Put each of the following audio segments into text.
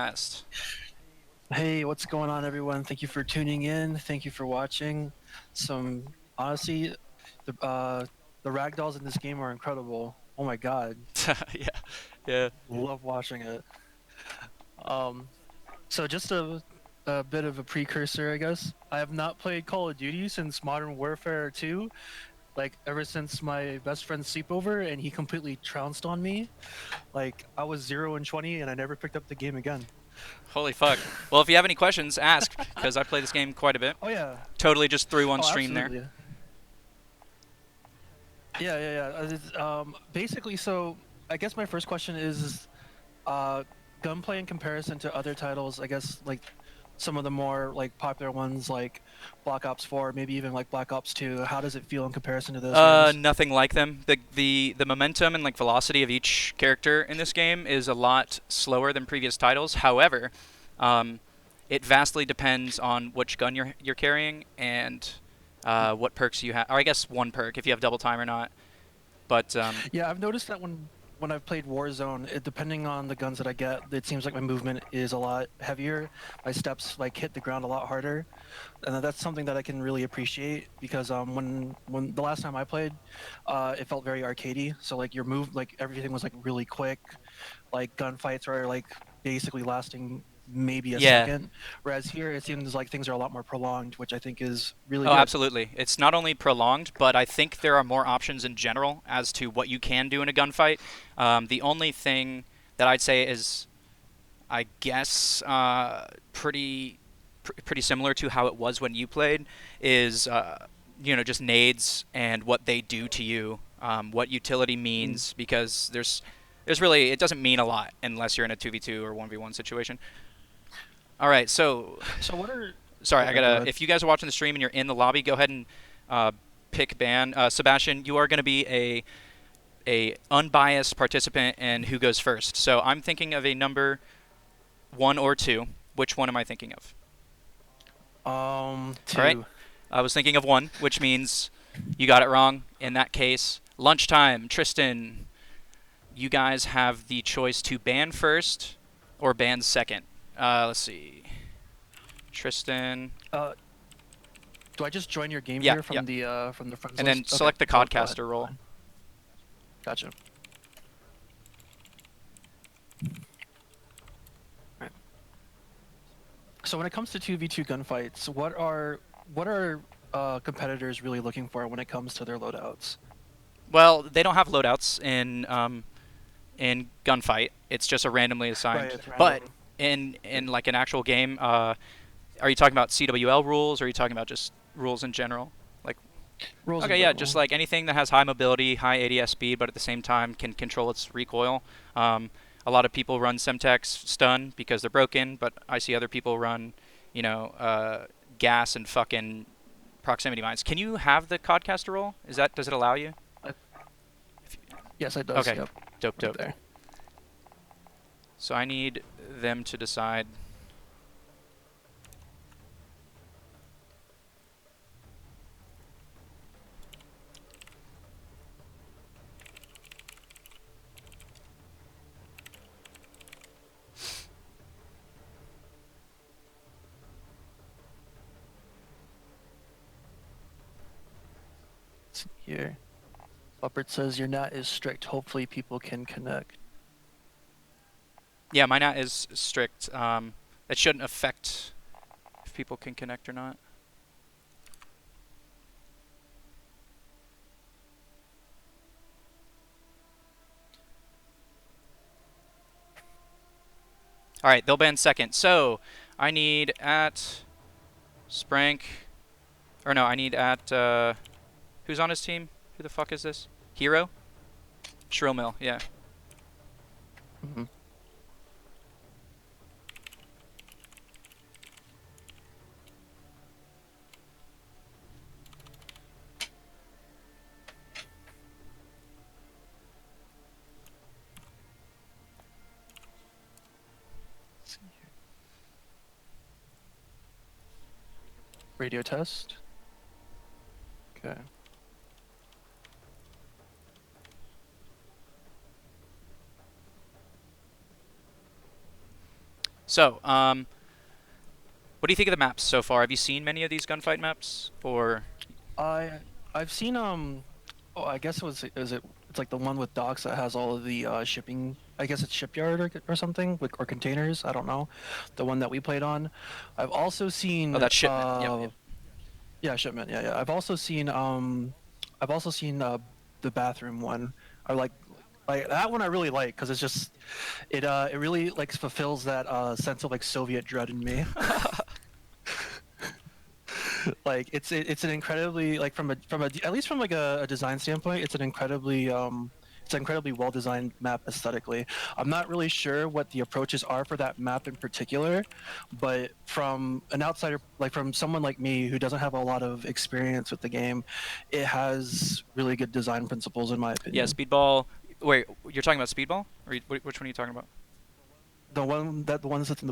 Asked. Hey, what's going on, everyone? Thank you for tuning in. Thank you for watching. Honestly, the ragdolls in this game are incredible. Oh my god, Yeah, yeah. love watching it. Um, so just a bit of a precursor, I guess. I have not played Call of Duty since Modern Warfare 2, like ever since my best friend's sleepover, and he completely trounced on me. Like I was 0 and 20, and I never picked up the game again. Holy fuck. Well, if you have any questions, ask, because I play this game quite a bit. Oh yeah. Totally just threw one Oh, stream there. absolutely. Yeah. Basically, so I guess my first question is, uh, gunplay in comparison to other titles. I guess like some of the more like popular ones, like Black Ops 4, maybe even like Black Ops 2. How does it feel in comparison to those games? Nothing like them. The momentum and like velocity of each character in this game is a lot slower than previous titles. However, um, it vastly depends on which gun you're carrying and what perks you have. Or I guess one perk if you have double time or not. But Yeah, I've noticed that when I've played Warzone, depending on the guns that I get, it seems like my movement is a lot heavier. My steps like hit the ground a lot harder, and that's something that I can really appreciate because when the last time I played, it felt very arcadey. So like your move, like everything was like really quick. Like gunfights are like basically lasting maybe a yeah. second, whereas here it seems like things are a lot more prolonged, which I think is really Oh, good. absolutely. It's not only prolonged, but I think there are more options in general as to what you can do in a gunfight. The only thing that I'd say is, I guess, pretty similar to how it was when you played, is just nades and what they do to you, what utility Mm. means, because there's really it doesn't mean a lot unless you're in a 2v2 or 1v1 situation. All right, so So what are sorry, I yeah, go gotta. ahead. If you guys are watching the stream and you're in the lobby, go ahead and pick ban. Sebastian, you are going to be a unbiased participant in who goes first. So I'm thinking of a number 1 or 2. Which one am I thinking of? All right, Two. I was thinking of 1, which means you got it wrong. In that case, lunchtime. Tristan, you guys have the choice to ban first or ban second. Let's see. Tristan. Uh, do I just join your game Yeah, here yeah. from the friends And then list? Okay, select the go ahead. Codcaster That's role. fine. Gotcha. Right. So when it comes to 2v2 gunfights, what are competitors really looking for when it comes to their loadouts? Well, they don't have loadouts in Gunfight. It's just a randomly Right, assigned. it's But random. in like an actual game, are you talking about CWL rules, or are you talking about just rules in general? Like, Rules in okay, yeah, just general. like anything that has high mobility, high ADS speed, but at the same time can control its recoil. Um, a lot of people run Semtex stun because they're broken, but I see other people run, gas and fucking proximity mines. Can you have the Codcaster roll? Does it allow you? I, yes, it does. Okay, Yep, dope, right dope. there. So I need them to decide. Let's see here. Leopard says your NAT is strict. Hopefully people can connect. Yeah, my NAT is strict. That shouldn't affect if people can connect or not. All right, they'll ban second. So I need at Sprank, or no, I need at who's on his team? Who the fuck is this? Hero? Shrillmill, yeah. Hmm. Radio test. Okay. So, what do you think of the maps so far? Have you seen many of these gunfight maps, or? I I've seen oh, I guess it's like the one with docks that has all of the shipping. I guess it's shipyard or something with or containers. I don't know. The one that we played on. I've also Oh, seen that's shipment. Yep, yep. yeah, shipment. Yeah, yeah. I've also seen the bathroom one. I like that one. I really like because it's just it really like fulfills that sense of like Soviet dread in me. Like it's an incredibly like from a at least from like a design standpoint, it's an incredibly well designed map aesthetically. I'm not really sure what the approaches are for that map in particular, but from an outsider, like from someone like me who doesn't have a lot of experience with the game, it has really good design principles in my Yeah, opinion. Speedball. Wait, you're talking about Speedball? Or which one are you talking about? The ones that's in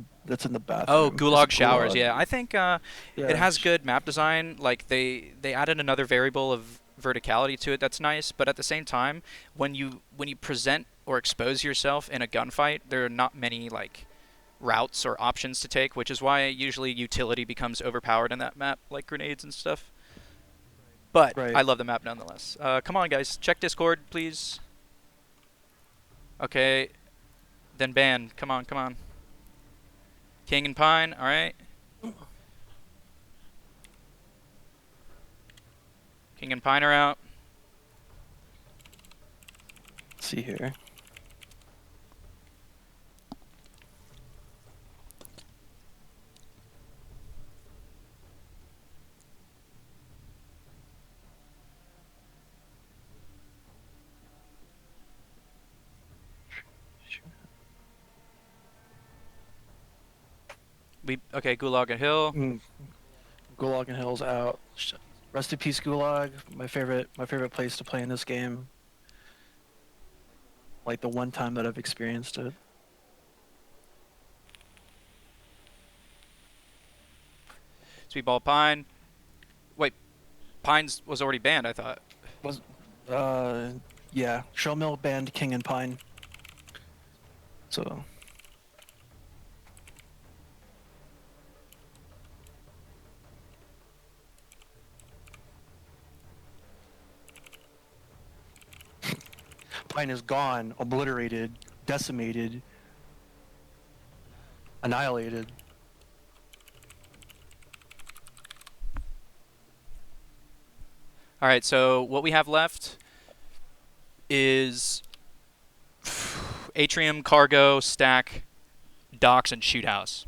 the Oh, bathroom is Gulag it Showers. Gulag? Yeah, I think it Yeah. has good map design. Like they added another variable of verticality to it that's nice, but at the same time, when you present or expose yourself in a gunfight, there are not many like routes or options to take, which is why usually utility becomes overpowered in that map, like grenades and stuff. But I Right. love the map nonetheless. Come on, guys, check Discord, please. Okay, then ban. Come on, come on. King and Pine. All right. King and Pine are out. Let's see here. We okay. Gulag and Hill. Mm, Gulag and Hill's out. Rest in peace, Gulag. My favorite place to play in this game. Like the one time that I've experienced it. Speedball Pine. Wait, Pines was already banned, I thought. Was uh yeah, Showmill banned King and Pine. So Pine is gone, obliterated, decimated, annihilated. All right, so what we have left is Atrium, Cargo, Stack, Docks, and Shoot House.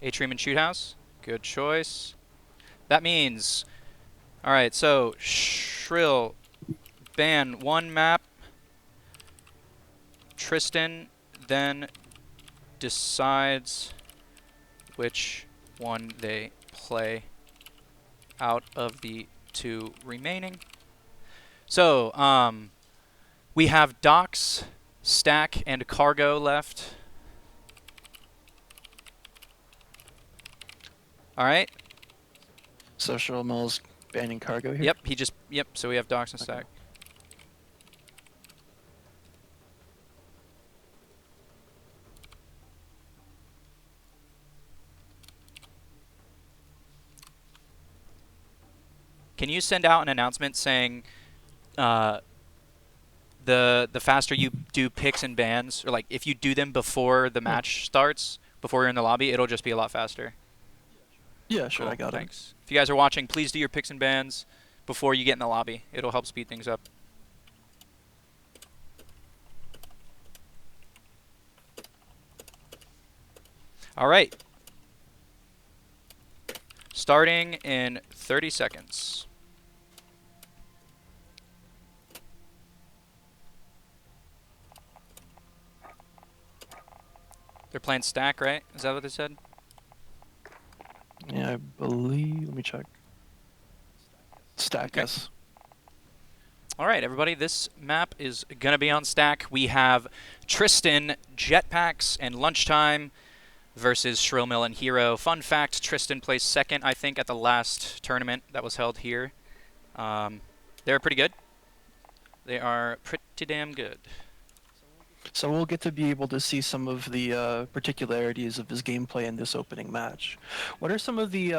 Atrium and Shoot House. Good choice. That means, all right, so Shrill, ban one map. Tristan then decides which one they play out of the two remaining. So, we have Docks, Stack, and Cargo left. All right. So Showmill's banning Cargo here. Yep. Yep. So we have Docks and Stack. Okay. Can you send out an announcement saying uh, the faster you do picks and bans, or like if you do them before the Hmm. match starts, before you're in the lobby, it'll just be a lot faster. Yeah, sure, I Cool. got it. Thanks. If you guys are watching, please do your picks and bans before you get in the lobby. It'll help speed things up. All right. Starting in 30 seconds. They're playing Stack, right? Is that what they said? Yeah, I believe. Let me check. Stack, Okay. yes. All right, everybody, this map is going to be on stack. We have Tristan, Jetpacks, and Lunchtime versus Shrillmill and Hero. Fun fact, Tristan placed second, I think, at the last tournament that was held here. They're pretty good. They are pretty damn good. So we'll get to be able to see some of the particularities of his gameplay in this opening match. What are some of the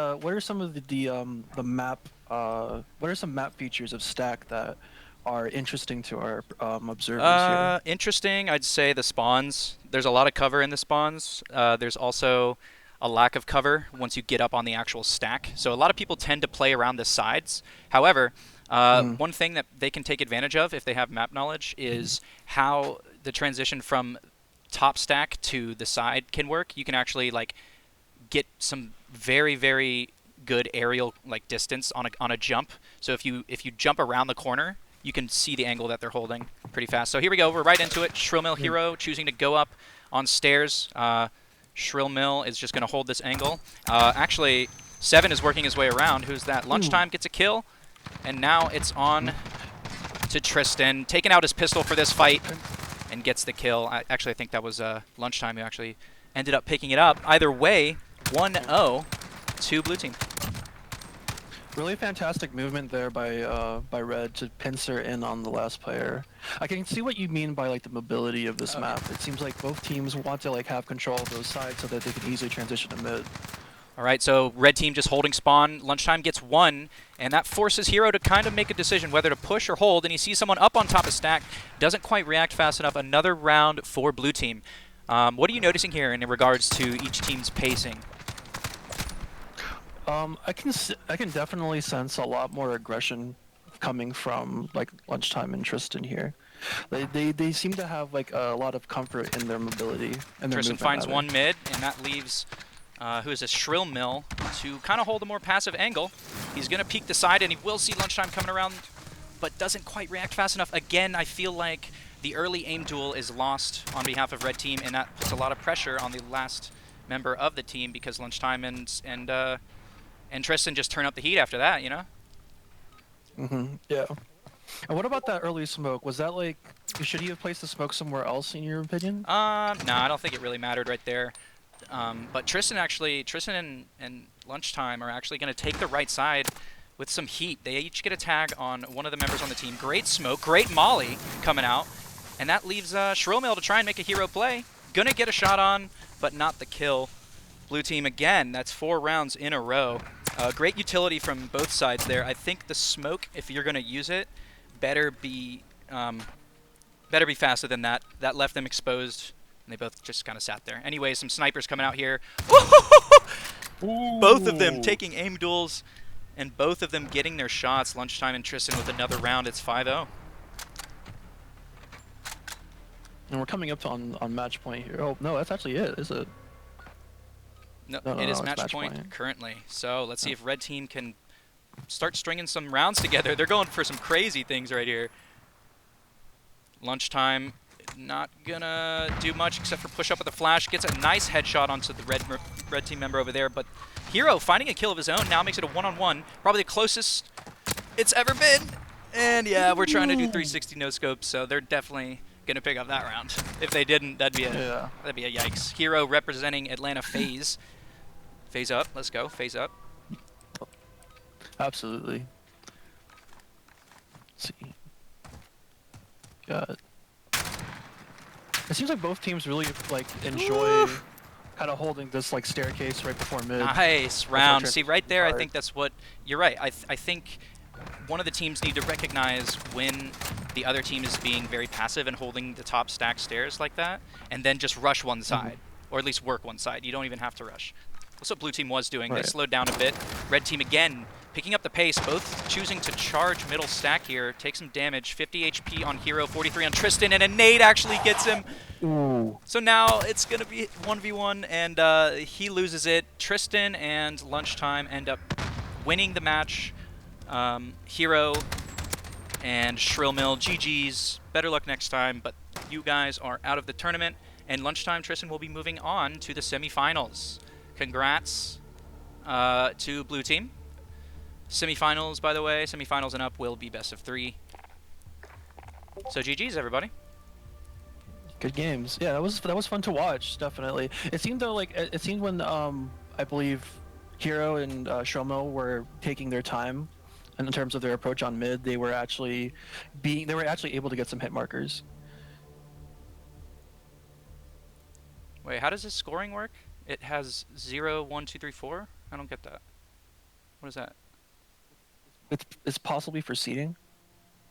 map what are some map features of Stack that are interesting to our observers here? Interesting, I'd say the spawns. There's a lot of cover in the spawns. There's also a lack of cover once you get up on the actual stack. So a lot of people tend to play around the sides. However, one thing that they can take advantage of if they have map knowledge is how the transition from top stack to the side can work. You can actually like get some very, very good aerial like distance on a jump. So if you jump around the corner, you can see the angle that they're holding pretty fast. So here we go. We're right into it. Shrillmill Hero choosing to go up on stairs. Shrillmill is just going to hold this angle. Actually, Seven is working his way around. Who's that? Lunchtime gets a kill. And now it's on to Tristan, taking out his pistol for this fight and gets the kill. Actually, I think that was Lunchtime who actually ended up picking it up. Either way, 1-0 to Blue Team. Really fantastic movement there by Red to pincer in on the last player. I can see what you mean by like the mobility of this map. It seems like both teams want to like have control of those sides so that they can easily transition to mid. All right, so Red Team just holding spawn. Lunchtime gets one, and that forces Hero to kind of make a decision whether to push or hold, and he sees someone up on top of stack. Doesn't quite react fast enough. Another round for Blue Team. What are you noticing here in regards to each team's pacing? I can definitely sense a lot more aggression coming from like Lunchtime and Tristan here. They seem to have like a lot of comfort in their mobility and their Tristan finds one mid, and that leaves who is a Shrillmill to kind of hold a more passive angle. He's going to peek the side, and he will see Lunchtime coming around, but doesn't quite react fast enough. Again, I feel like the early aim duel is lost on behalf of Red Team, and that puts a lot of pressure on the last member of the team because Lunchtime and Tristan just turn up the heat after that, you know? Yeah. And what about that early smoke? Was that like, should he have placed the smoke somewhere else in your opinion? No, I don't think it really mattered right there. But Tristan and Lunchtime are actually going to take the right side with some heat. They each get a tag on one of the members on the team. Great smoke, great molly coming out. And that leaves Shrillmill to try and make a hero play. Gonna get a shot on, but not the kill. Blue Team again, that's 4 rounds in a row. Great utility from both sides there. I think the smoke, if you're gonna use it, better be faster than that. That left them exposed, and they both just kind of sat there. Anyway, some snipers coming out here. Both of them taking aim duels, and both of them getting their shots. Lunchtime and Tristan with another round. It's 5-0. And we're coming up on match point here. Oh no, that's actually it. Is it? No, No, it is it's match point currently. So let's see if Red Team can start stringing some rounds together. They're going for some crazy things right here. Lunchtime not gonna do much except for push up with a flash. Gets a nice headshot onto the red team member over there. But Hero finding a kill of his own now makes it a one-on-one. Probably the closest it's ever been. And yeah, we're trying to do 360 no scope, so they're definitely gonna pick up that round. If they didn't, that'd be a yikes. Hero representing Atlanta FaZe. FaZe up, let's go. FaZe up. Absolutely. Let's see. Got. It seems like both teams really like enjoy kind of holding this like staircase right before mid. Nice round. See right there, I think that's what you're right. I think one of the teams need to recognize when the other team is being very passive and holding the top stack stairs like that, and then just rush one side, or at least work one side. You don't even have to rush. That's what Blue Team was doing. They slowed down a bit. Red Team again picking up the pace, both choosing to charge middle stack here. Take some damage. 50 HP on Hero, 43 on Tristan, and a Nade actually gets him. Ooh. So now it's going to be 1v1, and he loses it. Tristan and Lunchtime end up winning the match. Hero and Shrillmill, GG's. Better luck next time, but you guys are out of the tournament, and Lunchtime Tristan will be moving on to the semifinals. Congrats to Blue Team. Semifinals, by the way, semifinals and up will be best of 3. So GG's everybody. Good games. Yeah, that was fun to watch. Definitely. It seemed though like it seemed when I believe Hero and Shomo were taking their time, and in terms of their approach on mid, they were actually able to get some hit markers. Wait, how does this scoring work? It has 0, 1, 2, 3, 4? I don't get that. What is that? It's possibly for seeding.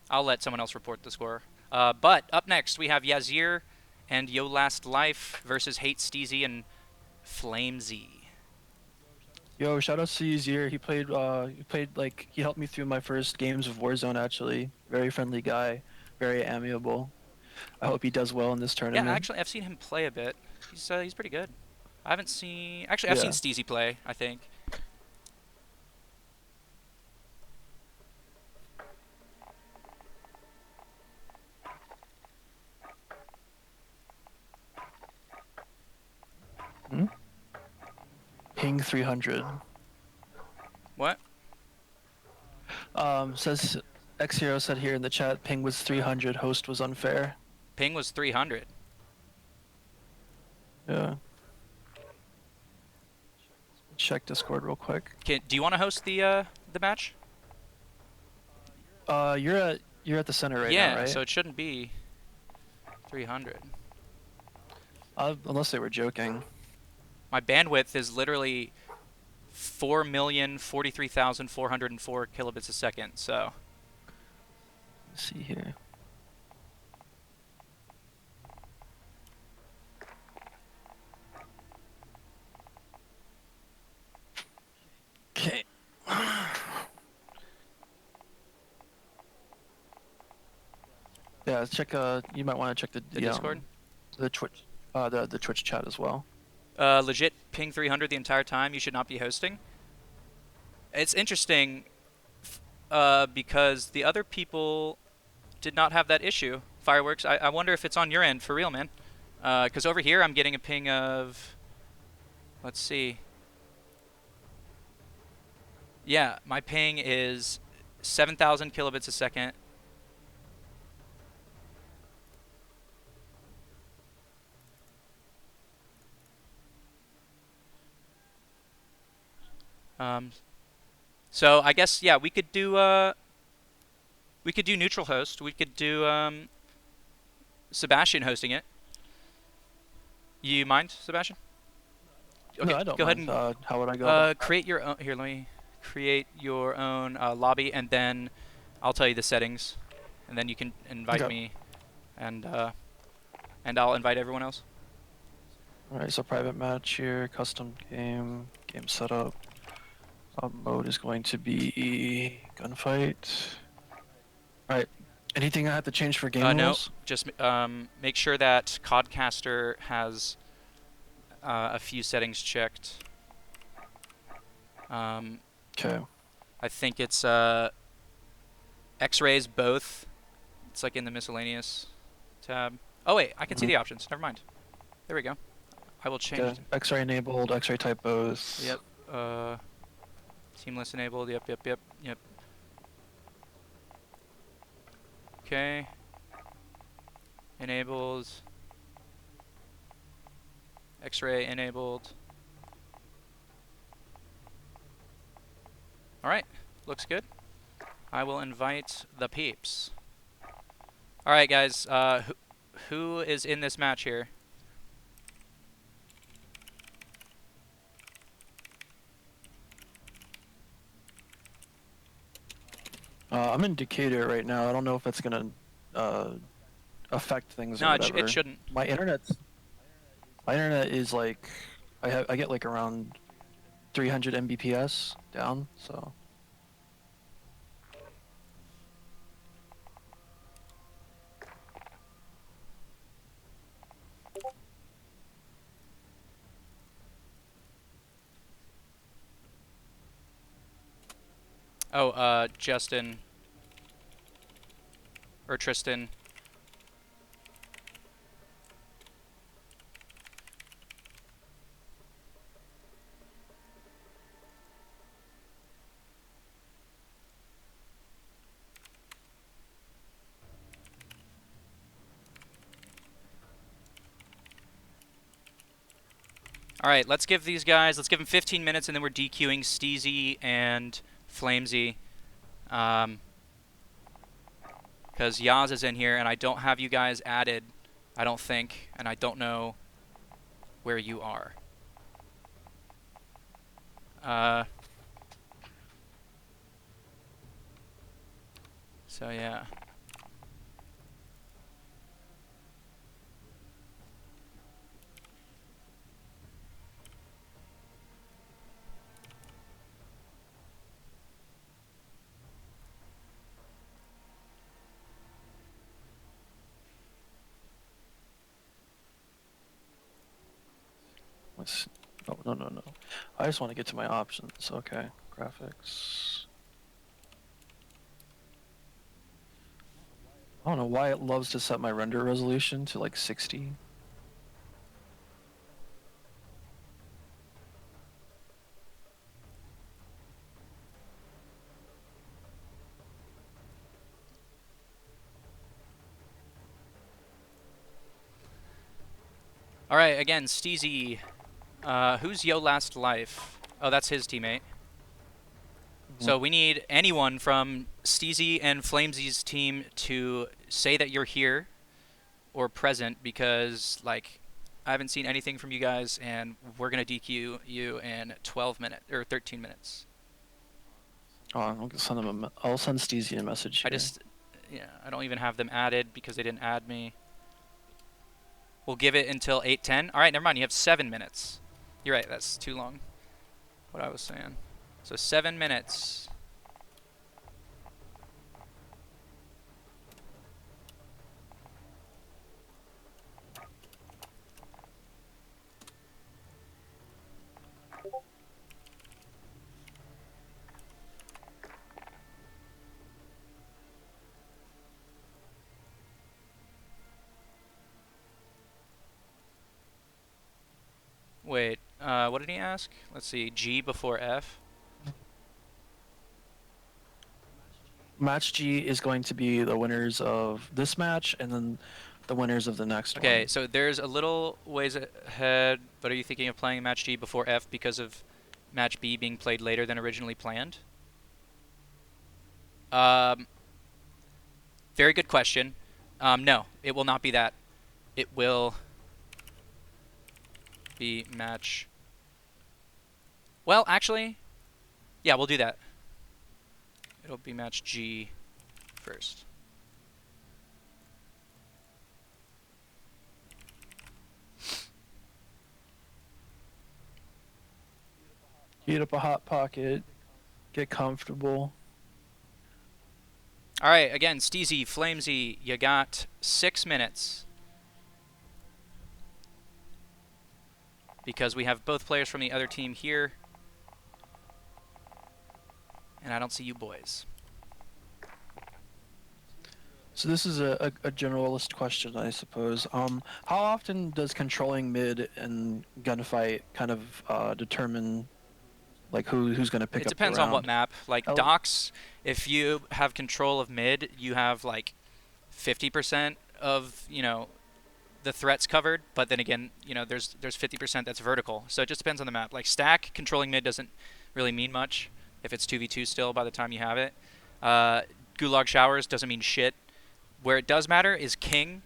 I'll let someone else report the score. But up next, we have Yazir and Yo Last Life versus Hate Steezy and Flame Z. Yo, shout out to Uzir. He played like he helped me through my first games of Warzone. Actually, very friendly guy, very amiable. I hope he does well in this Yeah, tournament. actually, I've seen him play a bit. He's pretty good. I haven't seen... Actually, I've seen Yeah. Steezy play, I think. Hmm? Ping 300. What? Says X Hero said here in the chat, ping was 300, host was unfair. Ping was 300. Yeah. Check Discord real quick. Do you want to host the match? You're at the center right now, right? So it shouldn't be 300. Unless they were joking. My bandwidth is literally 4,043,404 kilobits a second, so... Let's see here. Okay. Yeah, check. You might want to check The Discord? the Twitch, the Twitch chat as well. Legit ping 300 the entire time. You should not be hosting. It's interesting because the other people did not have that issue. Fireworks, I wonder if it's on your end for real, man. Because over here I'm getting a ping of... Let's see. Yeah, my ping is 7,000 kilobits a second. So I guess yeah, we could do neutral host. We could do Sebastian hosting it. You mind, Sebastian? Okay, No, I don't go mind. ahead and How would I go? create your own. Here, let me create your own lobby, and then I'll tell you the settings, and then you can invite me, and I'll invite everyone else. All right, so private match here, custom game setup. Mode is going to be gunfight. All right. Anything I have to change for game No, rules? just make sure that Codcaster has a few settings checked. Okay. I think it's X-rays both. It's like in the miscellaneous tab. Oh wait, I can see the options. Never mind. There we go. I will change. Okay. X-ray enabled, X-ray type both. Yep. Seamless enabled. Yep. Okay. Enabled. X-ray enabled. Alright, looks good. I will invite the peeps. Alright guys, who is in this match here? I'm in Decatur right now. I don't know if it's gonna affect things or No, whatever. it shouldn't. My internet is like I get like around 300 Mbps down, so. Oh, Justin. Or Tristan. All right, let's give these guys. Let's give them 15 minutes, and then we're DQing Steezy and Flamesy. Because Yaz is in here, and I don't have you guys added, I don't think, and I don't know where you are. So yeah. Oh, no. I just want to get to my options. Okay, graphics. I don't know why it loves to set my render resolution to like 60. All right, again, Steezy. Who's Yo Last Life? Oh, that's his teammate. So we need anyone from Steezy and Flamesy's team to say that you're here or present, because like I haven't seen anything from you guys, and we're gonna DQ you in 12 minutes or 13 minutes. Oh, I'll send them I'll send Steezy a message here. I don't even have them added because they didn't add me. We'll give it until 8:10. All right, never mind. You have 7 minutes. You're right. That's too long. What I was saying. So 7 minutes. Wait, what did he ask? Let's see, G before F. Match G is going to be the winners of this match, and then the winners of the next one. Okay, so there's a little ways ahead, but are you thinking of playing match G before F because of match B being played later than originally planned? Very good question. No, it will not be that. It will be match... Well, actually, yeah, we'll do that. It'll be match G first. Heat up a hot pocket, get comfortable. All right, again, Steezy, Flamesy, you got 6 minutes. Because we have both players from the other team here. And I don't see you boys. So this is a generalist question, I suppose. How often does controlling mid and gunfight kind of determine like who's going to pick up the round? It depends on what map. Like docks, if you have control of mid, you have like 50% of, you know, the threats covered, but then again, you know, there's 50% that's vertical. So it just depends on the map. Like stack, controlling mid doesn't really mean much if it's 2v2 still by the time you have it. Gulag showers doesn't mean shit. Where it does matter is king,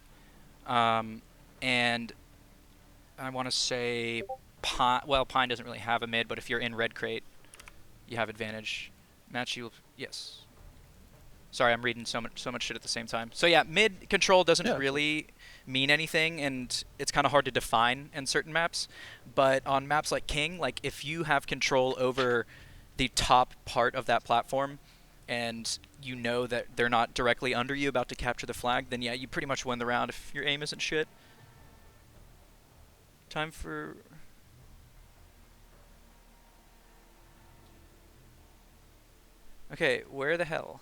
and I want to say Pine. Well, Pine doesn't really have a mid, but if you're in red crate, you have advantage. Match you, yes. Sorry, I'm reading so much shit at the same time. So yeah, mid control doesn't really mean anything, and it's kind of hard to define in certain maps. But on maps like King, like if you have control over the top part of that platform, and you know that they're not directly under you about to capture the flag, then yeah, you pretty much win the round if your aim isn't shit. Time for... Okay, where the hell?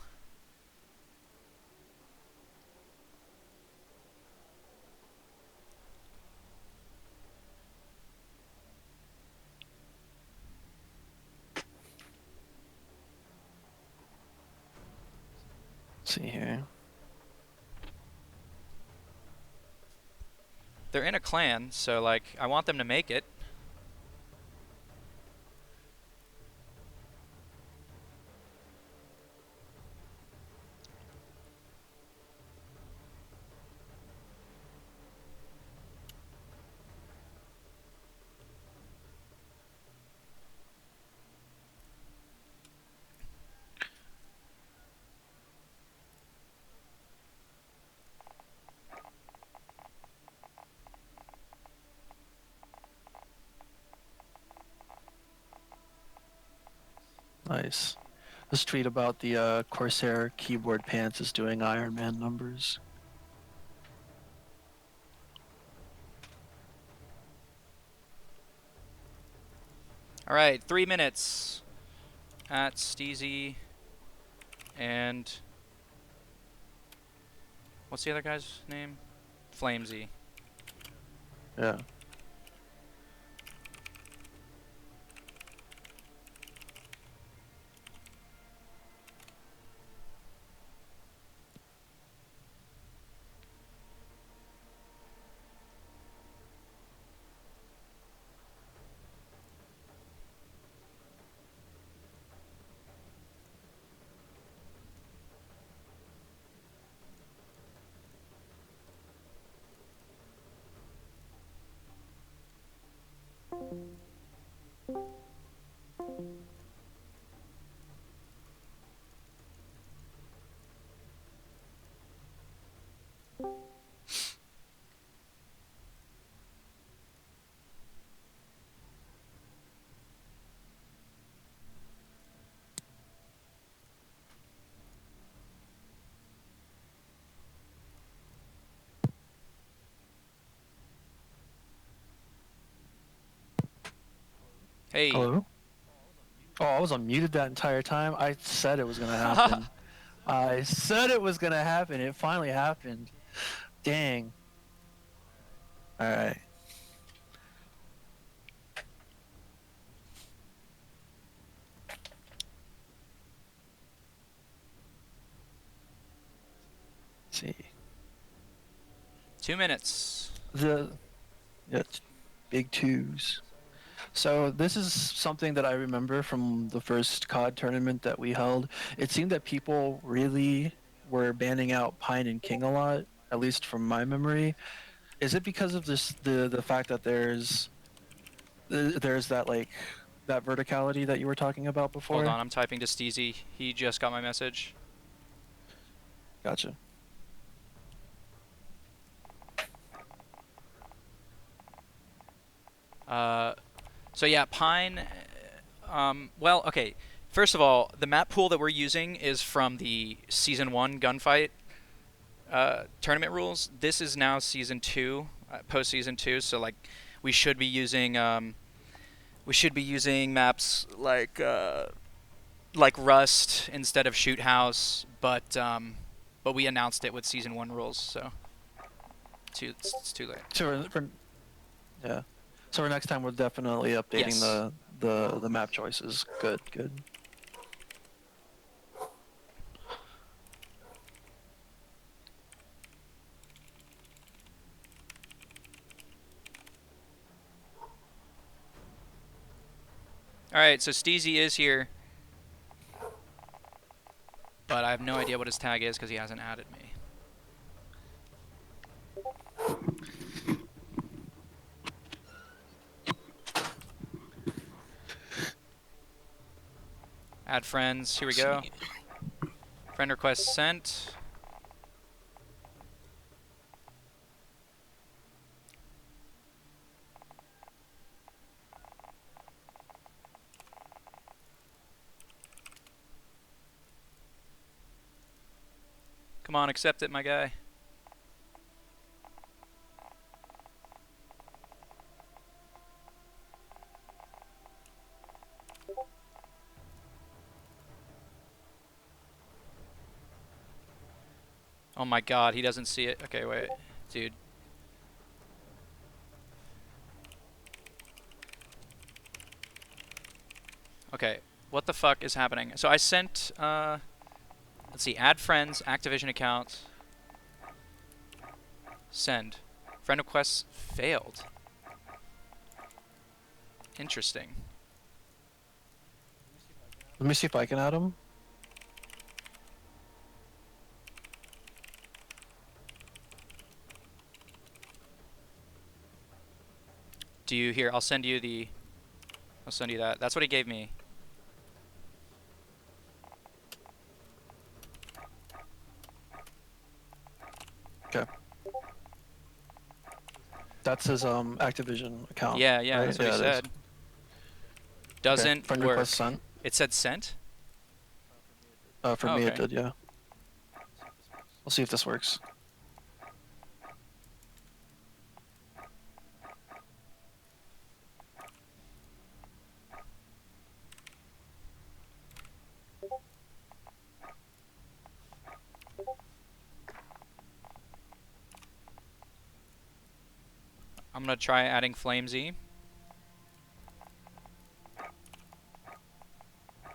Let's see here. They're in a clan, so like I want them to make it. Nice. This tweet about the Corsair keyboard pants is doing Iron Man numbers. All right, 3 minutes at Steezy and what's the other guy's name? Flamesy. Yeah. Hey. Hello? Oh, I was unmuted that entire time. I said it was gonna happen. I said it was gonna happen. It finally happened. Dang. All right. Let's see. 2 minutes. Yeah, big twos. So this is something that I remember from the first COD tournament that we held. It seemed that people really were banning out Pine and King a lot, at least from my memory. Is it because of the fact that there's that like that verticality that you were talking about before? Hold on, I'm typing to Steezy. He just got my message. Gotcha. So yeah, Pine. Well, okay. First of all, the map pool that we're using is from the Season 1 Gunfight tournament rules. This is now Season 2, post-Season 2, so like we should be using maps like Rust instead of Shoot House, but we announced it with Season 1 rules, so it's too late. So yeah. So for next time we're definitely updating Yes. the map choices. Good, good. Alright, so Steezy is here. But I have no idea what his tag is because he hasn't added me. Add friends. Here we go. Friend request sent. Come on, accept it, my guy. Oh my god, he doesn't see it. Okay, wait. Dude. Okay, what the fuck is happening? So I sent, let's see, add friends, Activision account, send. Friend requests failed. Interesting. Let me see if I can add them. Do you here? I'll send you that. That's what he gave me. Okay. That's his Activision account. Yeah, right? that's what he said. Okay. Doesn't Friend work. request sent. It said sent? For Oh, me, it okay. did. Yeah. We'll see if this works. I'm gonna try adding Flamesy.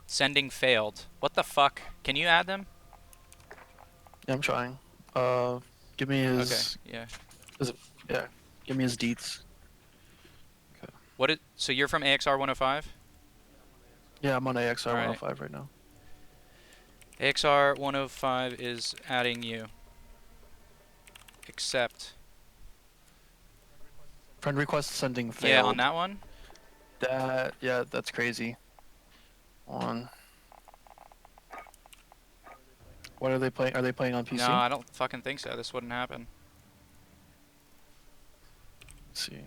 Sending failed. What the fuck? Can you add them? Yeah, I'm trying. Give me Okay, his. yeah. Is it? Yeah. Give me his deets. Okay. So you're from AXR 105? Yeah, I'm on AXR Alright. 105 right now. AXR 105 is adding you. Accept. Friend request sending Yeah, on failed. that one? Yeah, that's crazy. On. What are they playing? Are they playing on No, PC? I don't fucking think so. This wouldn't happen. Let's see.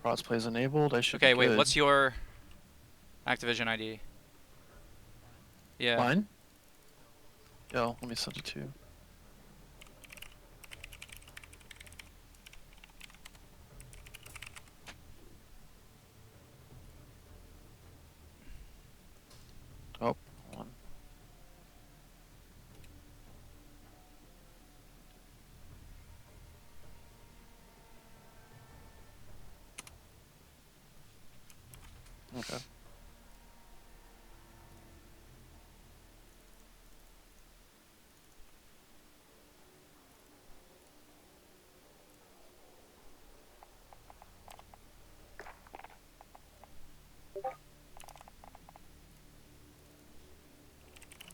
Crossplay is enabled. I should be Okay, wait, good. what's your Activision ID? Yeah. Mine? Yo, let me send it to you. Oh, hold on. Okay.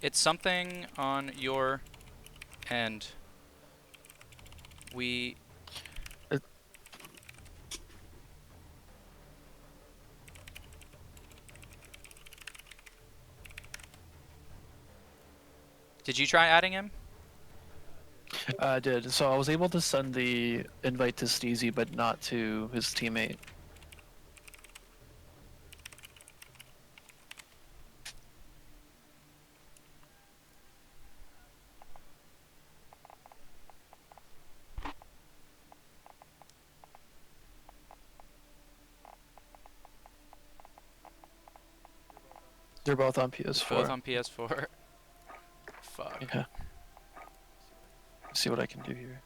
It's something on your end. We... It, Did you try adding him? I did. So I was able to send the invite to Steezy, but not to his teammate. They're both on PS4. Both on PS4. Fuck. Yeah. Let's see what I can do here.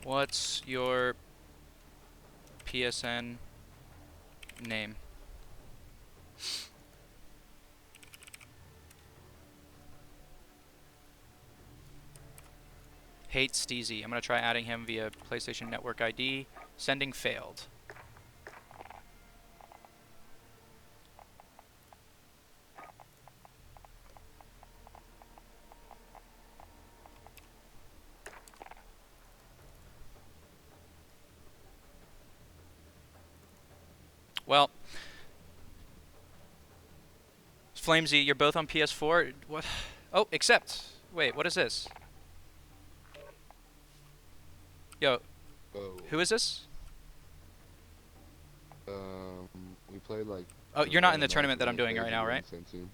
What's your PSN name? Hate Steezy. I'm gonna try adding him via PlayStation Network ID. Sending failed. Well, Flamesy, you're both on PS4. What? Oh, accept. Wait, what is this? Yo, Oh, who is this? we played like. Oh, a you're not in the random match tournament with, that I'm like, doing right Crazy now, on right? the same team.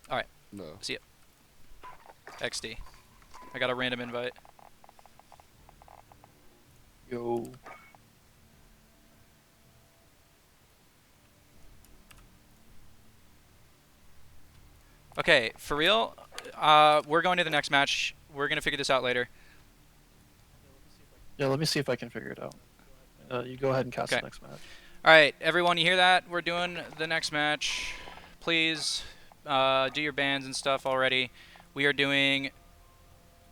Alright, No. see ya. XD. I got a random invite. Yo. Okay, for real, we're going to the next match. We're gonna figure this out later. Yeah, let me see if I can figure it out. You go ahead and cast Okay. the next match. Alright, everyone, you hear that? We're doing the next match. Please do your bans and stuff already. We are doing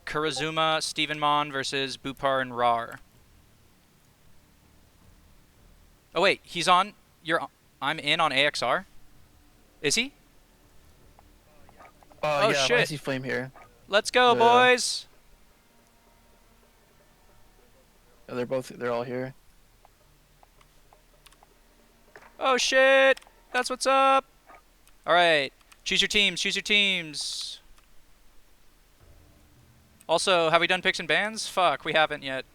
Kurazuma, Stephen Mon versus Bupar and Rar. Oh wait, he's on. I'm in on AXR. Is he? Oh, Yeah, shit. I see Flame here. Let's go, Yeah. boys. Yeah, they're all here. Oh shit. That's what's up. All right. Choose your teams. Choose your teams. Also, have we done picks and bans? Fuck, we haven't yet.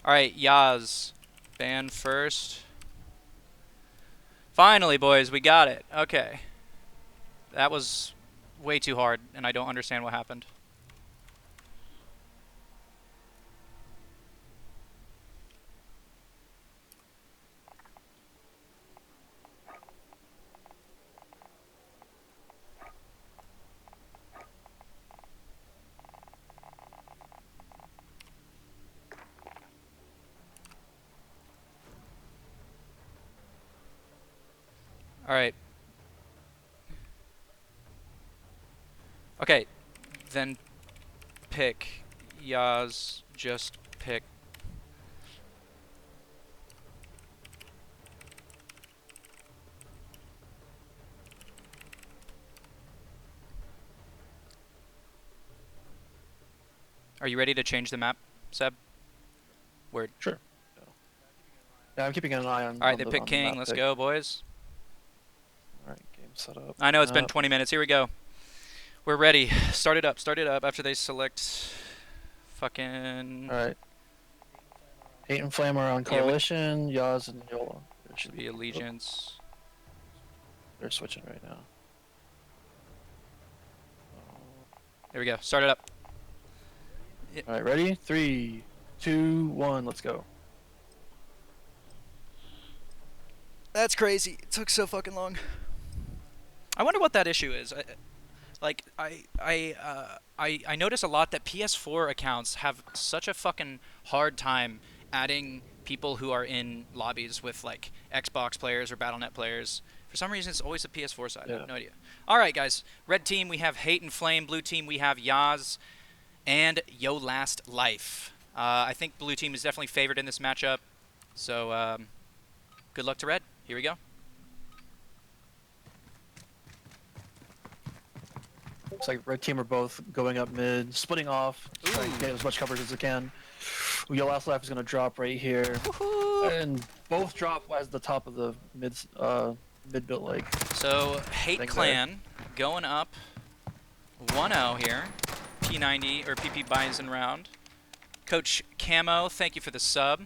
All right, Yaz, ban first. Finally, boys, we got it. Okay. That was way too hard, and I don't understand what happened. All right. Okay, then pick. Yaz, just pick. Are you ready to change the map, Seb? Word. Sure. Yeah, I'm keeping an eye on. All right, on they the, pick on the King. map Let's pick. go, boys. All right, game set up. I know it's been 20 minutes. Here we go. We're ready. Start it up. Start it up after they select fucking... All right. Hate and Flame are on Yeah, Coalition, Yaz and Yola. There should be Allegiance. They're switching right now. There we go. Start it up. All right, ready? 3, 2, 1, let's go. That's crazy. It took so fucking long. I wonder what that issue is. I notice a lot that PS4 accounts have such a fucking hard time adding people who are in lobbies with like Xbox players or Battle.net players. For some reason, it's always the PS4 side. I have no idea. All right, guys. Red team, we have Hate and Flame. Blue team, we have Yaz and Yo Last Life. I think blue team is definitely favored in this matchup. So good luck to red. Here we go. Looks like red team are both going up mid, splitting off, trying to get as much coverage as they can. Your last life is going to drop right here, and both drop as the top of the mid built leg. So Hate Clan going up 1-0 here. P90 or PP Bison round. Coach Camo, thank you for the sub.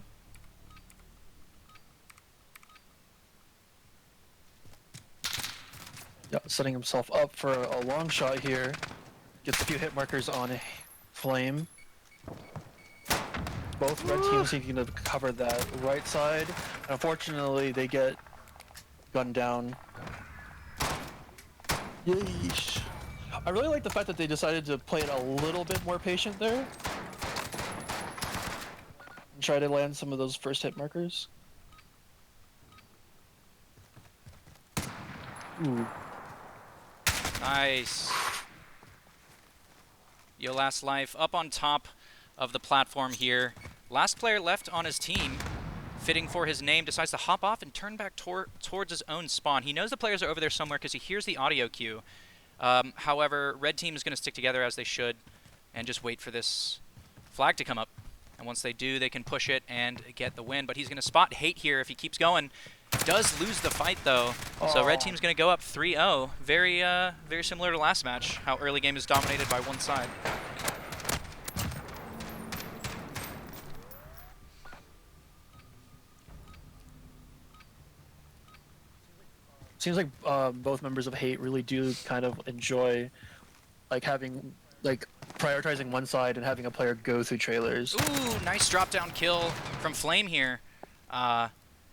Yeah, setting himself up for a long shot here. Gets a few hit markers on Flame. Both red teams seeking to cover that right side. Unfortunately, they get gunned down. Yeesh. I really like the fact that they decided to play it a little bit more patient there. And try to land some of those first hit markers. Ooh. Nice. Yo Last Life up on top of the platform here. Last player left on his team, fitting for his name, decides to hop off and turn back towards his own spawn. He knows the players are over there somewhere because he hears the audio cue. However, red team is going to stick together as they should and just wait for this flag to come up. And once they do, they can push it and get the win. But he's going to spot Hate here if he keeps going. Does lose the fight, though. So red team's going to go up 3-0. Very similar to last match, how early game is dominated by one side. Seems like both members of Hate really do kind of enjoy like having prioritizing one side and having a player go through trailers. Ooh, nice drop down kill from Flame here.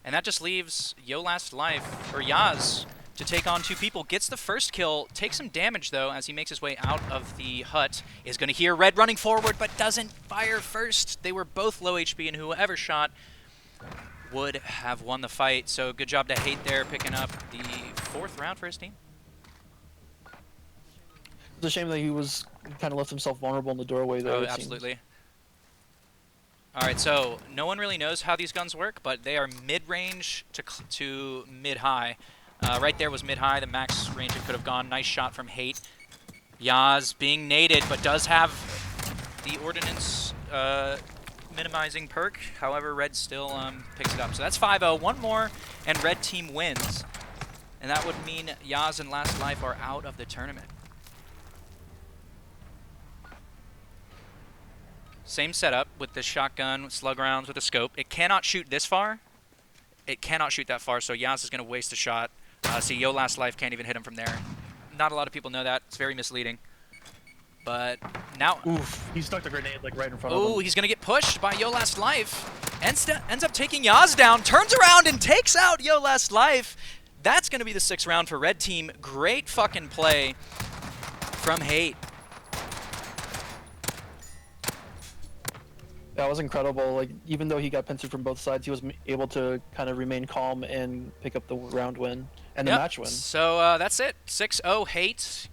And that just leaves Yo Last Life, or Yaz, to take on two people. Gets the first kill, takes some damage though as he makes his way out of the hut. Is going to hear red running forward, but doesn't fire first. They were both low HP, and whoever shot would have won the fight. So good job to Hate there, picking up the 4th round for his team. It's a shame that he was kind of left himself vulnerable in the doorway there. Oh, absolutely. All right, so no one really knows how these guns work, but they are mid-range to mid-high. Right there was mid-high, the max range it could have gone. Nice shot from Hate. Yaz being naded, but does have the ordnance minimizing perk. However, red still picks it up. So that's 5-0. One more, and red team wins. And that would mean Yaz and Last Life are out of the tournament. Same setup with the shotgun, slug rounds with a scope. It cannot shoot this far. It cannot shoot that far, so Yaz is going to waste a shot. See, Yo Last Life can't even hit him from there. Not a lot of people know that. It's very misleading. But now... Oof, he stuck the grenade like right in front of him. Oh, he's going to get pushed by Yo Last Life. Ends up taking Yaz down, turns around and takes out Yo Last Life. That's going to be the 6th round for Red Team. Great fucking play from Hate. That was incredible. Like, even though he got pincered from both sides, he was able to kind of remain calm and pick up the round win and the match win. So that's it. 6-0 Hate.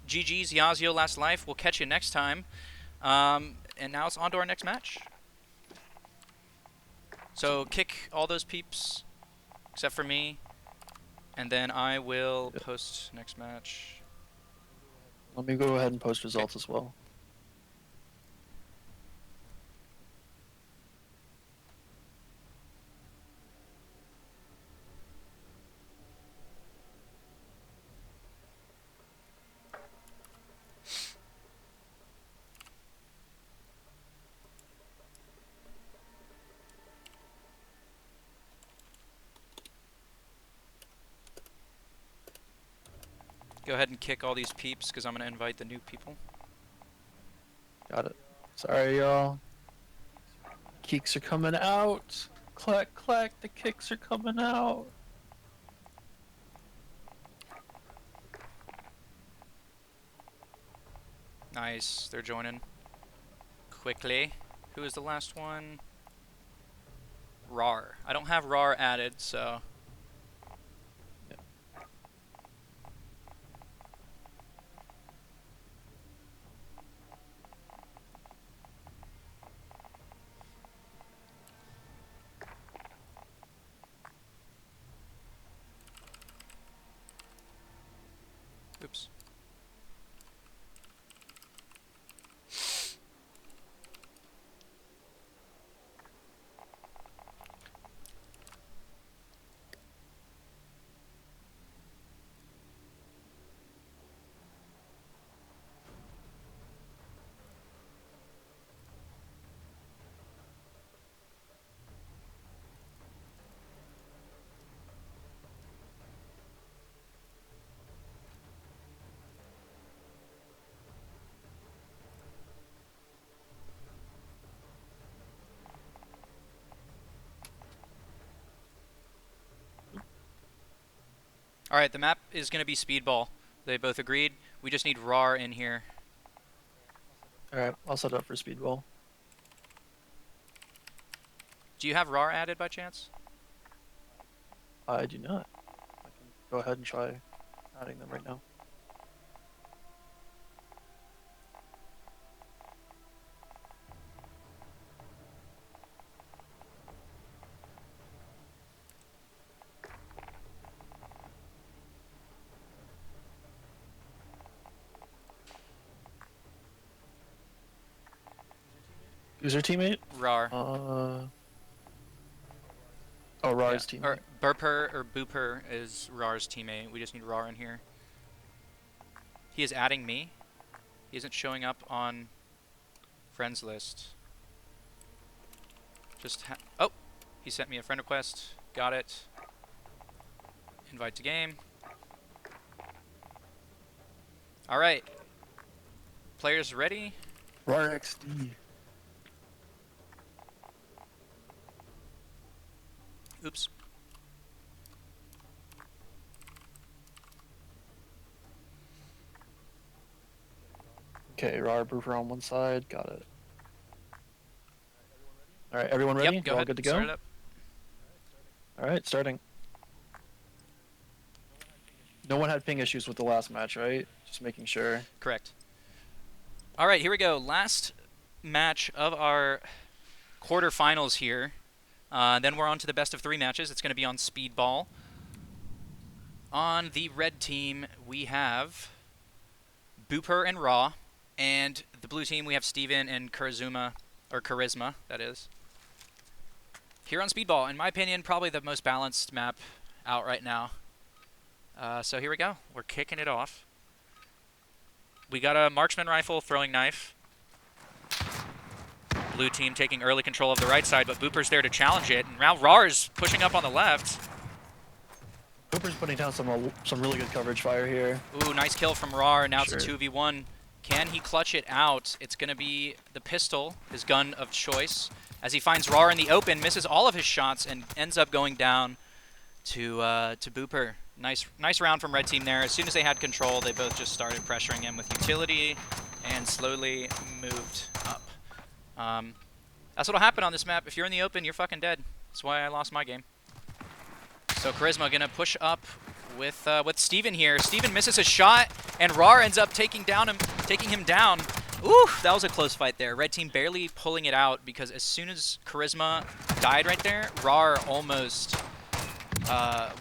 GG's Yaz, Yo Last Life. We'll catch you next time. And now it's on to our next match. So kick all those peeps except for me. And then I will post next match. Let me go ahead and post results as well. Go ahead and kick all these peeps because I'm going to invite the new people. Got it. Sorry, y'all. Kicks are coming out. Clack, clack, the kicks are coming out. Nice. They're joining quickly. Who is the last one? RAR. I don't have RAR added, so... Oops. Alright, the map is going to be Speedball. They both agreed. We just need RAR in here. Alright, I'll set up for speedball. Do you have RAR added by chance? I do not. I can go ahead and try adding them right now. Who's your teammate? RAR. Oh, Rar's teammate. Or Burper or Booper is RAR's teammate. We just need RAR in here. He is adding me. He isn't showing up on friends list. Oh! He sent me a friend request. Got it. Invite to game. Alright. Players ready? Rar XD. Oops. Okay, Rar, Booper on one side. Got it. Alright, everyone ready? Yep, go We're all ahead. good to go? Start it up. Alright, starting. No one had ping issues with the last match, right? Just making sure. Correct. Alright, here we go. Last match of our quarterfinals here. Then we're on to the best of 3 matches. It's going to be on Speedball. On the red team, we have Booper and Raw. And the blue team, we have Steven and Charisma, that is. Here on Speedball, in my opinion, probably the most balanced map out right now. So here we go. We're kicking it off. We got a marksman rifle, throwing knife. Blue team taking early control of the right side, but Booper's there to challenge it. And now Rar's pushing up on the left. Cooper's putting down some really good coverage fire here. Ooh, nice kill from Rar. Now Sure. it's a 2v1. Can he clutch it out? It's going to be the pistol, his gun of choice, as he finds Rar in the open, misses all of his shots, and ends up going down to Booper. Nice round from red team there. As soon as they had control, they both just started pressuring him with utility and slowly moved up. That's what'll happen on this map. If you're in the open, you're fucking dead. That's why I lost my game. So Charisma gonna push up with Steven here. Steven misses his shot, and Rar ends up taking him down. Ooh, that was a close fight there. Red team barely pulling it out because as soon as Charisma died right there, Rar almost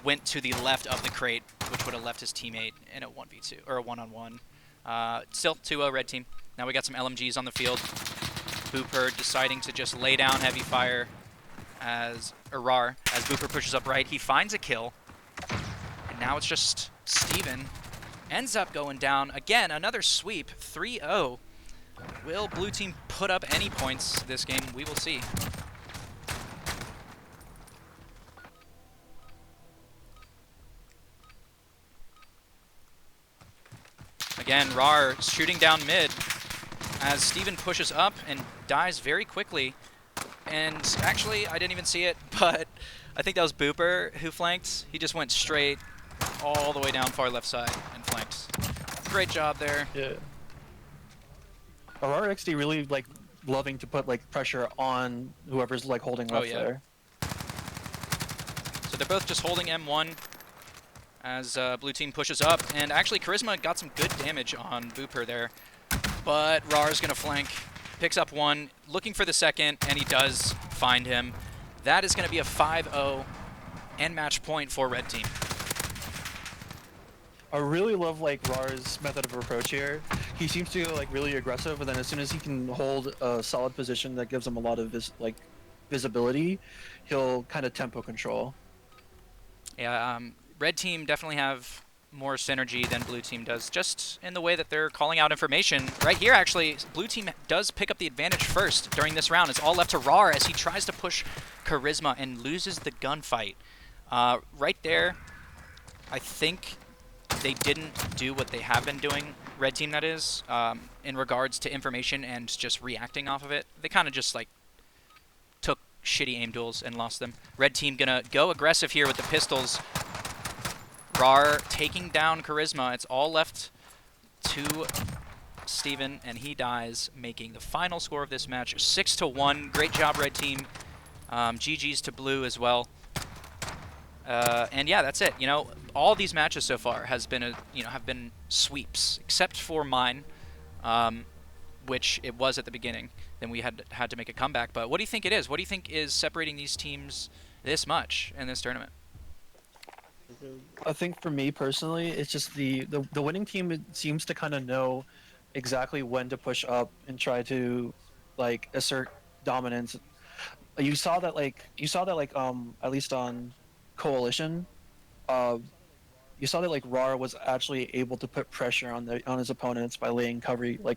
went to the left of the crate, which would have left his teammate in a 1v2 or a 1-on-1. Still 2-0 red team. Now we got some LMGs on the field. Booper deciding to just lay down heavy fire as Booper pushes up right. He finds a kill, and now it's just Steven. Ends up going down. Again, another sweep, 3-0. Will Blue team put up any points this game? We will see. Again, Rar shooting down mid as Steven pushes up and dies very quickly. And actually, I didn't even see it, but I think that was Booper who flanked. He just went straight all the way down far left side and flanked. Great job there. Yeah. Aurora XD really like loving to put like pressure on whoever's like holding left there. So they're both just holding M1 as Blue team pushes up, and actually Charisma got some good damage on Booper there. But Rar's gonna flank, picks up one, looking for the second, and he does find him. That is gonna be a 5-0 end match point for red team. I really love like Rar's method of approach here. He seems to like really aggressive, and then as soon as he can hold a solid position that gives him a lot of visibility, he'll kind of tempo control. Yeah, red team definitely have more synergy than blue team does, just in the way that they're calling out information. Right here, actually, blue team does pick up the advantage first during this round. It's all left to Rar as he tries to push Charisma and loses the gunfight. Right there, I think they didn't do what they have been doing, red team that is, in regards to information and just reacting off of it. They kind of just like took shitty aim duels and lost them. Red team gonna go aggressive here with the pistols. Rar taking down Charisma. It's all left to Steven, and he dies, making the final score of this match 6-1. Great job, red team. GG's to blue as well. And yeah, that's it. You know, all these matches so far have been sweeps, except for mine, which it was at the beginning. Then we had to make a comeback. But what do you think it is? What do you think is separating these teams this much in this tournament? I think for me personally, it's just the winning team seems to kind of know exactly when to push up and try to like assert dominance. You saw that at least on Coalition, you saw that like Rar was actually able to put pressure on his opponents by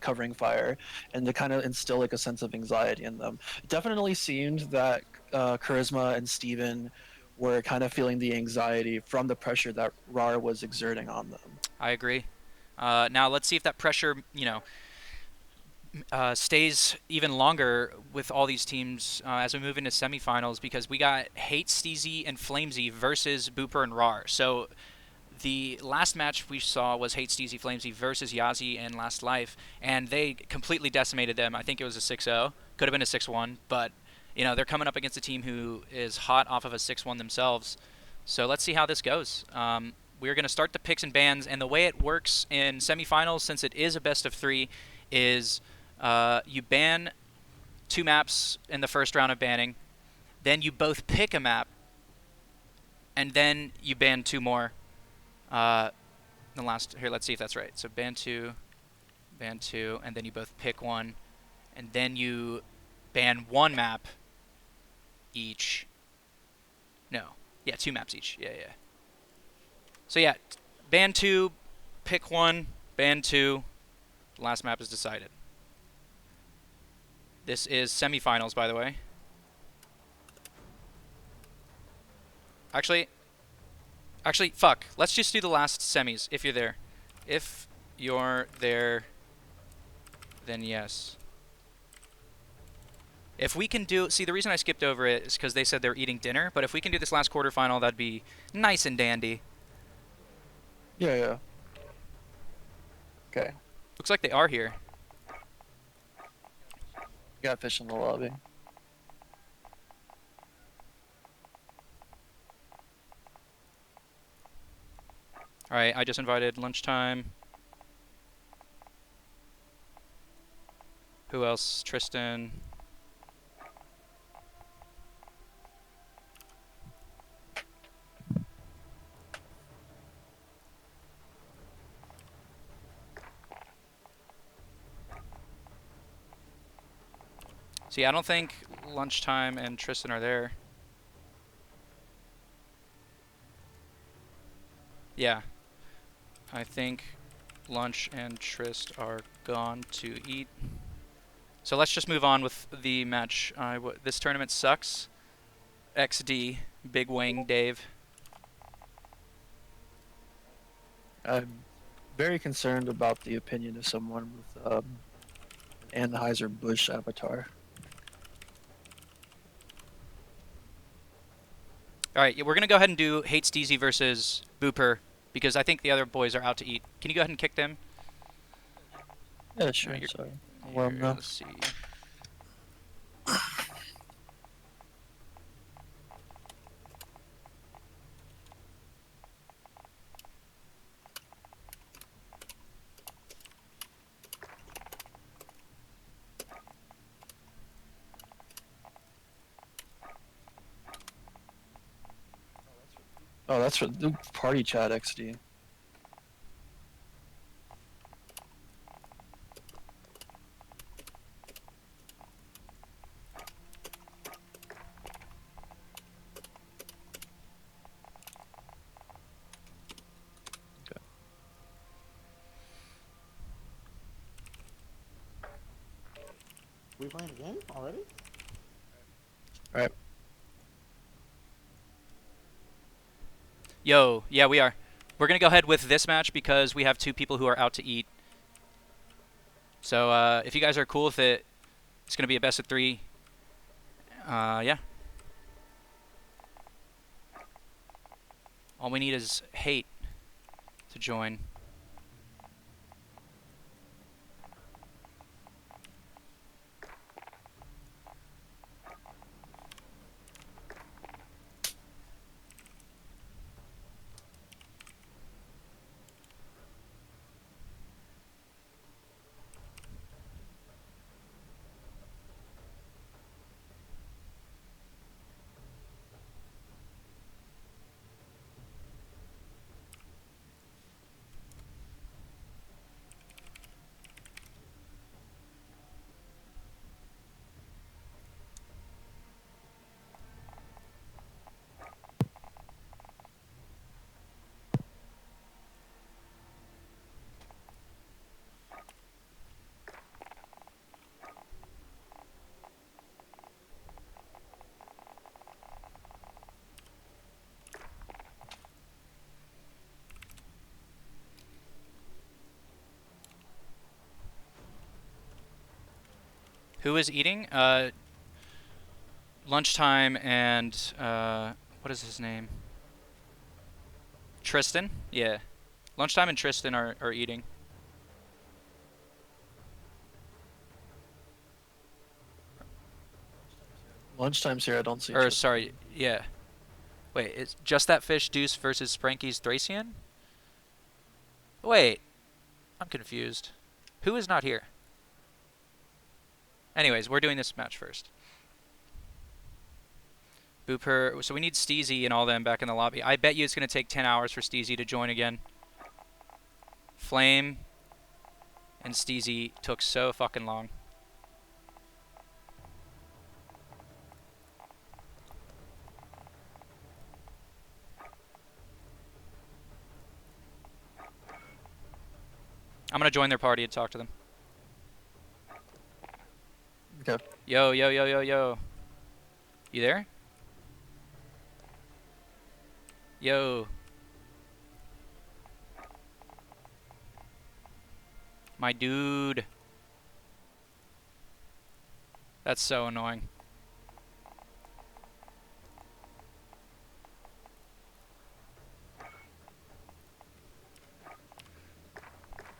covering fire, and to kind of instill like a sense of anxiety in them. It definitely seemed that Charisma and Steven were kind of feeling the anxiety from the pressure that Rar was exerting on them. I agree. Now let's see if that pressure, stays even longer with all these teams as we move into semifinals, because we got Hate, Steezy, and Flamesy versus Booper and Rar. So the last match we saw was Hate, Steezy, Flamesy versus Yazi and Last Life, and they completely decimated them. I think it was a 6-0. Could have been a 6-1, but they're coming up against a team who is hot off of a 6-1 themselves. So let's see how this goes. We're going to start the picks and bans, and the way it works in semifinals, since it is a best of 3, is you ban 2 maps in the first round of banning, then you both pick a map, and then you ban 2 more. Here, let's see if that's right. So ban 2, and then you both pick one, and then you ban 1 map each. No. Yeah, 2 maps each. Yeah. So yeah, ban 2, pick 1, ban 2, last map is decided. This is semifinals, by the way. Actually, fuck. Let's just do the last semis, if you're there. If you're there, then yes. If we can do... See, the reason I skipped over it is because they said they're eating dinner, but if we can do this last quarterfinal, that'd be nice and dandy. Yeah, yeah. Okay. Looks like they are here. Got fish in the lobby. Alright, I just invited Lunchtime. Who else? Tristan. See, I don't think Lunchtime and Tristan are there. Yeah. I think Lunch and Trist are gone to eat. So let's just move on with the match. This tournament sucks. XD, Big Wing Dave. I'm very concerned about the opinion of someone with Anheuser-Busch avatar. Alright, we're going to go ahead and do Hate Steezy versus Booper, because I think the other boys are out to eat. Can you go ahead and kick them? Yeah, sure. Alright, Sorry. Well, no. let's see. Oh, that's for the party chat XD. We playing a game already? Alright. Yo, yeah, we are. We're going to go ahead with this match because we have two people who are out to eat. So if you guys are cool with it, it's going to be a best of 3. Yeah. All we need is Hate to join. Who is eating? Lunchtime and what is his name? Tristan? Yeah. Lunchtime and Tristan are eating. Lunchtime's here. I don't see. Or sorry, yeah. Wait, it's just that fish Deuce versus Spranky's Thracian? Wait, I'm confused. Who is not here? Anyways, we're doing this match first. Booper, so we need Steezy and all them back in the lobby. I bet you it's going to take 10 hours for Steezy to join again. Flame and Steezy took so fucking long. I'm going to join their party and talk to them. Okay. Yo, yo, yo, yo, yo. You there? Yo. My dude. That's so annoying.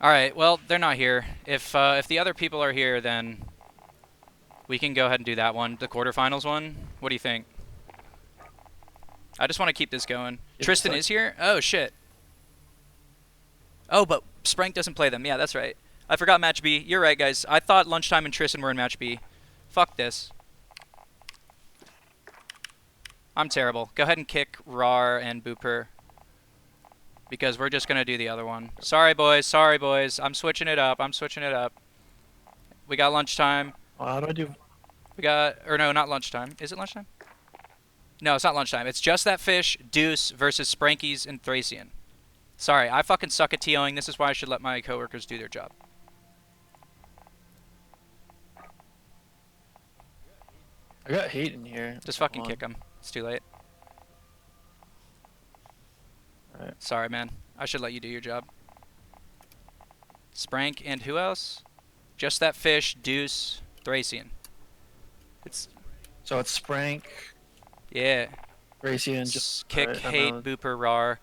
Alright, well, they're not here. If the other people are here, then we can go ahead and do that one. The quarterfinals one. What do you think? I just want to keep this going. Yeah, Tristan sorry. is here? Oh, shit. Oh, but Sprink doesn't play them. Yeah, that's right. I forgot match B. You're right, guys. I thought Lunchtime and Tristan were in match B. Fuck this. I'm terrible. Go ahead and kick Rar and Booper. Because we're just going to do the other one. Sorry, boys. Sorry, boys. I'm switching it up. I'm switching it up. We got Lunchtime. How do I do? We got... Or no, not Lunchtime. Is it Lunchtime? No, it's not Lunchtime. It's Just That Fish, Deuce versus Sprankies and Thracian. Sorry, I fucking suck at TOing. This is why I should let my coworkers do their job. I got hate in here. Just fucking kick him. It's too late. Alright. Sorry, man. I should let you do your job. Sprank and who else? Just That Fish, Deuce, Thracian. It's... So it's Sprank, Yeah. Racy, and just Kick, alright, I Hate, know. Booper, Rar.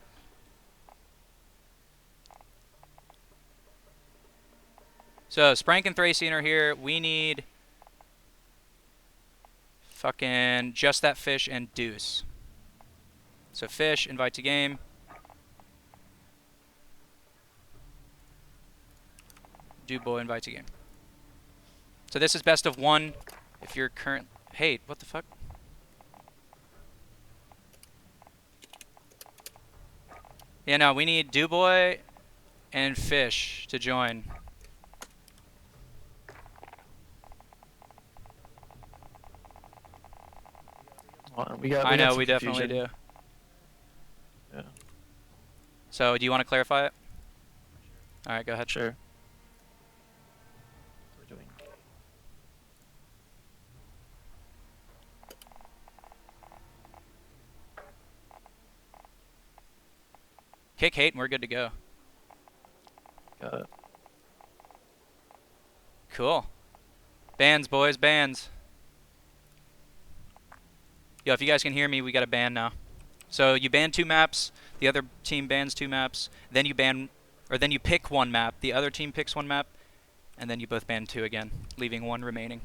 So, Sprank and Thracian are here. We need... fucking Just That Fish and Deuce. So, Fish, invite to game. Boy, invite to game. So this is best of one. If you're current... Hey, what the fuck? Yeah, no, we need Boy and Fish to join. I know, some we definitely confusion. do. Yeah, So, do you want to clarify it? Alright, go ahead. sure. We're doing. Kick Hate and we're good to go. Got it. Cool. Bands, boys, bands. Yo, if you guys can hear me, we got a ban now. So you ban 2 maps, the other team bans 2 maps, then you ban, or then you pick 1 map, the other team picks 1 map, and then you both ban 2 again, leaving 1 remaining.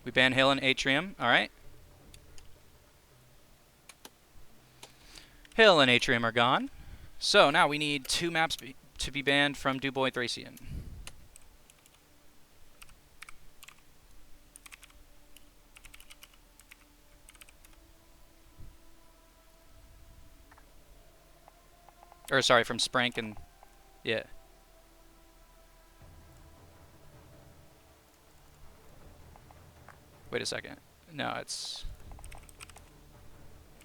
We ban Hill and Atrium, alright. Hill and Atrium are gone. So now we need 2 maps to be banned from Dubois Thracian. Or sorry, from Sprank and... yeah. Wait a second. No, it's...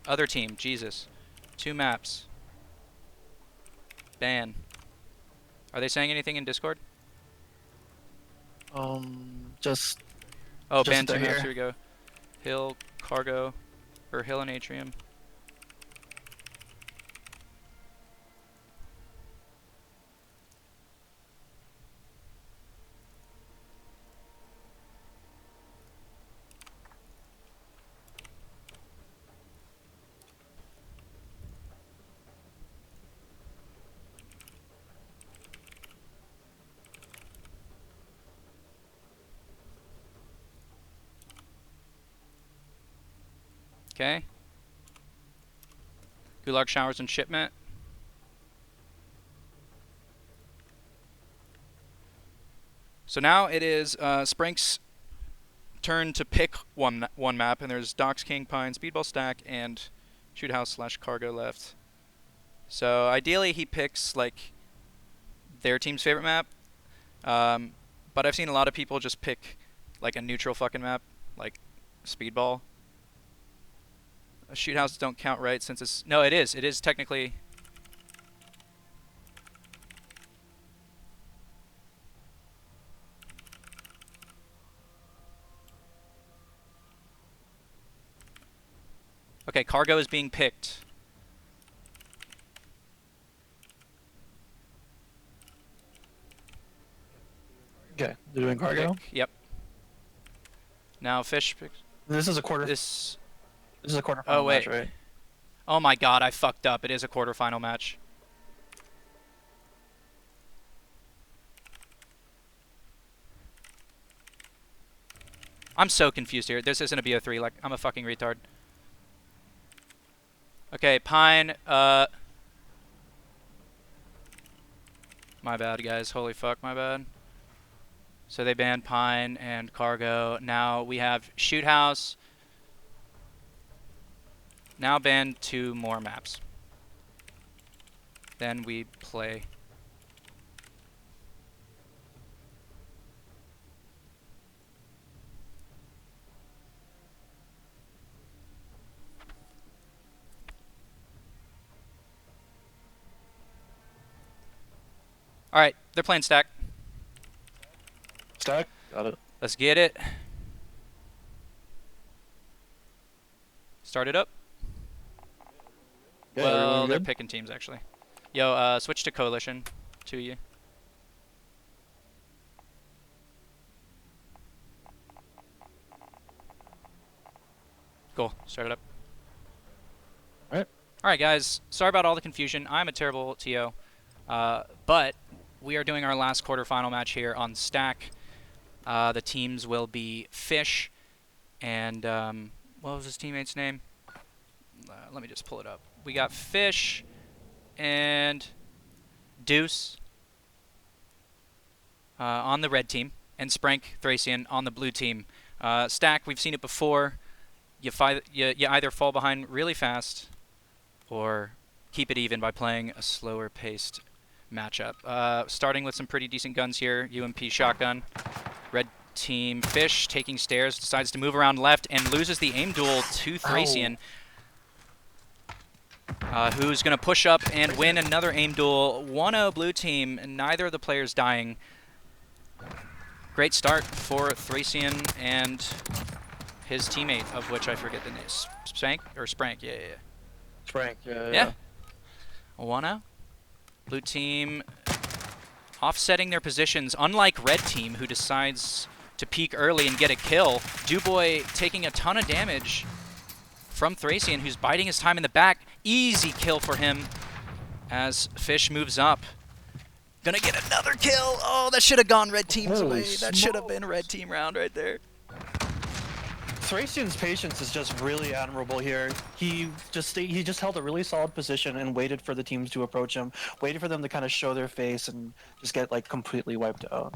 Other team, Jesus. 2 maps. Ban. Are they saying anything in Discord? Just. Oh, Just ban that 2 maps, here. here we go. Hill, Cargo, or Hill and Atrium. Okay. Gulag Showers and Shipment. So now it is Sprank's turn to pick one map, and there's Docks, King, Pine, Speedball Stack, and Shoot House / Cargo left. So ideally he picks like their team's favorite map, but I've seen a lot of people just pick like a neutral fucking map, like Speedball. Shoot houses don't count, right? Since it's no, it is. It is technically. Okay, cargo is being picked. Okay, they're doing cargo. Yep. Now fish picks. This is a quarter. This. This is a quarterfinal Oh wait. match, right? Oh my God, I fucked up. It is a quarterfinal match. I'm so confused here. This isn't a BO3. Like I'm a fucking retard. Okay, Pine. My bad, guys. Holy fuck, my bad. So they banned Pine and Cargo. Now we have Shoot House. Now banned 2 more maps. Then we play. All right, they're playing stack. Stack. Got it. Let's get it. Start it up. Yeah, Well, everyone they're good? picking teams actually. Yo, switch to coalition. To you. Cool. Start it up. Alright. All right, guys. Sorry about all the confusion. I'm a terrible TO, but we are doing our last quarterfinal match here on Stack. The teams will be Fish and what was his teammate's name? Let me just pull it up. We got Fish and Deuce on the red team, and Sprink, Thracian on the blue team. Stack, we've seen it before. You either fall behind really fast or keep it even by playing a slower paced matchup. Starting with some pretty decent guns here. UMP shotgun. Red team Fish taking stairs, decides to move around left and loses the aim duel to Thracian. Who's going to push up and win another aim duel. 1-0 blue team, and neither of the players dying. Great start for Thracian and his teammate, of which I forget the name. Spank? Or Sprank? Yeah. Sprink. Yeah. 1-0. Blue team offsetting their positions, unlike red team, who decides to peek early and get a kill. Duboy taking a ton of damage from Thracian, who's biding his time in the back. Easy kill for him as Fish moves up. Gonna get another kill. Oh, that should have gone red team's Holy way. That should have been a red team round right there. Thracian's patience is just really admirable here. He just held a really solid position and waited for the teams to approach him, waited for them to kind of show their face and just get like completely wiped out.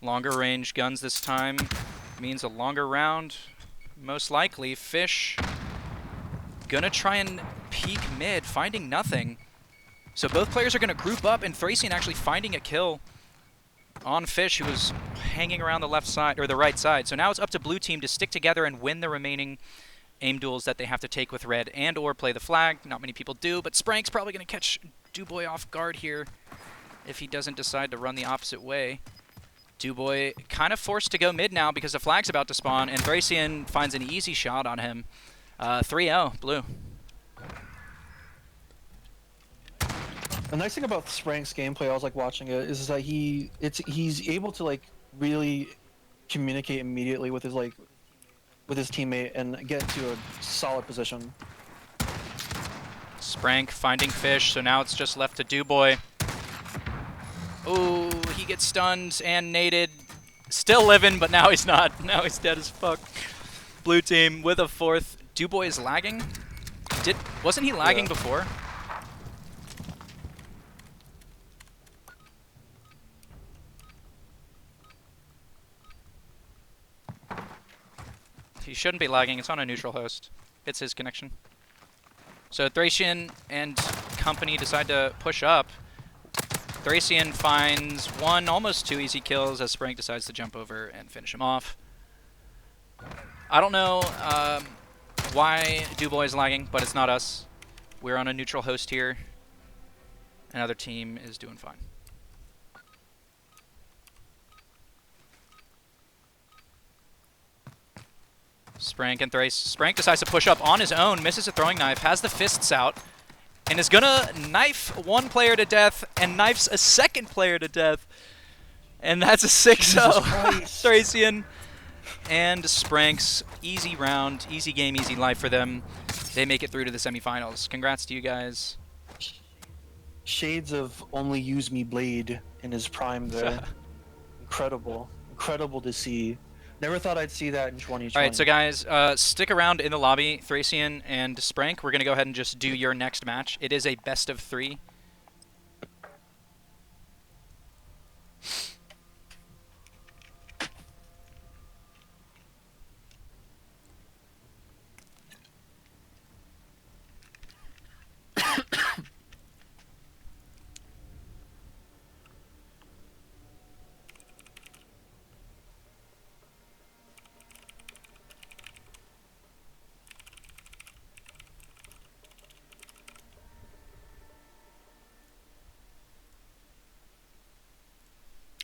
Longer range guns this time means a longer round. Most likely, Fish gonna try and peek mid, finding nothing. So both players are gonna group up, and Thracian actually finding a kill on Fish, who was hanging around the left side, or the right side. So now it's up to blue team to stick together and win the remaining aim duels that they have to take with red and or play the flag. Not many people do, but Sprank's probably gonna catch Duboy off guard here if he doesn't decide to run the opposite way. Duboy kind of forced to go mid now because the flag's about to spawn, and Thracian finds an easy shot on him. 3-0, blue. The nice thing about Sprank's gameplay, I was like watching it, is that he's able to like really communicate immediately with his teammate and get into a solid position. Sprank finding Fish, so now it's just left to Duboy. Ooh, he gets stunned and naded. Still living, but now he's not. Now he's dead as fuck. Blue team with a fourth. Duboy is lagging. Wasn't he lagging before? He shouldn't be lagging. It's on a neutral host. It's his connection. So Thracian and company decide to push up. Thracian finds one, almost two easy kills as Sprink decides to jump over and finish him off. I don't know why Dubois is lagging, but it's not us. We're on a neutral host here. Another team is doing fine. Sprink and Thrace. Sprink decides to push up on his own, misses a throwing knife, has the fists out, and is gonna knife one player to death and knifes a second player to death. And that's a 6-0. Thracian and Sprank's easy round, easy game, easy life for them. They make it through to the semifinals. Congrats to you guys. Shades of only use me blade in his prime there. Incredible. Incredible to see. Never thought I'd see that in 2020. All right, so guys, stick around in the lobby, Thracian and Sprank. We're going to go ahead and just do your next match. It is a best of 3.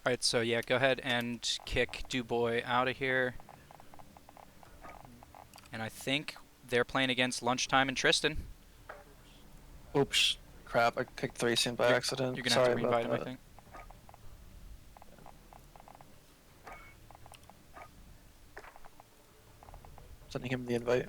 Alright, so yeah, go ahead and kick Dubois out of here. And I think they're playing against Lunchtime and Tristan. Oops. Crap, I kicked Thracian by accident. You're going to have to Sorry reinvite him, about I think. Sending him the invite.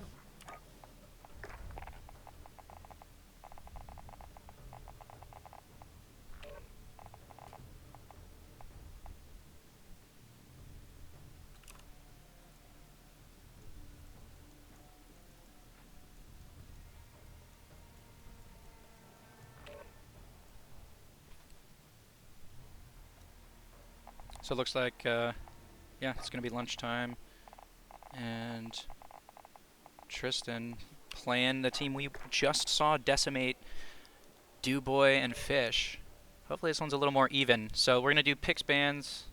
So it looks like, yeah, it's going to be Lunchtime. And Tristan playing the team we just saw decimate Dubois and Fish. Hopefully this one's a little more even. So we're going to do picks bands.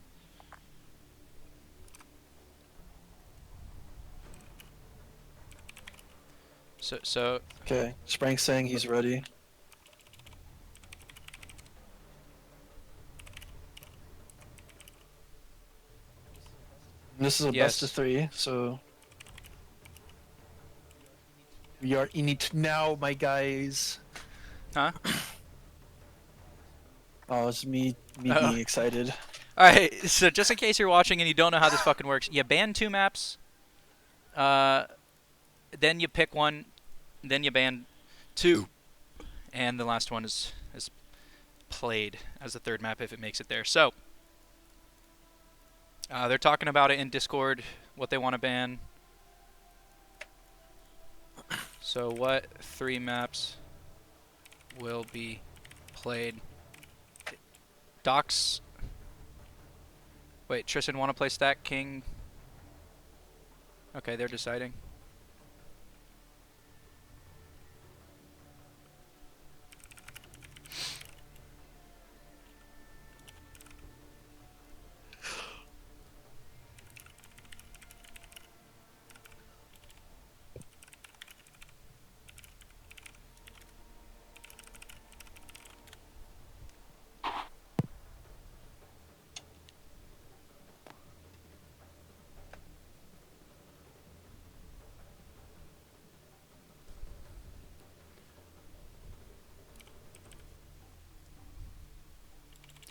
So Okay, Sprank's saying he's ready. This is a Yes. best of 3, so we are in it now, my guys. huh? Oh, it's me Uh-oh. being excited. Alright, so just in case you're watching and you don't know how this fucking works, you ban 2 maps, then you pick one, then you ban 2, and the last one is played as the 3rd map if it makes it there. So, they're talking about it in Discord, what they want to ban. So what 3 maps will be played? Docs. Wait, Tristan want to play Stack King? Okay, they're deciding.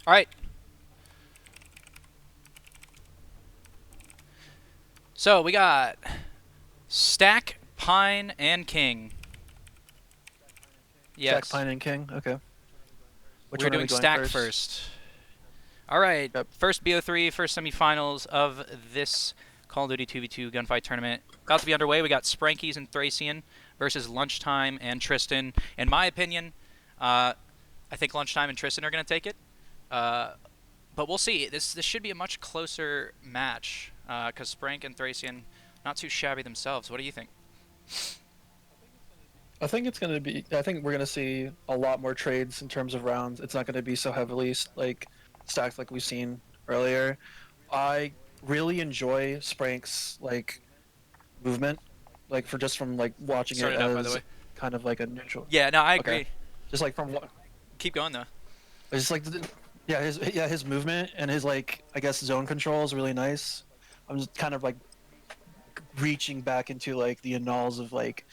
All right. So we got Stack, Pine, and King. Yes. Stack, Pine, and King. Okay. Which We're one are doing we going Stack first. All right. Yep. First BO3, first semifinals of this Call of Duty 2v2 gunfight tournament. About to be underway. We got Sprankies and Thracian versus Lunchtime and Tristan. In my opinion, I think Lunchtime and Tristan are going to take it. But we'll see. This should be a much closer match because Sprank and Thracian not too shabby themselves. What do you think? I think it's gonna be. I think we're gonna see a lot more trades in terms of rounds. It's not gonna be so heavily like stacked like we've seen earlier. I really enjoy Sprank's like movement, like for just from like watching Started it out, by the as way. kind of like a neutral. Yeah, no, I Okay. agree. Just like from what, Keep going though. it's just like his movement and his like I guess zone control is really nice. I'm just kind of like reaching back into like the annals of like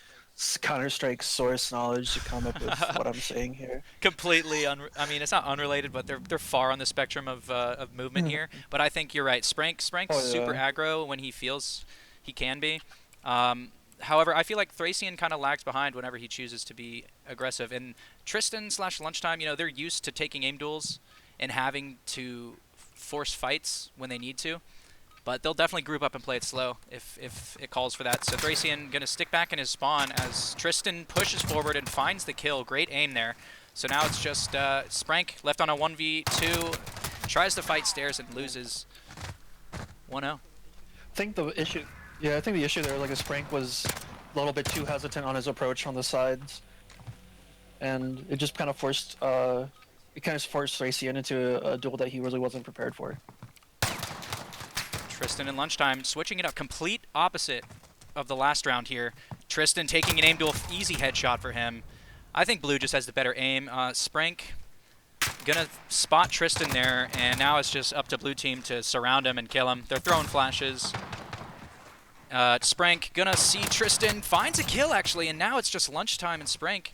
Counter-Strike source knowledge to come up with what I'm saying here. Completely, I mean, it's not unrelated, but they're far on the spectrum of movement here. But I think you're right. Sprank's Oh, super yeah. aggro when he feels he can be. However, I feel like Thracian kind of lags behind whenever he chooses to be aggressive. And Tristan / Lunchtime, you know, they're used to taking aim duels and having to force fights when they need to. But they'll definitely group up and play it slow if it calls for that. So Thracian going to stick back in his spawn as Tristan pushes forward and finds the kill. Great aim there. So now it's just Sprank left on a 1v2, tries to fight stairs and loses 1-0. I think the issue, yeah, I think the issue there, like, is Frank was a little bit too hesitant on his approach on the sides, and it just kind of forced, Thracian into a duel that he really wasn't prepared for. Tristan and Lunchtime switching it up, complete opposite of the last round here. Tristan taking an aim duel, easy headshot for him. I think Blue just has the better aim. Sprank gonna spot Tristan there, and now it's just up to Blue team to surround him and kill him. They're throwing flashes. Sprank gonna see Tristan, finds a kill actually, and now it's just Lunchtime and Sprank.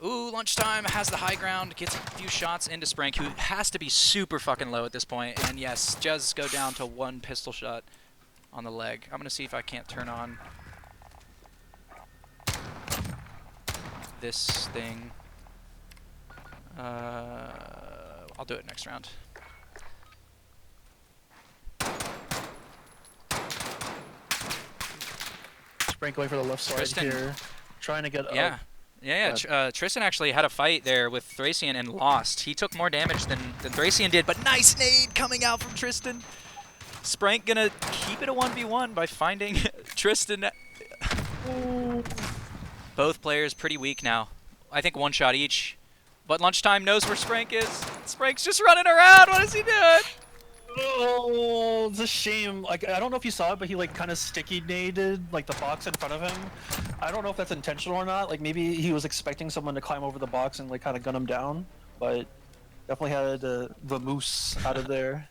Ooh, Lunchtime has the high ground, gets a few shots into Sprank, who has to be super fucking low at this point. And yes, does go down to one pistol shot on the leg. I'm gonna see if I can't turn on this thing. I'll do it next round. Frank going for the left side Tristan. here, trying to get Yeah. up. Tristan actually had a fight there with Thracian and lost. He took more damage than Thracian did, but nice nade coming out from Tristan. Sprank gonna keep it a 1v1 by finding Tristan. Both players pretty weak now. I think one shot each. But Lunchtime knows where Sprank is. Sprank's just running around. What is he doing? Oh, it's a shame. Like, I don't know if you saw it, but he like kind of sticky naded like the box in front of him. I don't know if that's intentional or not. Like maybe he was expecting someone to climb over the box and like kind of gun him down, but definitely had the moose out of there.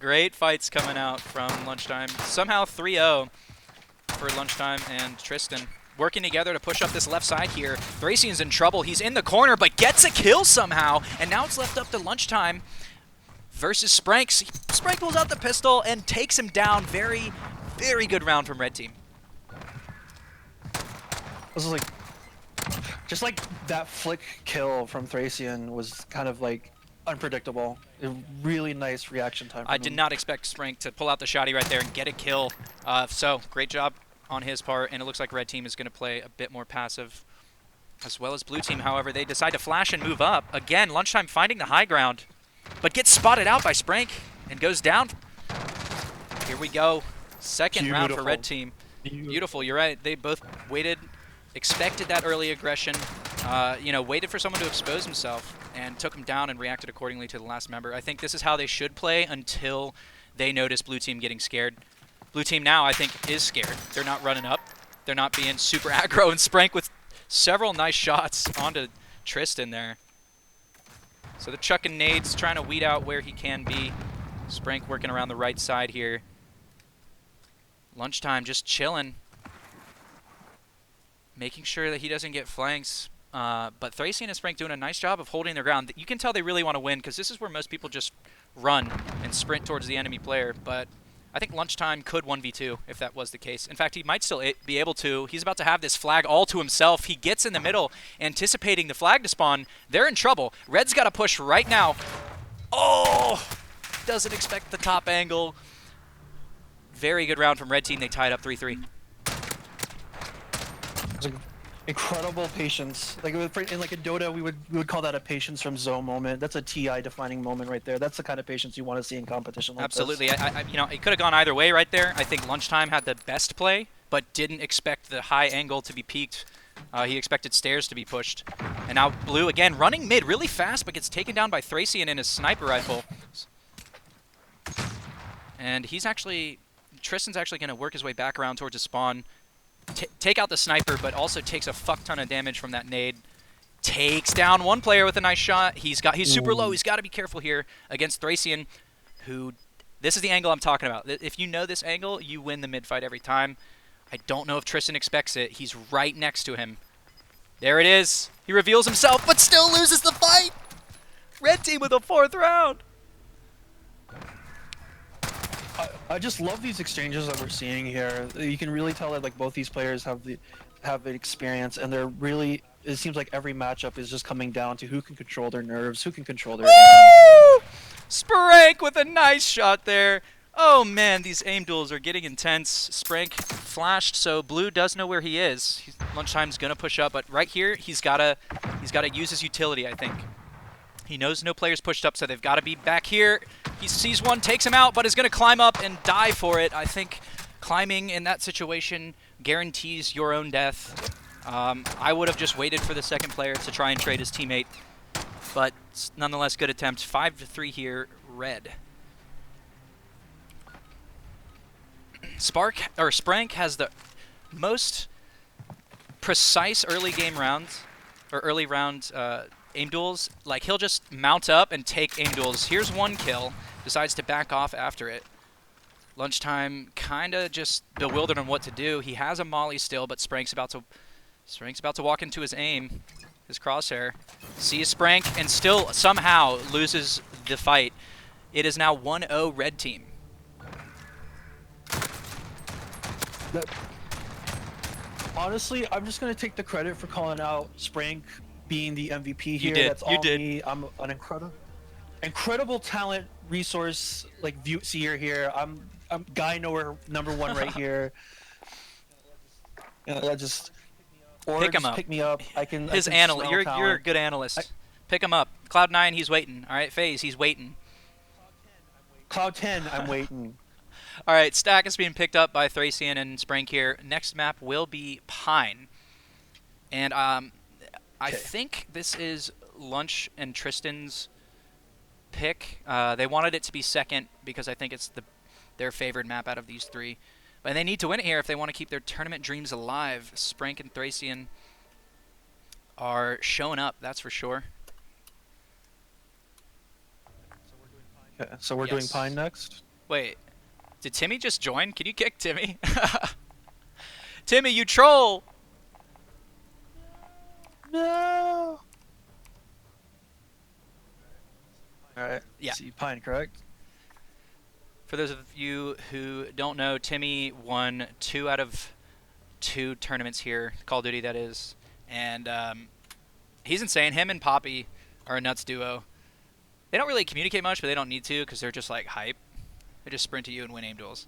Great fights coming out from Lunchtime. Somehow 3-0 for Lunchtime and Tristan. Working together to push up this left side here. Thracian's in trouble. He's in the corner, but gets a kill somehow. And now it's left up to Lunchtime versus Sprank. Sprank pulls out the pistol and takes him down. Very, very good round from Red Team. This is like, just like that flick kill from Thracian was kind of like unpredictable. A really nice reaction time. I did not expect Sprank to pull out the shotty right there and get a kill. So great job on his part, and it looks like Red Team is going to play a bit more passive, as well as Blue Team. However, they decide to flash and move up. Again, Lunchtime finding the high ground, but gets spotted out by Sprank and goes down. Here we go. Second round for Red Team. Beautiful, you're right. They both waited, expected that early aggression, you know, waited for someone to expose himself and took him down and reacted accordingly to the last member. I think this is how they should play until they notice Blue Team getting scared. Blue Team now, I think, is scared. They're not running up. They're not being super aggro, and Sprank with several nice shots onto Tristan there. So they're chucking nades, trying to weed out where he can be. Sprank working around the right side here. Lunchtime just chilling, making sure that he doesn't get flanks. But Thracian and Sprank doing a nice job of holding their ground. You can tell they really want to win because this is where most people just run and sprint towards the enemy player. But I think Lunchtime could 1v2 if that was the case. In fact, he might still be able to. He's about to have this flag all to himself. He gets in the middle, anticipating the flag to spawn. They're in trouble. Red's got to push right now. Oh! Doesn't expect the top angle. Very good round from Red Team. They tied up 3-3. Incredible patience. Like in like a Dota, we would call that a patience from zone moment. That's a TI defining moment right there. That's the kind of patience you want to see in competition like Absolutely. this. You know, it could have gone either way right there. I think Lunchtime had the best play, but didn't expect the high angle to be peaked. He expected stairs to be pushed. And now Blue, again, running mid really fast, but gets taken down by Thracian in his sniper rifle. And he's actually Tristan's actually going to work his way back around towards his spawn, take out the sniper, but also takes a fuck ton of damage from that nade. Takes down one player with a nice shot. He's super low. He's got to be careful here against Thracian, who... This is the angle I'm talking about. If you know this angle, you win the mid fight every time. I don't know if Tristan expects it. He's right next to him. There it is. He reveals himself, but still loses the fight. Red team with a 4th round. I just love these exchanges that we're seeing here. You can really tell that like both these players have the experience, and they're really. It seems like every matchup is just coming down to who can control their nerves, who can control their aim. Sprink with a nice shot there. Oh man, these aim duels are getting intense. Sprink flashed, so Blue does know where he is. Lunchtime's gonna push up, but right here he's gotta use his utility, I think. He knows no players pushed up, so they've got to be back here. He sees one, takes him out, but is gonna climb up and die for it. I think climbing in that situation guarantees your own death. I would have just waited for the second player to try and trade his teammate, but nonetheless, good attempt. 5-3 here, red. Sprink has the most precise early game rounds, or early round aim duels. Like, he'll just mount up and take aim duels. Here's one kill, decides to back off after it. Lunchtime kind of just bewildered on what to do. He has a molly still, but Sprank's about to walk into his aim, his crosshair. Sees Sprink and still somehow loses the fight. It is now 1-0 red team. Honestly, I'm just gonna take the credit for calling out Sprink being the MVP here. You did. That's all me. I'm an incredible talent resource seer here. I'm guy knower #1 right here. Just pick him up. Pick me up. His analyst. You're a good analyst. Pick him up. Cloud9, he's waiting. All right, FaZe, he's waiting. Cloud 10, I'm waiting. All right, Stack is being picked up by Thracian and Sprink here. Next map will be Pine. And I think this is Lunch and Tristan's pick. They wanted it to be second because I think it's their favored map out of these three. But they need to win it here if they want to keep their tournament dreams alive. Sprink and Thracian are showing up, that's for sure. Okay, so we're doing Pine next? Wait, did Timmy just join? Can you kick Timmy? Timmy, you troll! No! Alright, yeah. See Pine, correct? For those of you who don't know, Timmy won 2 out of 2 tournaments here, Call of Duty that is, and he's insane. Him and Poppy are a nuts duo. They don't really communicate much, but they don't need to because they're just like hype. They just sprint to you and win aim duels.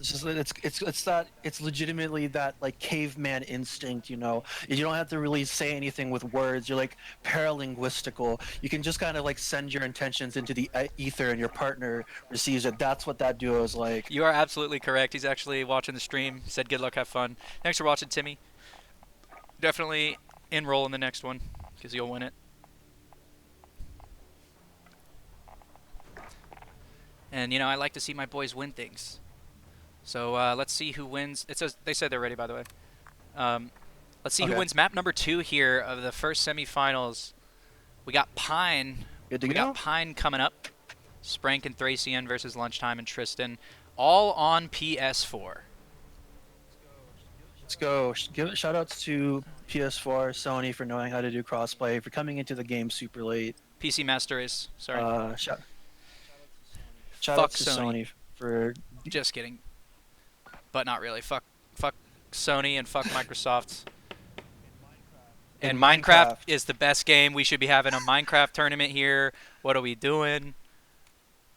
It's legitimately that like caveman instinct, you know. You don't have to really say anything with words. You're like paralinguistical. You can just kind of like send your intentions into the ether, and your partner receives it. That's what that duo is like. You are absolutely correct. He's actually watching the stream. Said good luck, have fun. Thanks for watching, Timmy. Definitely enroll in the next one because you'll win it. And you know, I like to see my boys win things. So let's see who wins. It says they said they're ready, by the way. Let's see who wins map number 2 here of the first semifinals. We got Pine. Good to go. We got Pine coming up. Sprink and Thracian versus Lunchtime and Tristan, all on PS4. Let's go. Shout outs to PS4, Sony for knowing how to do crossplay, for coming into the game super late. PC Master Race. Sorry. Shout outs to Sony for. Just kidding. But not really. Fuck Sony and fuck Microsoft. And Minecraft is the best game. We should be having a Minecraft tournament here. What are we doing?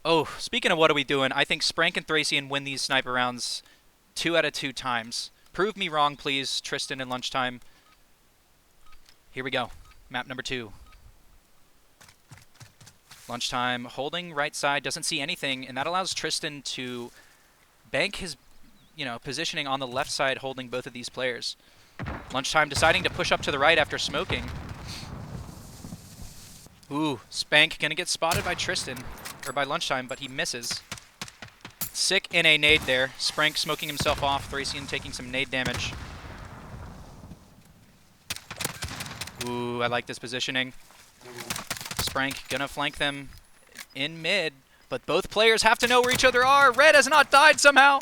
Oh, speaking of what are we doing, I think Sprink and Thracian win these sniper rounds 2 out of 2 times. Prove me wrong, please, Tristan and Lunchtime. Here we go. Map number 2. Lunchtime holding right side, doesn't see anything, and that allows Tristan to bank his positioning on the left side, holding both of these players. Lunchtime deciding to push up to the right after smoking. Ooh, Spank gonna get spotted by Tristan, or by Lunchtime, but he misses. Sick in a nade there. Sprink smoking himself off. Thracian taking some nade damage. Ooh, I like this positioning. Sprink gonna flank them in mid, but both players have to know where each other are. Red has not died somehow.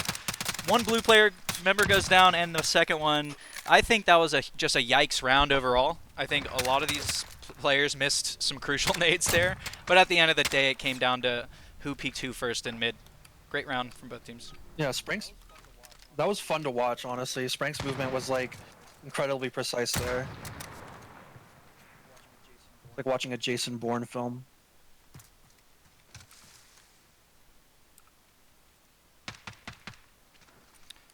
One blue player member goes down, and the second one, I think that was just a yikes round overall. I think a lot of these players missed some crucial nades there, but at the end of the day, it came down to who peaked who first in mid. Great round from both teams. Yeah, Sprink's. That was fun to watch, honestly. Sprink's movement was like incredibly precise there. Like watching a Jason Bourne film.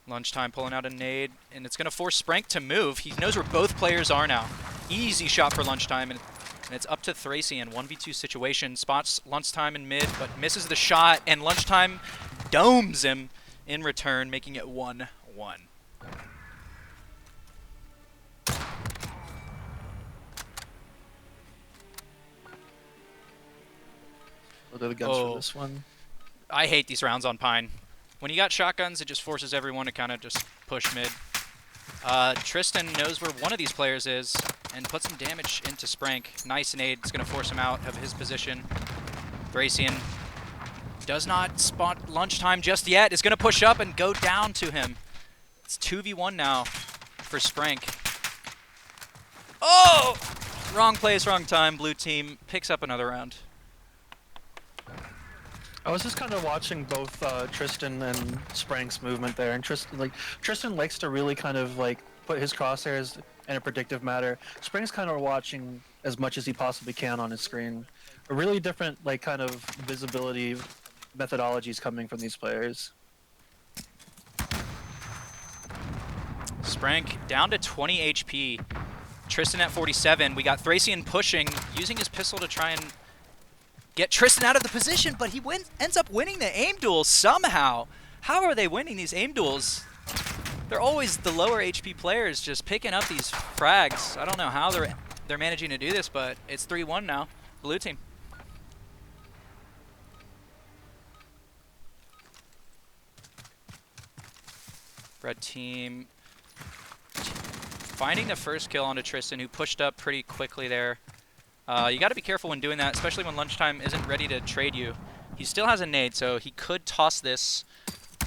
Lunchtime pulling out a nade, and it's going to force Sprink to move. He knows where both players are now. Easy shot for Lunchtime, and it's up to Thracian. 1v2 situation. Spots Lunchtime in mid, but misses the shot, and Lunchtime domes him in return, making it 1-1. What are the guns for this one? I hate these rounds on Pine. When you got shotguns, it just forces everyone to kind of just push mid. Tristan knows where one of these players is and puts some damage into Sprink. Nice nade. It's going to force him out of his position. Thracian does not spot Lunchtime just yet. Is going to push up and go down to him. It's 2v1 now for Sprink. Oh! Wrong place, wrong time. Blue team picks up another round. I was just kind of watching both Tristan and Sprank's movement there, and Tristan likes to really kind of like put his crosshairs in a predictive manner. Sprank's kind of watching as much as he possibly can on his screen. A really different like kind of visibility methodologies coming from these players. Sprink down to 20 HP. Tristan at 47. We got Thracian pushing, using his pistol to try and get Tristan out of the position, but he ends up winning the aim duel somehow. How are they winning these aim duels? They're always the lower HP players just picking up these frags. I don't know how they're managing to do this, but it's 3-1 now. Blue team. Red team finding the first kill onto Tristan, who pushed up pretty quickly there. You got to be careful when doing that, especially when Lunchtime isn't ready to trade you. He still has a nade, so he could toss this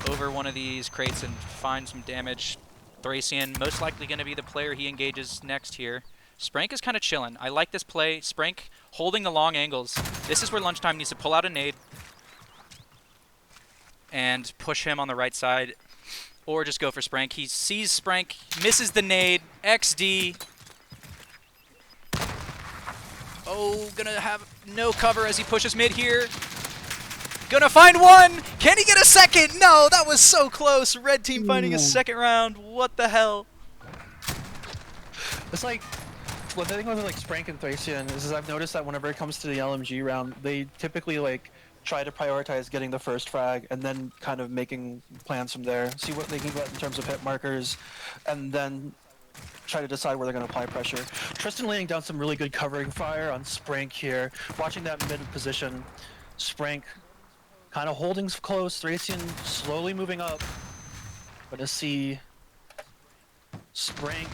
over one of these crates and find some damage. Thracian most likely going to be the player he engages next here. Sprink is kind of chilling. I like this play. Sprink holding the long angles. This is where Lunchtime needs to pull out a nade and push him on the right side, or just go for Sprink. He sees Sprink, misses the nade, XD. Oh, gonna have no cover as he pushes mid here. Gonna find one! Can he get a second? No, that was so close. Red team finding a second round. What the hell? It's like, well, the thing with like Sprink and Thracian is I've noticed that whenever it comes to the LMG round, they typically like try to prioritize getting the first frag and then kind of making plans from there. See what they can get in terms of hit markers, and then try to decide where they're going to apply pressure. Tristan laying down some really good covering fire on Sprink here. Watching that mid position. Sprink kind of holding close. Thracian slowly moving up. But to see Sprink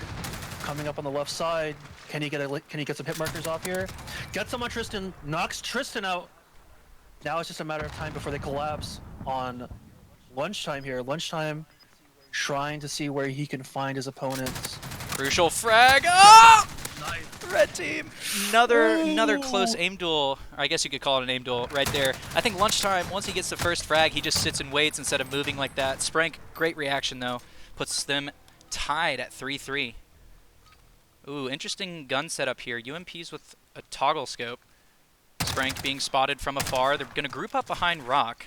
coming up on the left side. Can he get some hit markers off here? Gets some on Tristan. Knocks Tristan out. Now it's just a matter of time before they collapse on Lunchtime here. Lunchtime trying to see where he can find his opponents. Crucial frag. Oh! Nice. Red team. Another close aim duel. I guess you could call it an aim duel right there. I think Lunchtime, once he gets the first frag, he just sits and waits instead of moving like that. Sprink, great reaction though. Puts them tied at 3-3. Ooh, interesting gun setup here. UMPs with a toggle scope. Sprink being spotted from afar. They're going to group up behind Rock.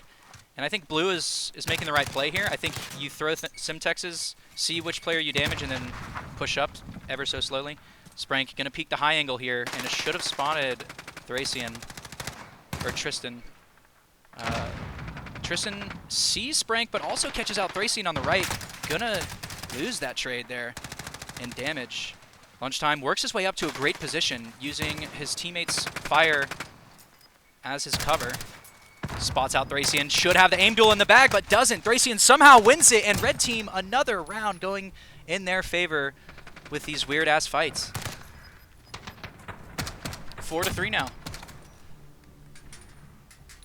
And I think Blue is making the right play here. I think you throw Simtexes, see which player you damage, and then push up ever so slowly. Sprink going to peek the high angle here, and it should have spotted Thracian, or Tristan. Tristan sees Sprink, but also catches out Thracian on the right. Gonna lose that trade there in damage. Lunchtime works his way up to a great position, using his teammates' fire as his cover. Spots out Thracian. Should have the aim duel in the bag, but doesn't. Thracian somehow wins it, and red team another round going in their favor with these weird-ass fights. 4-3 now.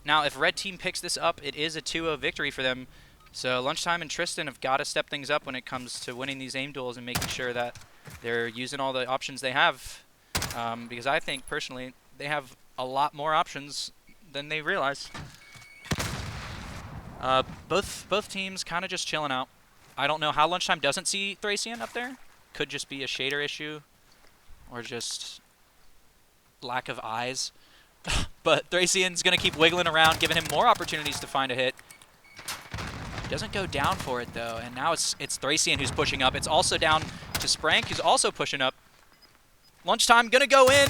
Now, if red team picks this up, it is a 2-0 victory for them. So Lunchtime and Tristan have got to step things up when it comes to winning these aim duels and making sure that they're using all the options they have. Because I think, personally, they have a lot more options than they realize. Both teams kind of just chilling out. I don't know how Lunchtime doesn't see Thracian up there. Could just be a shader issue or just lack of eyes. But Thracian's going to keep wiggling around, giving him more opportunities to find a hit. Doesn't go down for it, though, and now it's Thracian who's pushing up. It's also down to Sprink, who's also pushing up. Lunchtime going to go in.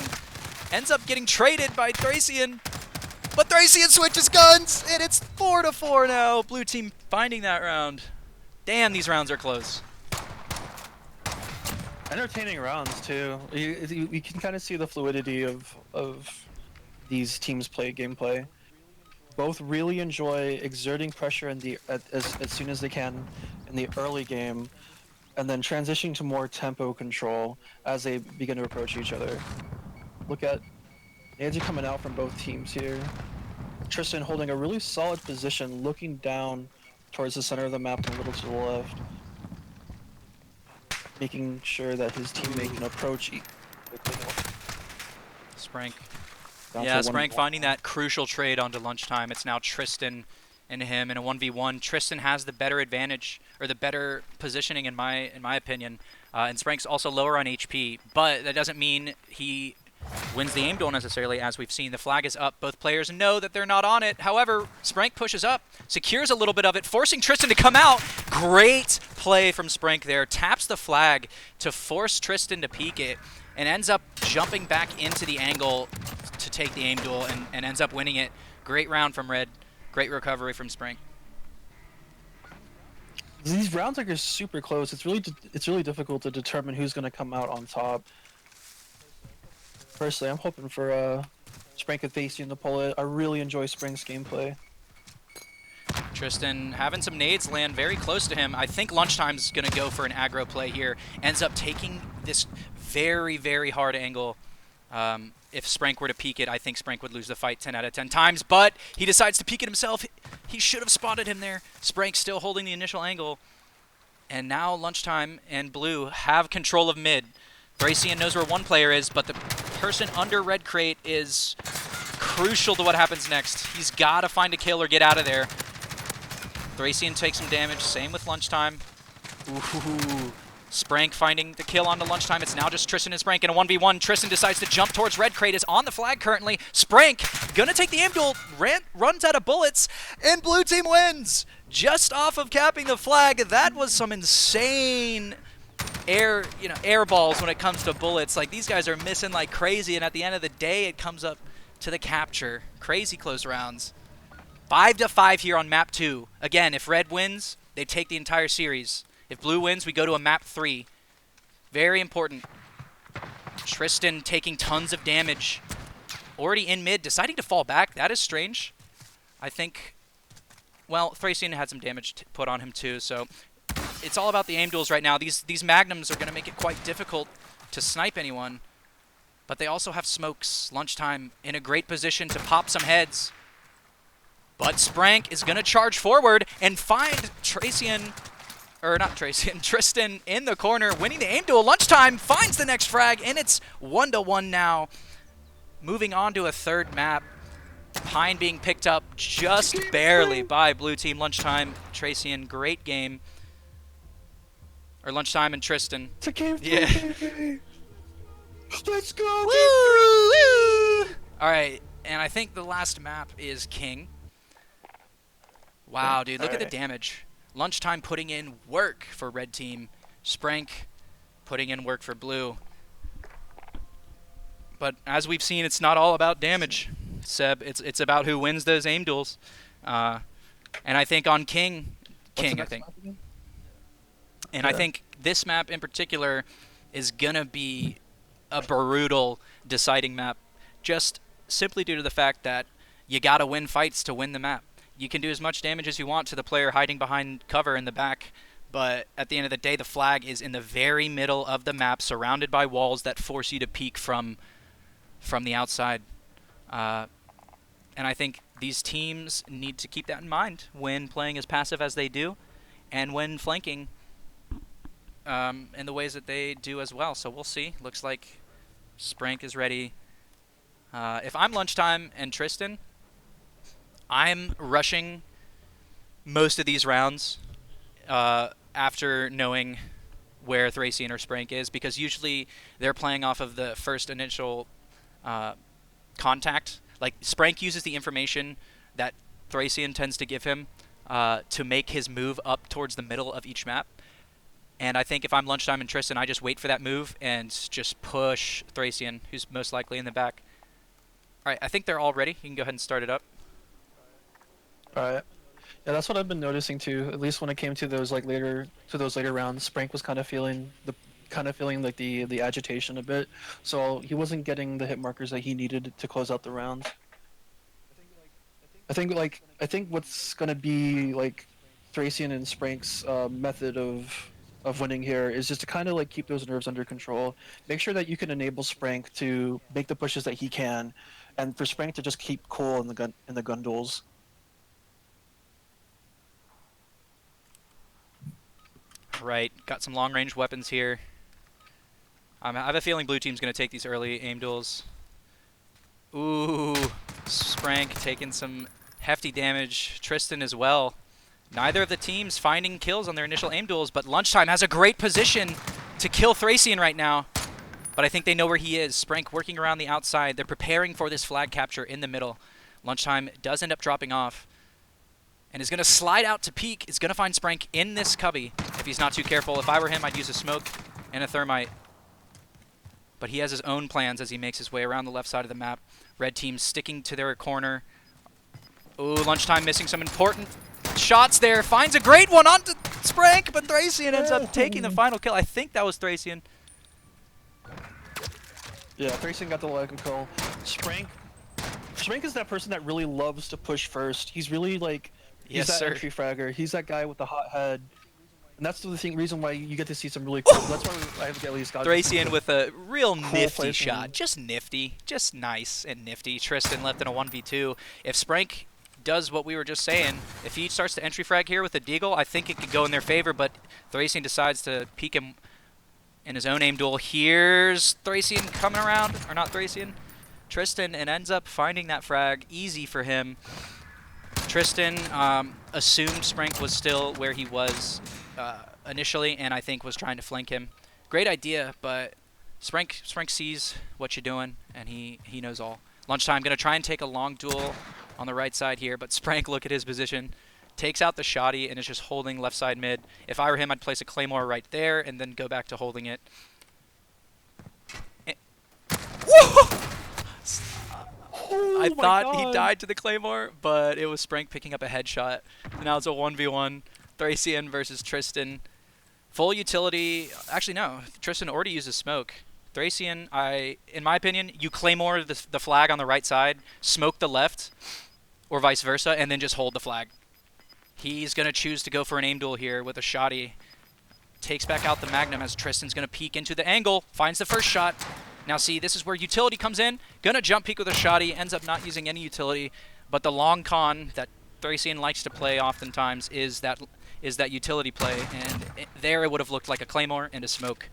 Ends up getting traded by Thracian. But Thracian switches guns, and it's 4-4 now. Blue team finding that round. Damn, these rounds are close. Entertaining rounds, too. You can kind of see the fluidity of these teams' gameplay. Both really enjoy exerting pressure as soon as they can in the early game, and then transitioning to more tempo control as they begin to approach each other. Look at Nade coming out from both teams here. Tristan holding a really solid position, looking down towards the center of the map and a little to the left, making sure that his teammate can approach. Sprink. Down Yeah, to Sprink finding that crucial trade onto Lunchtime. It's now Tristan and him in a 1v1. Tristan has the better advantage, or the better positioning in my opinion. And Sprank's also lower on HP, but that doesn't mean he wins the aim duel necessarily, as we've seen. The flag is up. Both players know that they're not on it. However, Sprink pushes up, secures a little bit of it, forcing Tristan to come out. Great play from Sprink there. Taps the flag to force Tristan to peek it, and ends up jumping back into the angle to take the aim duel, and ends up winning it. Great round from Red. Great recovery from Sprink. These rounds are just super close. It's really difficult to determine who's going to come out on top. Personally, I'm hoping for Sprink and Thracian to pull it. I really enjoy Sprink's gameplay. Tristan having some nades land very close to him. I think Lunchtime's going to go for an aggro play here. Ends up taking this very, very hard angle. If Sprink were to peek it, I think Sprink would lose the fight 10 out of 10 times, but he decides to peek it himself. He should have spotted him there. Sprink still holding the initial angle. And now Lunchtime and Blue have control of mid. Thracian knows where one player is, but the person under red crate is crucial to what happens next. He's got to find a kill or get out of there. Thracian takes some damage, same with Lunchtime. Ooh. Sprink finding the kill onto Lunchtime. It's now just Tristan and Sprink in a 1v1. Tristan decides to jump towards red crate, is on the flag currently. Sprink gonna take the aim duel, runs out of bullets, and blue team wins! Just off of capping the flag. That was some insane air balls when it comes to bullets. Like, these guys are missing like crazy, and at the end of the day, it comes up to the capture. Crazy close rounds. 5-5 here on map 2. Again, if red wins, they take the entire series. If blue wins, we go to a map 3. Very important. Tristan taking tons of damage. Already in mid, deciding to fall back. That is strange. I think, well, Thracian had some damage put on him too, so it's all about the aim duels right now. These magnums are going to make it quite difficult to snipe anyone, but they also have smokes. Lunchtime in a great position to pop some heads. But Sprink is going to charge forward and find Tristan in the corner, winning the aim duel. Lunchtime finds the next frag, and it's 1-1 now. Moving on to a third map. Pine being picked up just barely by blue team. Lunchtime, Tristan, great game. Or Lunchtime and Tristan. It's a game. Yeah. Let's go. Woo! All right, and I think the last map is King. Wow, dude, look at the damage. Lunchtime putting in work for red team. Sprink putting in work for blue. But as we've seen, it's not all about damage, Seb. It's about who wins those aim duels. And I think on King, I think. And I think this map in particular is going to be a brutal deciding map, just simply due to the fact that You gotta win fights to win the map. You can do as much damage as you want to the player hiding behind cover in the back, but at the end of the day, the flag is in the very middle of the map, surrounded by walls that force you to peek from the outside. And I think these teams need to keep that in mind when playing as passive as they do, and when flanking in the ways that they do as well. So we'll see. Looks like Sprink is ready. If I'm Lunchtime and Tristan, I'm rushing most of these rounds after knowing where Thracian or Sprink is, because usually they're playing off of the first initial contact. Like, Sprink uses the information that Thracian tends to give him to make his move up towards the middle of each map. And I think if I'm Lunchtime and Tristan, I just wait for that move and just push Thracian, who's most likely in the back. All right, I think they're all ready. You can go ahead and start it up. All right. Yeah, that's what I've been noticing too. At least when it came to those later rounds, Sprink was kind of feeling like the agitation a bit. So he wasn't getting the hit markers that he needed to close out the rounds. I think what's gonna be like Thracian and Sprink's method of winning here is just to kind of like keep those nerves under control. Make sure that you can enable Sprink to make the pushes that he can, and for Sprink to just keep cool in the gun duels. Right, got some long-range weapons here. I have a feeling blue team's going to take these early aim duels. Ooh, Sprink taking some hefty damage. Tristan as well. Neither of the teams finding kills on their initial aim duels, but Lunchtime has a great position to kill Thracian right now. But I think they know where he is. Sprink working around the outside. They're preparing for this flag capture in the middle. Lunchtime does end up dropping off and is going to slide out to peek. Is going to find Sprink in this cubby if he's not too careful. If I were him, I'd use a smoke and a thermite. But he has his own plans as he makes his way around the left side of the map. Red team sticking to their corner. Ooh, Lunchtime missing some important shots there. Finds a great one onto Sprink, but Thracian ends up taking the final kill. I think that was Thracian. Yeah, Thracian got the leg kill. Sprink is that person that really loves to push first. He's really like, he's that entry fragger. He's that guy with the hot head. And that's the reason why you get to see some really cool. That's why I at least got Thracian with a real cool nifty shot. Just nifty. Just nice and nifty. Tristan left in a 1v2. If Sprink does what we were just saying, if he starts to entry frag here with a deagle, I think it could go in their favor, but Thracian decides to peek him in his own aim duel. Here's Thracian coming around, or not Thracian, Tristan, and ends up finding that frag. Easy for him. Tristan assumed Sprink was still where he was initially, and I think was trying to flank him. Great idea, but Sprink sees what you're doing, and he knows all. Lunchtime going to try and take a long duel on the right side here, but Sprink, look at his position, takes out the shoddy and is just holding left side mid. If I were him, I'd place a claymore right there and then go back to holding it. I thought he died to the claymore, but it was Sprink picking up a headshot. Now it's a 1v1. Thracian versus Tristan. Full utility. Actually, no. Tristan already uses smoke. Thracian, in my opinion, you claymore the flag on the right side, smoke the left, or vice versa, and then just hold the flag. He's going to choose to go for an aim duel here with a shoddy. Takes back out the Magnum as Tristan's going to peek into the angle. Finds the first shot. Now see, this is where utility comes in. Going to jump peek with a shoddy. Ends up not using any utility. But the long con that Thracian likes to play oftentimes is that utility play. And there it would have looked like a claymore and a smoke.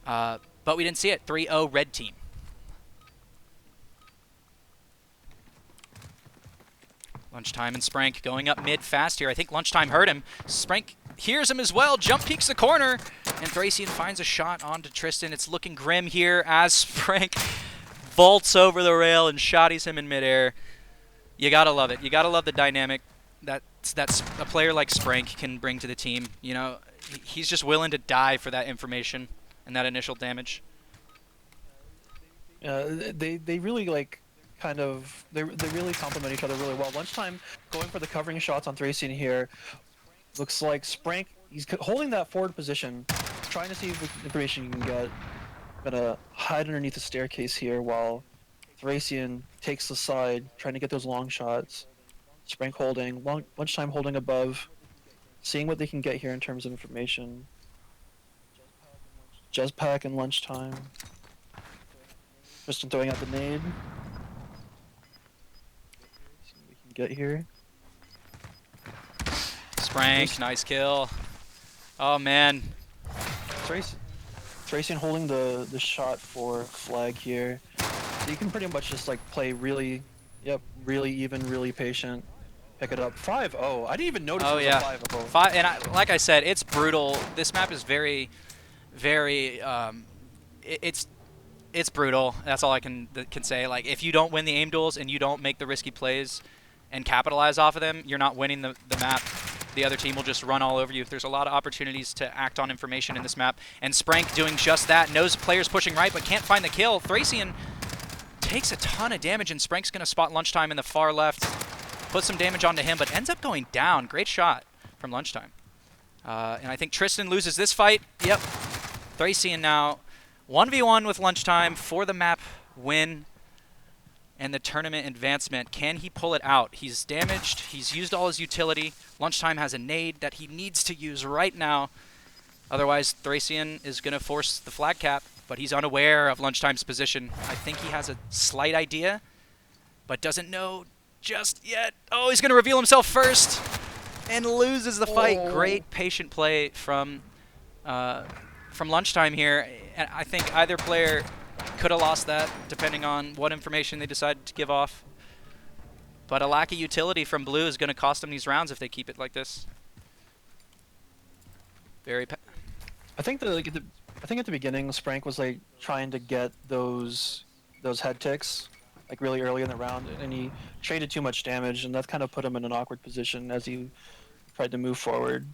But we didn't see it. 3-0 red team. Lunchtime and Sprink going up mid fast here. I think Lunchtime heard him. Sprink hears him as well. Jump peeks the corner. And Thracian finds a shot onto Tristan. It's looking grim here as Sprink vaults over the rail and shotties him in midair. You gotta love it. You gotta love the dynamic that's a player like Sprink can bring to the team. You know, he's just willing to die for that information and that initial damage. They really like they really complement each other really well. Lunchtime going for the covering shots on Thracian here. Looks like Sprink, he's holding that forward position, trying to see what information you can get. Gonna hide underneath the staircase here while Thracian takes the side, trying to get those long shots. Sprink holding, Lunchtime holding above, seeing what they can get here in terms of information. Jetpack and Lunchtime. Tristan throwing out the nade. See what we can get here. Sprank, nice kill. Oh man. Thracian holding the shot for flag here. So you can pretty much just like play really, really even, really patient. Pick it up. 5-0. I didn't even notice it was a 5-0. Like I said, it's brutal. This map is very, very. It's brutal. That's all I can say. Like if you don't win the aim duels and you don't make the risky plays and capitalize off of them, you're not winning the map. The other team will just run all over you. There's a lot of opportunities to act on information in this map, and Sprank doing just that. Knows players pushing right, but can't find the kill. Thracian takes a ton of damage, and Sprank's going to spot Lunchtime in the far left. Put some damage onto him, but ends up going down. Great shot from Lunchtime. And I think Tristan loses this fight. Yep. Thracian now 1v1 with Lunchtime for the map win and the tournament advancement. Can he pull it out? He's damaged. He's used all his utility. Lunchtime has a nade that he needs to use right now. Otherwise, Thracian is going to force the flag cap, but he's unaware of Lunchtime's position. I think he has a slight idea, but doesn't know just yet. Oh, he's going to reveal himself first and loses the fight. Great patient play from Lunchtime here. And I think either player could have lost that, depending on what information they decided to give off. But a lack of utility from Blue is going to cost them these rounds if they keep it like this. I think at the beginning, Sprank was like trying to get those head ticks like really early in the round, and he traded too much damage, and that kind of put him in an awkward position as he tried to move forward.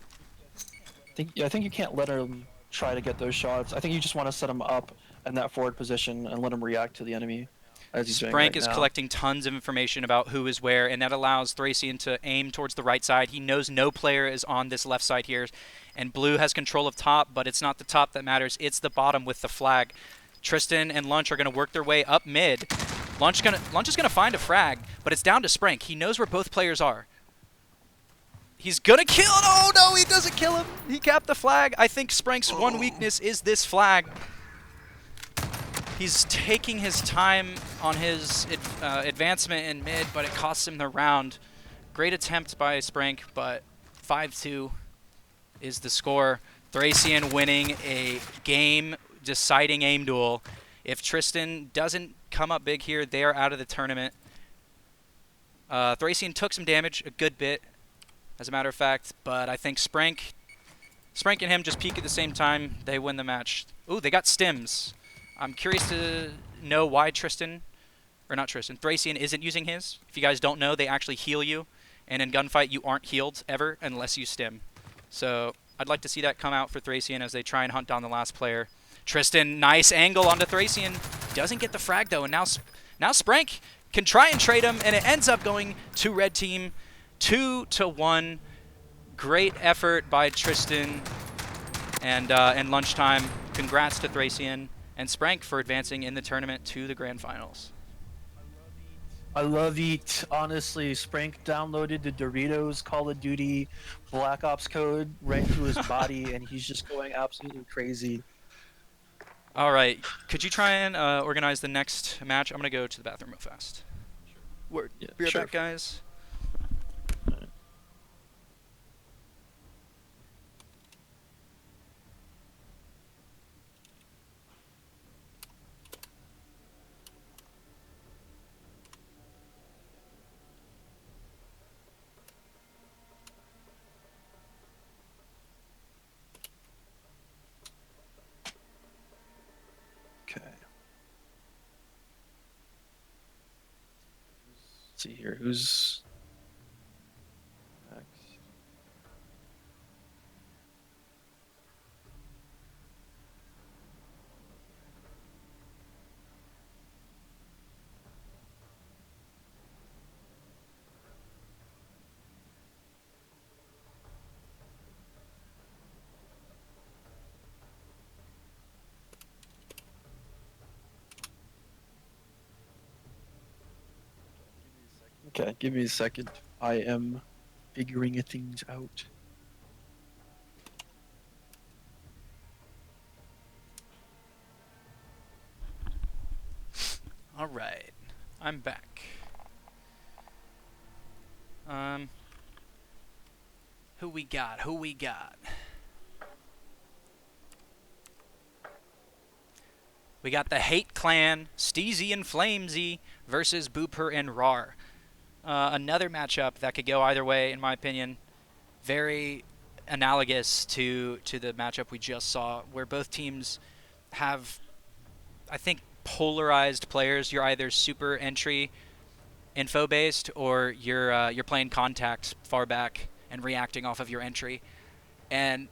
I think you can't let him try to get those shots. I think you just want to set him up in that forward position and let him react to the enemy as he's doing right Sprank is now. collecting tons of information about who is where, and that allows Thracian to aim towards the right side. He knows no player is on this left side here, and Blue has control of top, but it's not the top that matters. It's the bottom with the flag. Tristan and Lunch are going to work their way up mid. Lunch is going to find a frag, but it's down to Sprank. He knows where both players are. He's going to kill it. Oh, no, he doesn't kill him. He capped the flag. I think Sprank's one weakness is this flag. He's taking his time on his advancement in mid, but it costs him the round. Great attempt by Sprank, but 5-2 is the score. Thracian winning a game-deciding aim duel. If Tristan doesn't come up big here, they are out of the tournament. Thracian took some damage, a good bit, as a matter of fact, but I think Sprank and him just peak at the same time. They win the match. Ooh, they got stims. I'm curious to know why Thracian isn't using his. If you guys don't know, they actually heal you, and in Gunfight, you aren't healed ever unless you stim. So I'd like to see that come out for Thracian as they try and hunt down the last player. Tristan, nice angle onto Thracian. Doesn't get the frag, though, and now Sprank can try and trade him, and it ends up going to Red Team 2-1. Great effort by Tristan and Lunchtime. Congrats to Thracian and Sprank for advancing in the tournament to the grand finals. I love it. Honestly, Sprank downloaded the Doritos Call of Duty Black Ops code right into his body, and he's just going absolutely crazy. All right. Could you try and organize the next match? I'm going to go to the bathroom real fast. Word. Yeah, Be right sure. back, guys. Okay. Let's see here. Who's next? Okay, give me a second. I am figuring things out. All right, I'm back. Who we got? Who we got? We got the Hate Clan, Steezy and Flamesy versus Booper and Rar. Another matchup that could go either way, in my opinion. Very analogous to the matchup we just saw, where both teams have, I think, polarized players. You're either super entry info based, or you're playing contact far back and reacting off of your entry, and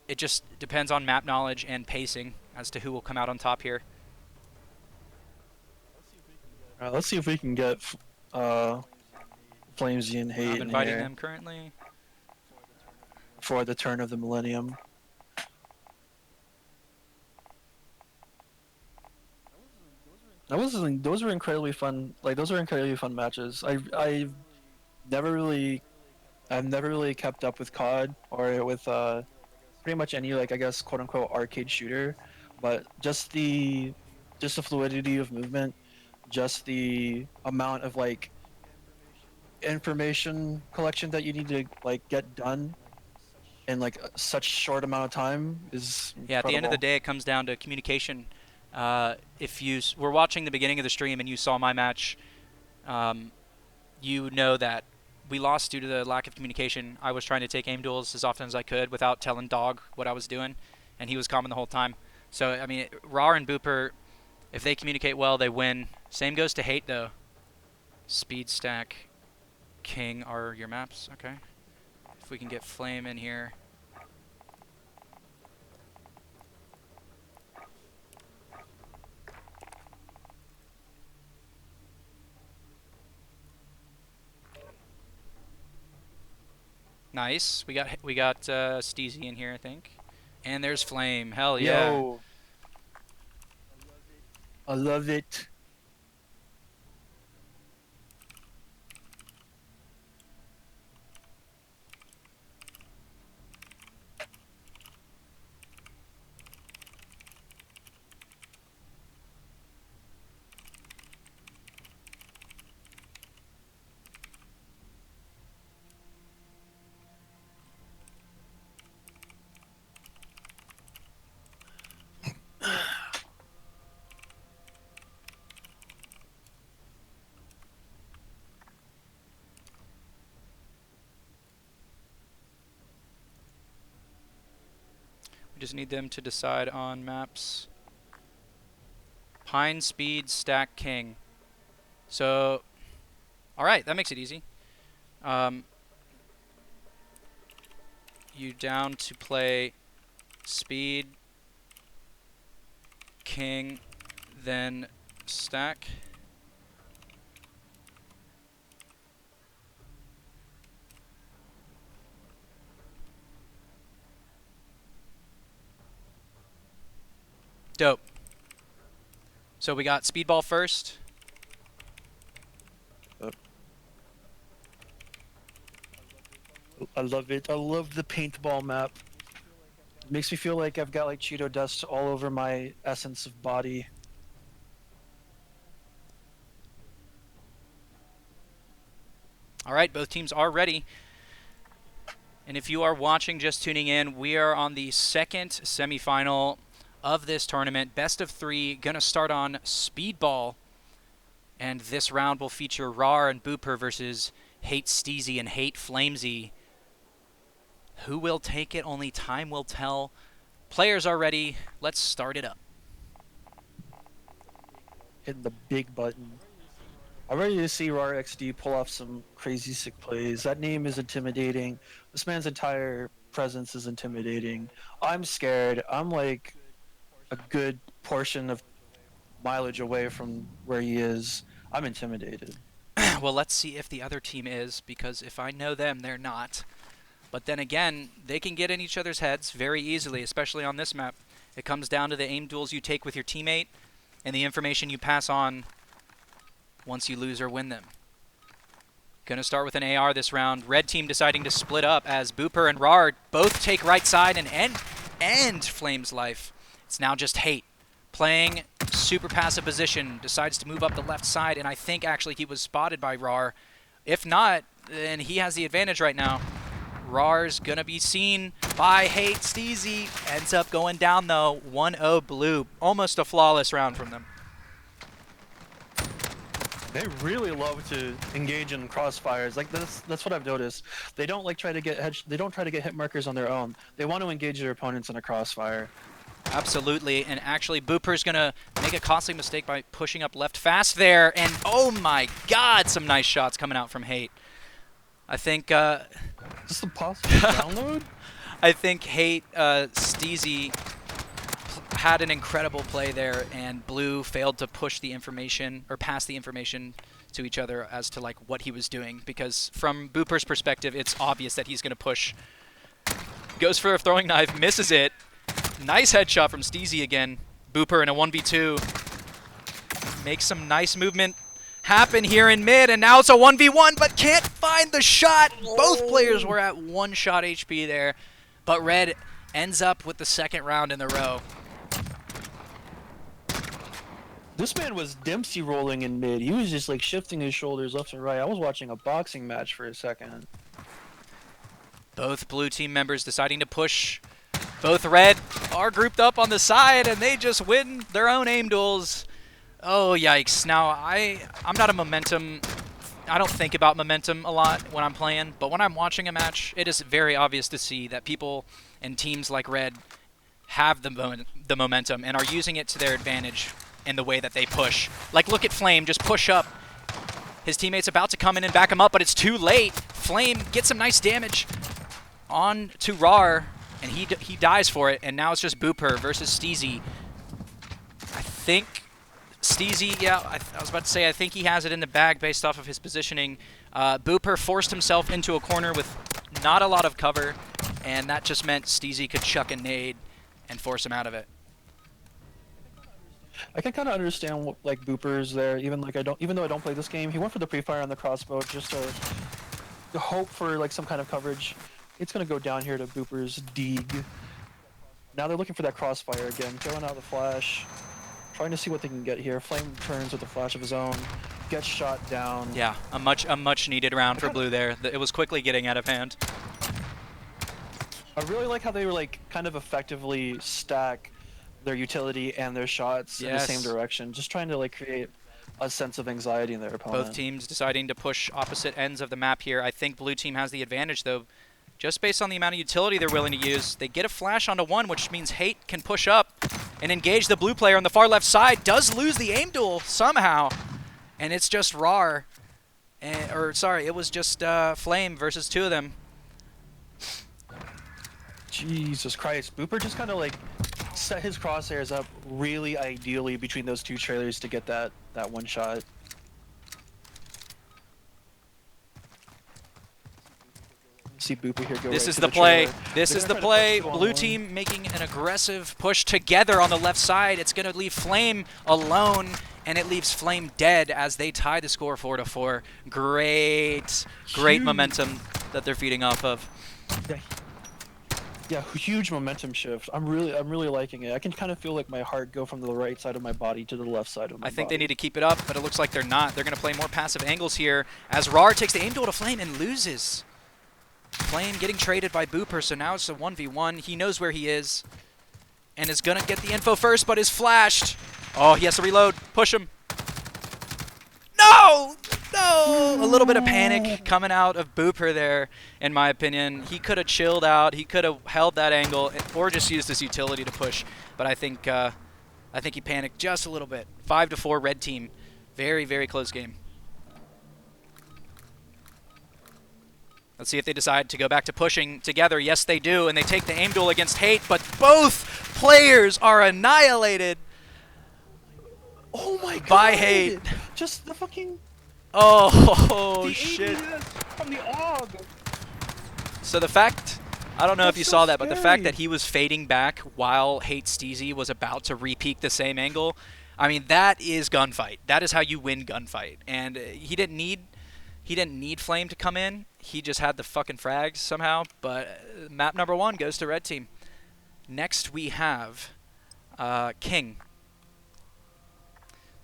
it just depends on map knowledge and pacing as to who will come out on top here. All right, let's see if we can get Flamesy and Hate I'm in inviting here them currently. for the turn of the millennium. Those were incredibly fun. Like those were incredibly fun matches. I've never really kept up with CoD or with pretty much any, like, I guess, quote unquote arcade shooter, but just the fluidity of movement, just the amount of like information collection that you need to like get done in like such short amount of time is Yeah, at the end of the incredible. day, it comes down to communication. If you were watching the beginning of the stream and you saw my match, you know that we lost due to the lack of communication. I was trying to take aim duels as often as I could without telling Dog what I was doing, and he was calm the whole time. So, I mean, Rar and Booper, if they communicate well, they win. Same goes to Hate, though. Speed, Stack, King are your maps. Okay. If we can get Flame in here. Nice. We got Steezy in here, I think. And there's Flame. Hell yeah. Yo, I love it. We just need them to decide on maps. Pine, Speed, Stack, King. So, alright, that makes it easy. You down to play Speed, King, then Stack. Dope. So we got Speedball first. I love it. I love the paintball map. It makes me feel like I've got like Cheeto dust all over my essence of body. Alright, both teams are ready. And if you are watching, just tuning in, we are on the second semifinal of this tournament. Best of 3, gonna start on Speedball. And this round will feature Rar and Booper versus Hate Steezy and Hate Flamesy. Who will take it? Only time will tell. Players are ready. Let's start it up. Hitting the big button. I'm ready to see RarXD pull off some crazy sick plays. That name is intimidating. This man's entire presence is intimidating. I'm scared. I'm like a good portion of mileage away from where he is. I'm intimidated. Well, let's see if the other team is, because if I know them, they're not. But then again, they can get in each other's heads very easily, especially on this map. It comes down to the aim duels you take with your teammate and the information you pass on once you lose or win them. Gonna start with an AR this round. Red team deciding to split up as Booper and Rar both take right side and end Flame's life. It's now just Hate playing super passive position, decides to move up the left side, and I think actually he was spotted by Rar. If not, then he has the advantage right now. Rar's gonna be seen by Hate. Steezy ends up going down though. 1-0 blue. Almost a flawless round from them. They really love to engage in crossfires. Like that's what I've noticed. They don't like try to get they don't try to get hit markers on their own. They want to engage their opponents in a crossfire. Absolutely, and actually Booper's gonna make a costly mistake by pushing up left fast there, and oh my god, some nice shots coming out from Hate. I think Is this the possible download? I think Hate Steezy had an incredible play there, and Blue failed to push the information or pass the information to each other as to like what he was doing, because from Booper's perspective it's obvious that he's gonna push. Goes for a throwing knife, misses it. Nice headshot from Steezy again. Booper in a 1v2 makes some nice movement happen here in mid, and now it's a 1v1 but can't find the shot. Both players were at 1 shot HP there, but Red ends up with the second round in a row. This man was Dempsey rolling in mid. He was just like shifting his shoulders left and right. I was watching a boxing match for a second. Both blue team members deciding to push. Both red are grouped up on the side, and they just win their own aim duels. Oh, yikes. Now, I'm not a momentum. I don't think about momentum a lot when I'm playing, but when I'm watching a match, it is very obvious to see that people and teams like Red have the momentum and are using it to their advantage in the way that they push. Like, look at Flame, just push up. His teammate's about to come in and back him up, but it's too late. Flame gets some nice damage on to Rar, and he dies for it, and now it's just Booper versus Steezy. I think Steezy, yeah, I was about to say, I think he has it in the bag based off of his positioning. Booper forced himself into a corner with not a lot of cover, and that just meant Steezy could chuck a nade and force him out of it. I can kind of understand what, like, Booper's there, even though I don't play this game. He went for the pre-fire on the crossbow just to hope for like some kind of coverage. It's gonna go down here to Booper's dig. Now they're looking for that crossfire again, throwing out the flash, trying to see what they can get here. Flame turns with a flash of his own, gets shot down. Yeah, a much needed round for Blue there. It was quickly getting out of hand. I really like how they were like kind of effectively stack their utility and their shots in the same direction, just trying to like create a sense of anxiety in their opponent. Both teams deciding to push opposite ends of the map here. I think blue team has the advantage though, just based on the amount of utility they're willing to use. They get a flash onto one, which means Hate can push up and engage the blue player on the far left side. Does lose the aim duel somehow, and it's just Rar, it was just Flame versus two of them. Jesus Christ, Booper just kind of like set his crosshairs up really ideally between those two trailers to get that one shot. See Booper here go. This right is to the play. trailer. This They're is the gonna try play. to push Blue 2-on-1. team making an aggressive push together on the left side. It's going to leave Flame alone, and it leaves Flame dead as they tie the score 4-4. Great Huge. momentum that they're feeding off of. Yeah, huge momentum shift. I'm really liking it. I can kind of feel like my heart go from the right side of my body to the left side of my body. I think they need to keep it up, but it looks like they're not. They're going to play more passive angles here as Rar takes the aim duel to Flame and loses. Flame getting traded by Booper, so now it's a 1v1. He knows where he is and is going to get the info first, but is flashed. Oh, he has to reload. Push him. No! No! A little bit of panic coming out of Booper there, in my opinion. He could have chilled out. He could have held that angle or just used his utility to push. But I think he panicked just a little bit. 5-4 red team. Very, very close game. Let's see if they decide to go back to pushing together. Yes, they do, and they take the aim duel against Hate, but both players are annihilated. Oh my god! By Hate. Just the fucking. Oh, The shit. ADS from the AUG. So the fact, I don't know if That's you so saw that, but the fact scary. that he was fading back while Hate Steezy was about to re-peak the same angle, I mean, that is Gunfight. That is how you win Gunfight. And he he didn't need Flame to come in. He just had the fucking frags somehow. But map number 1 goes to red team. Next we have King.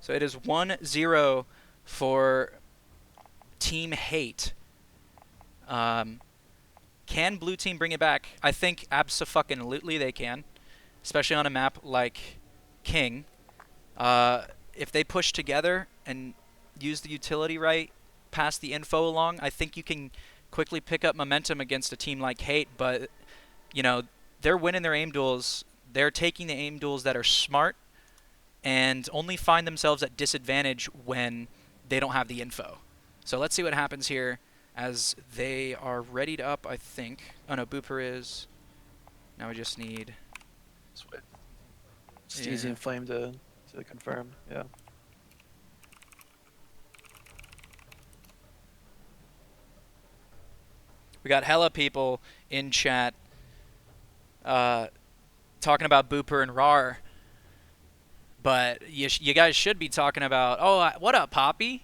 So it is 1-0 for Team Hate. Can blue team bring it back? I think abso-fucking-lutely they can, especially on a map like King. If they push together and use the utility right, pass the info along, I think you can quickly pick up momentum against a team like Hate. But, you know, they're winning their aim duels. They're taking the aim duels that are smart and only find themselves at disadvantage when they don't have the info. So let's see what happens here as they are readied up, I think. Oh no, Booper is. Now we just need... Steezy and Flame to confirm, yeah. We got hella people in chat talking about Booper and Rar. But you guys should be talking about, oh, what up, Poppy?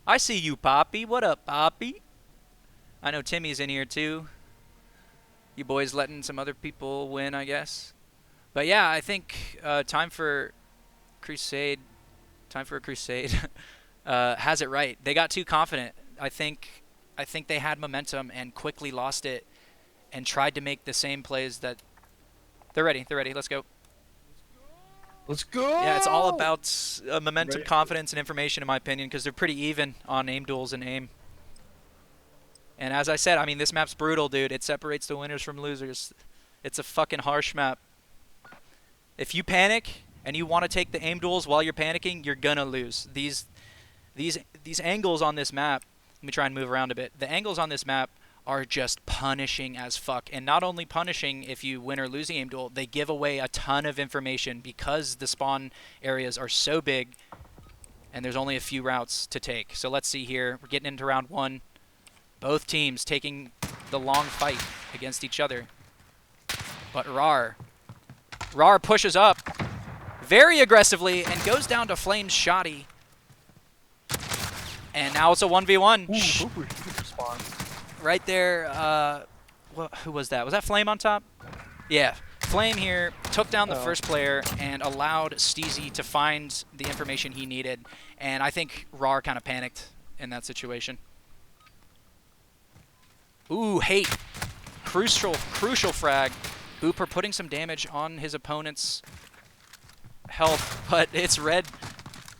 I see you, Poppy. What up, Poppy? I know Timmy's in here, too. You boys letting some other people win, I guess. But yeah, I think time for Crusade. Time for a Crusade. Has it right. They got too confident. I think they had momentum and quickly lost it and tried to make the same plays that... They're ready. They're ready. Let's go. Let's go! Yeah, it's all about momentum, confidence, and information, in my opinion, because they're pretty even on aim duels and aim. And as I said, I mean, this map's brutal, dude. It separates the winners from losers. It's a fucking harsh map. If you panic and you want to take the aim duels while you're panicking, you're gonna lose. These angles on this map, let me try and move around a bit. The angles on this map are just punishing as fuck. And not only punishing if you win or lose the aim duel, they give away a ton of information because the spawn areas are so big and there's only a few routes to take. So let's see here. We're getting into round 1. Both teams taking the long fight against each other. But Rar pushes up very aggressively and goes down to Flame's shoddy. And now it's a 1v1. Ooh, Booper responds. Right there, who was that? Was that Flame on top? Yeah. Flame here took down the first player and allowed Steezy to find the information he needed. And I think Rar kind of panicked in that situation. Ooh, Hate. Crucial frag. Booper putting some damage on his opponent's health, but it's Red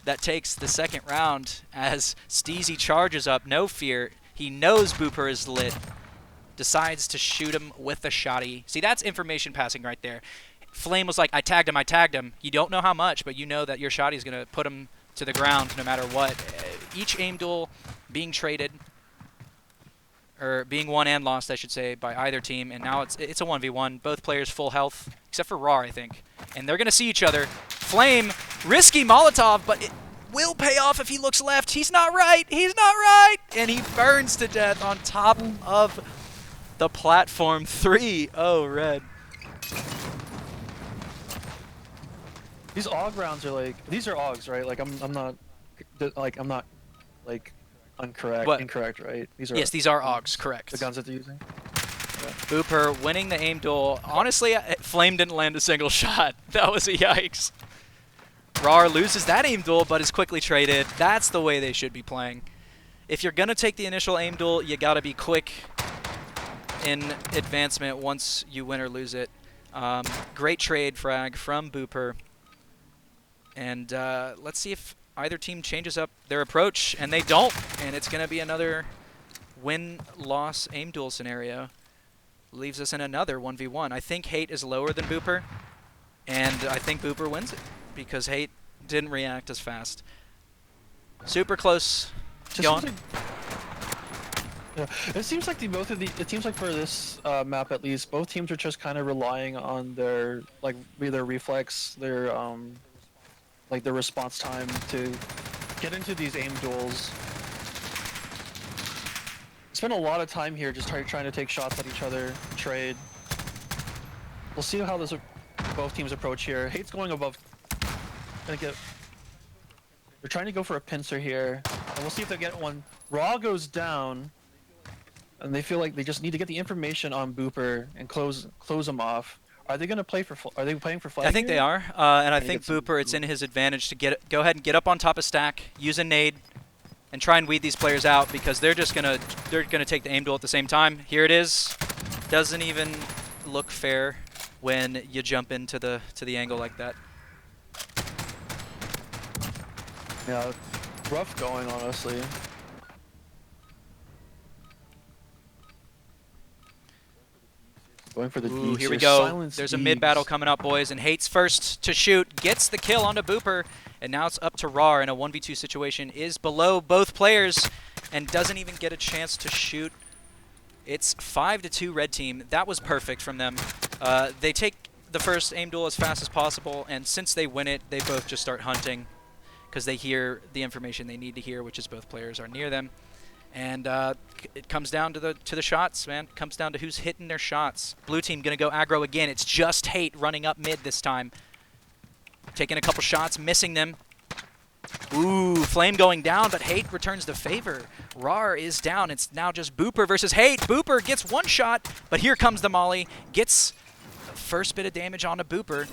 that takes the second round as Steezy charges up, no fear. He knows Booper is lit, decides to shoot him with a shoddy. See, that's information passing right there. Flame was like, I tagged him. You don't know how much, but you know that your shoddy is going to put him to the ground no matter what. Each aim duel being traded, or being won and lost, I should say, by either team, and now it's a 1v1. Both players full health, except for Rar, I think. And they're going to see each other. Flame, risky Molotov, but it will pay off if he looks left. He's not right. And he burns to death on top of the platform. 3-0 Red. These AUG rounds are like, these are AUGs, right? Like I'm not incorrect, right? These are AUGs, correct. The guns that they're using. Booper winning the aim duel. Honestly, Flame didn't land a single shot. That was a yikes. Rar loses that aim duel, but is quickly traded. That's the way they should be playing. If you're going to take the initial aim duel, you got to be quick in advancement once you win or lose it. Great trade frag from Booper. And let's see if either team changes up their approach, and they don't. And it's going to be another win-loss aim duel scenario. Leaves us in another 1v1. I think Hate is lower than Booper, and I think Booper wins it because Hate didn't react as fast. Super close. It seems like it seems like for this map at least, both teams are just kind of relying on their their reflex, their response time to get into these aim duels. Spend a lot of time here just trying to take shots at each other, trade. We'll see how both teams approach here. Hate's going above. They're trying to go for a pincer here, and we'll see if they get one. Raw goes down, and they feel like they just need to get the information on Booper and close him off. Are they gonna play for? Are they playing for flag? I think they here? are, and I Trying to think get some Booper, it's in loot. his advantage to go ahead and get up on top of stack, use a nade, and try and weed these players out because they're gonna take the aim duel at the same time. Here it is. Doesn't even look fair when you jump into the angle like that. Yeah, rough going honestly. Going for the Ooh, deeps. here we There's go. silence There's a deeps. mid battle coming up, boys, and Hate's first to shoot, gets the kill onto Booper, and now it's up to Rar in a 1v2 situation, is below both players, and doesn't even get a chance to shoot. It's 5-2 red team. That was perfect from them. They take the first aim duel as fast as possible, and since they win it, they both just start hunting because they hear the information they need to hear, which is both players are near them. And it comes down to the shots, man. It comes down to who's hitting their shots. Blue team gonna go aggro again. It's just Hate running up mid this time. Taking a couple shots, missing them. Ooh, Flame going down, but Hate returns the favor. Rar is down. It's now just Booper versus Hate. Booper gets one shot, but here comes the Molly. Gets the first bit of damage onto Booper.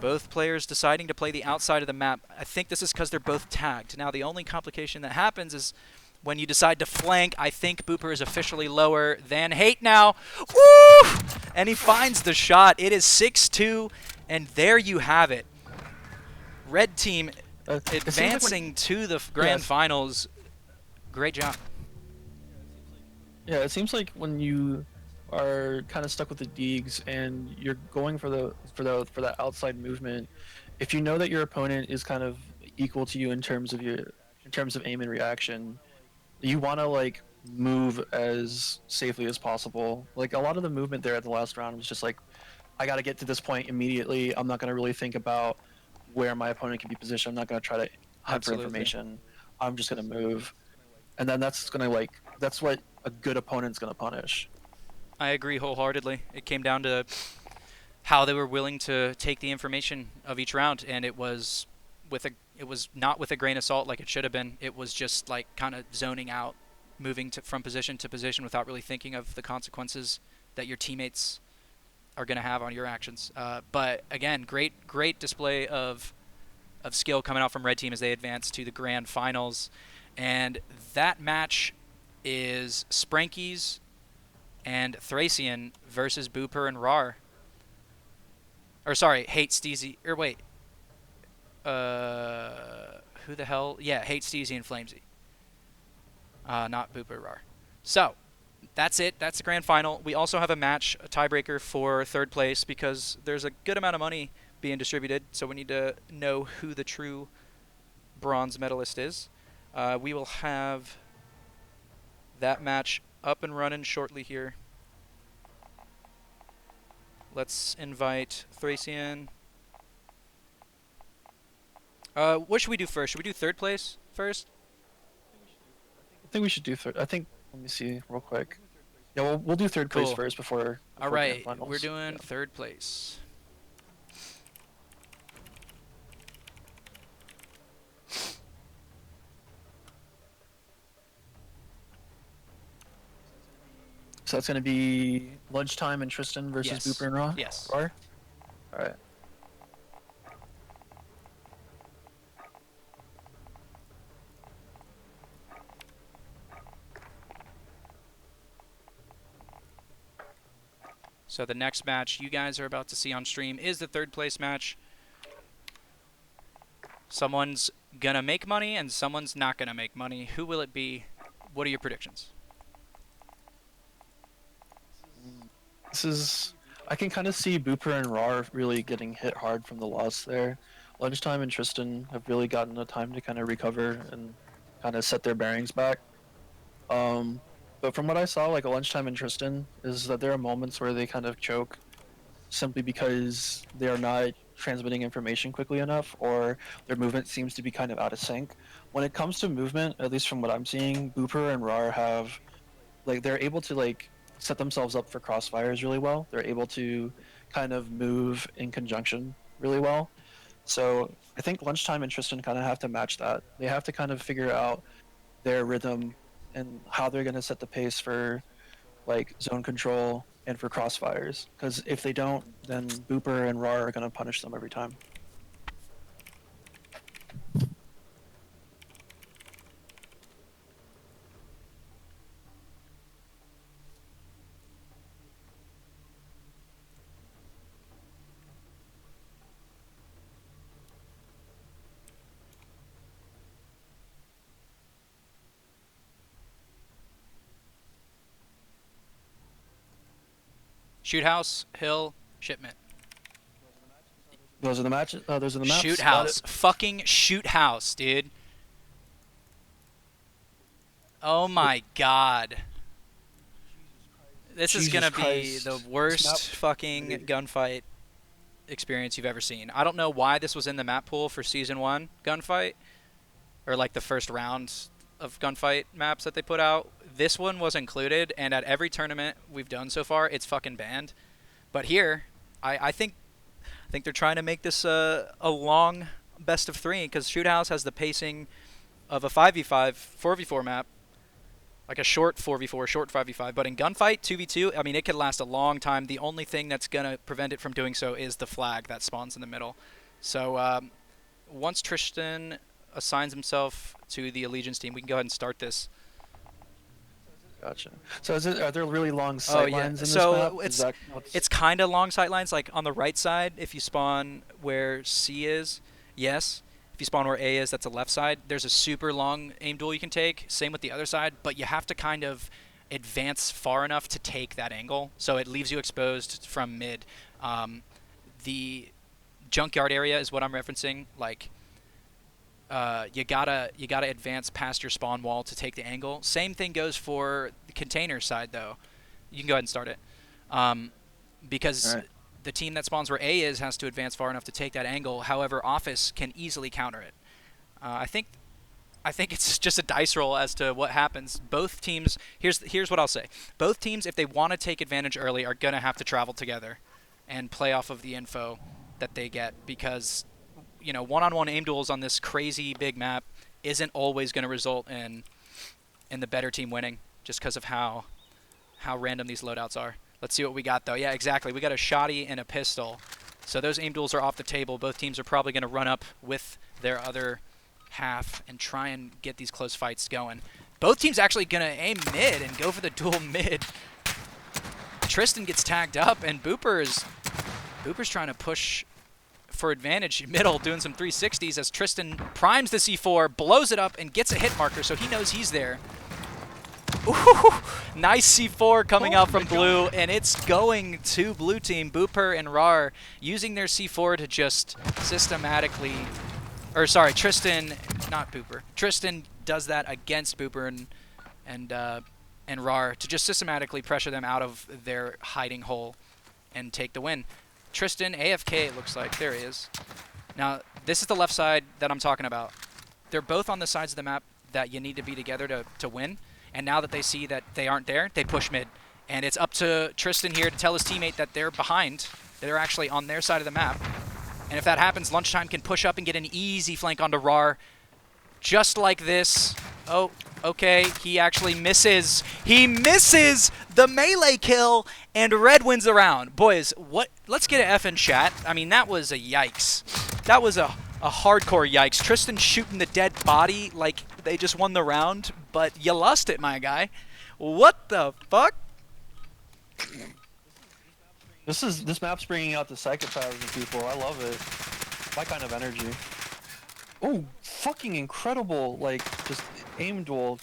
Both players deciding to play the outside of the map. I think this is because they're both tagged. Now the only complication that happens is when you decide to flank. I think Booper is officially lower than Hate now. Woo! And he finds the shot. It is 6-2, and there you have it. Red team advancing to the grand finals. Great job. Yeah, it seems like when you are kind of stuck with the Deegs and you're going for that outside movement, if you know that your opponent is kind of equal to you in terms of aim and reaction, you want to like move as safely as possible. Like a lot of the movement there at the last round was just like, I got to get to this point immediately. I'm not going to really think about where my opponent can be positioned. I'm not going to try to hunt for information. I'm just going to move. And then that's what a good opponent's going to punish. I agree wholeheartedly. It came down to how they were willing to take the information of each round, and it was not with a grain of salt like it should have been. It was just like kind of zoning out, moving from position to position without really thinking of the consequences that your teammates are going to have on your actions. But again, great display of skill coming out from Red Team as they advance to the grand finals. And that match is Sprankies and Thracian versus Booper and Rar. Or sorry, Hate Steezy. Or wait. Who the hell? Yeah, Hate Steezy and Flamesy. Not Booper Rar. So, that's it. That's the grand final. We also have a match, a tiebreaker for third place because there's a good amount of money being distributed. So we need to know who the true bronze medalist is. We will have that match up and running shortly here. Let's invite Thracian. What should we do first? Should we do third place first? I think we should do third. Let me see real quick. Yeah, we'll do third place Cool. first before All grand right, finals. we're doing Yeah. third place. So that's going to be Lunchtime and Tristan versus Yes. Booper and Raw? Yes. Rar? Alright. So the next match you guys are about to see on stream is the third place match. Someone's gonna make money and someone's not gonna make money. Who will it be? What are your predictions? I can kind of see Booper and Rar really getting hit hard from the loss there. Lunchtime and Tristan have really gotten the time to kind of recover and kind of set their bearings back. But from what I saw, like Lunchtime and Tristan, is that there are moments where they kind of choke simply because they are not transmitting information quickly enough, or their movement seems to be kind of out of sync. When it comes to movement, at least from what I'm seeing, Booper and Rar have, like, they're able to like set themselves up for crossfires really well. They're able to kind of move in conjunction really well. So I think Lunchtime and Tristan kind of have to match that. They have to kind of figure out their rhythm and how they're going to set the pace for like zone control and for crossfires. Because if they don't, then Booper and Rar are going to punish them every time. Shoot house, hill, shipment. Those are the matches. Those are the maps. Shoot Got house. it. Fucking shoot house, dude. Oh my god. This is Jesus gonna be Christ. the This worst map- fucking gunfight experience you've ever seen. I don't know why this was in the map pool for Season 1 gunfight. Or like the first round of gunfight maps that they put out. This one was included, and at every tournament we've done so far, it's fucking banned. But here, I think they're trying to make this a long best of 3, because Shoot House has the pacing of a 5v5, 4v4 map, like a short 4v4, short 5v5. But in Gunfight, 2v2, I mean, it could last a long time. The only thing that's going to prevent it from doing so is the flag that spawns in the middle. So once Tristan assigns himself to the Allegiance team, we can go ahead and start this. Gotcha. So are there really long sight lines in this so map? it's kind of long sight lines. Like on the right side, if you spawn where C is, yes. If you spawn where A is, that's the left side. There's a super long aim duel you can take. Same with the other side, but you have to kind of advance far enough to take that angle, so it leaves you exposed from mid. The junkyard area is what I'm referencing. Like, you gotta advance past your spawn wall to take the angle. Same thing goes for the container side, though. You can go ahead and start it, because Right. the team that spawns where A is has to advance far enough to take that angle. However, Office can easily counter it. I think it's just a dice roll as to what happens. Both teams. Here's what I'll say. Both teams, if they want to take advantage early, are gonna have to travel together and play off of the info that they get, because one-on-one aim duels on this crazy big map isn't always going to result in the better team winning, just because of how random these loadouts are. Let's see what we got, though. Yeah, exactly. We got a shotty and a pistol. So those aim duels are off the table. Both teams are probably going to run up with their other half and try and get these close fights going. Both teams actually going to aim mid and go for the dual mid. Tristan gets tagged up, and Booper's trying to push for advantage middle, doing some 360s as Tristan primes the C4, blows it up, and gets a hit marker, so he knows he's there. Ooh, nice C4 coming out from blue, and it's going to blue team. Booper and Rar using their C4 to just systematically, or sorry, Tristan, not Booper. Tristan does that against Booper and Rar to just systematically pressure them out of their hiding hole and take the win. Tristan, AFK, it looks like. There he is. Now, this is the left side that I'm talking about. They're both on the sides of the map that you need to be together to win. And now that they see that they aren't there, they push mid. And it's up to Tristan here to tell his teammate that they're behind, that they're actually on their side of the map. And if that happens, Lunchtime can push up and get an easy flank onto Rar. Just like this. Oh, okay, he actually misses. He misses the melee kill, and Red wins the round. Boys, let's get an F in chat. I mean, that was a yikes. That was a hardcore yikes. Tristan shooting the dead body like they just won the round, but you lost it, my guy. What the fuck? This map's bringing out the psychopaths in people. I love it. My kind of energy. Oh, fucking incredible! Like just aim duel,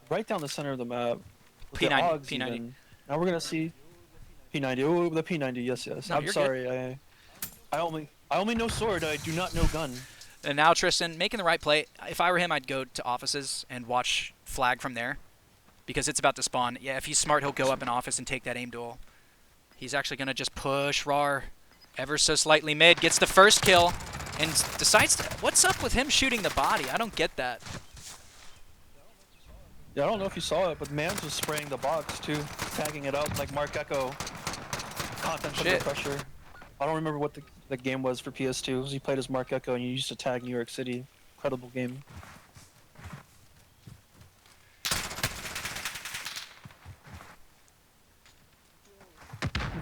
right down the center of the map. With the P90. Augs P90. even. Now we're gonna see P90. Oh, the P90. Yes, yes. No, I'm you're sorry. I only know sword. I do not know gun. And now Tristan making the right play. If I were him, I'd go to offices and watch flag from there, because it's about to spawn. Yeah, if he's smart, he'll go up in office and take that aim duel. He's actually gonna just push Rar ever so slightly mid, gets the first kill, and decides to, what's up with him shooting the body? I don't get that. Yeah, I don't know if you saw it, but Mans was spraying the box too, tagging it out like Mark Echo. Content under Shit. pressure. I don't remember what the game was for PS2. He played as Mark Echo and you used to tag New York City. Incredible game.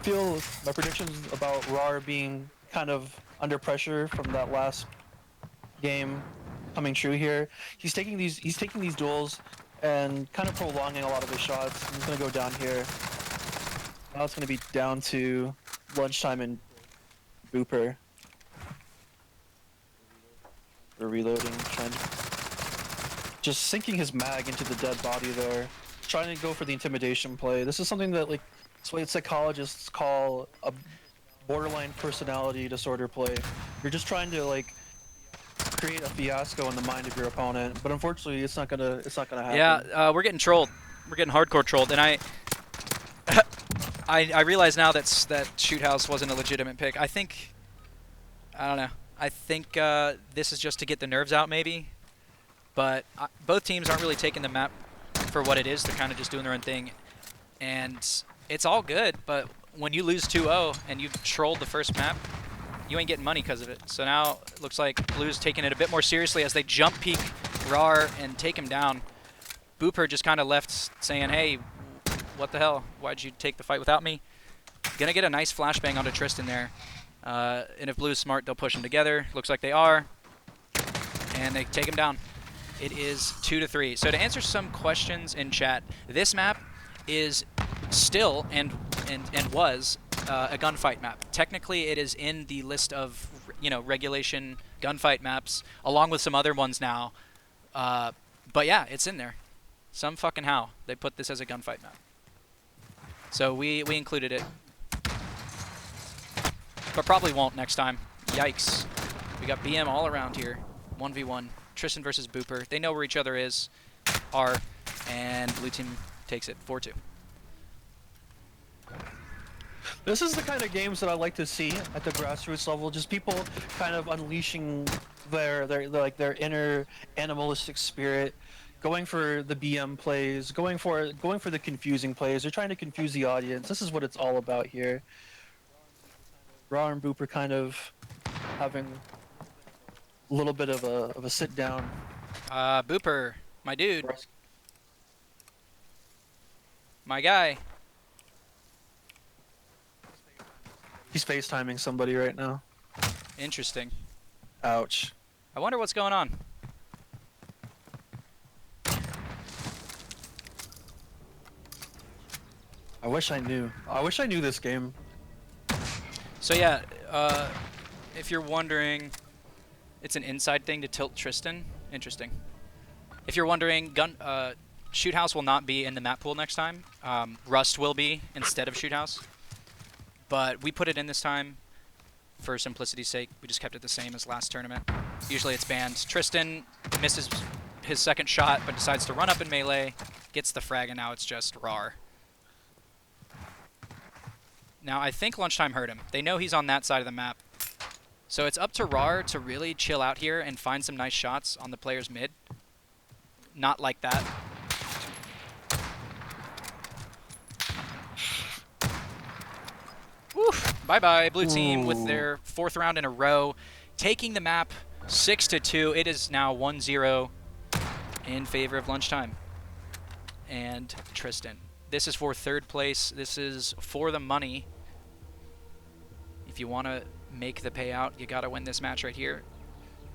feel my predictions about RAR being kind of under pressure from that last game coming true here. He's taking these duels and kind of prolonging a lot of his shots. He's gonna go down here. Now it's gonna be down to Lunchtime and Booper. We're reloading, trying to just sinking his mag into the dead body there, trying to go for the intimidation play. This is something that it's what psychologists call a borderline personality disorder play. You're just trying to create a fiasco in the mind of your opponent, but unfortunately, it's not gonna happen. Yeah, we're getting trolled. We're getting hardcore trolled, and I realize now that Shoot House wasn't a legitimate pick. I don't know. I think this is just to get the nerves out, maybe. But both teams aren't really taking the map for what it is. They're kind of just doing their own thing, and it's all good. But when you lose 2-0 and you've trolled the first map, you ain't getting money because of it. So now it looks like Blue's taking it a bit more seriously as they jump peek RAR and take him down. Booper just kind of left saying, hey, what the hell? Why'd you take the fight without me? Gonna get a nice flashbang onto Tristan there. And if Blue's smart, they'll push them together. Looks like they are. And they take him down. It is 2-3. So to answer some questions in chat, this map is still and was a gunfight map. Technically, it is in the list of regulation gunfight maps, along with some other ones now. But yeah, it's in there. Some fucking how they put this as a gunfight map. So we included it, but probably won't next time. Yikes! We got BM all around here. 1v1. Tristan versus Booper. They know where each other are, and blue team takes it 4-2. This is the kind of games that I like to see at the grassroots level. Just people kind of unleashing their inner animalistic spirit, going for the BM plays, going for the confusing plays. They're trying to confuse the audience. This is what it's all about here. Ra and Booper kind of having a little bit of a sit down. Booper, my dude, my guy. He's FaceTiming somebody right now. Interesting. Ouch. I wonder what's going on. I wish I knew. I wish I knew this game. So yeah, if you're wondering, it's an inside thing to tilt Tristan. Interesting. If you're wondering, Shoot House will not be in the map pool next time. Rust will be instead of Shoot House. But we put it in this time for simplicity's sake. We just kept it the same as last tournament. Usually it's banned. Tristan misses his second shot, but decides to run up in melee, gets the frag, and now it's just RAR. Now, I think Lunchtime heard him. They know he's on that side of the map. So it's up to RAR to really chill out here and find some nice shots on the player's mid. Not like that. Bye-bye, blue team with their 4th round in a row. Taking the map 6-2. It is now 1-0 in favor of Lunchtime and Tristan. This is for 3rd place. This is for the money. If you want to make the payout, you got to win this match right here.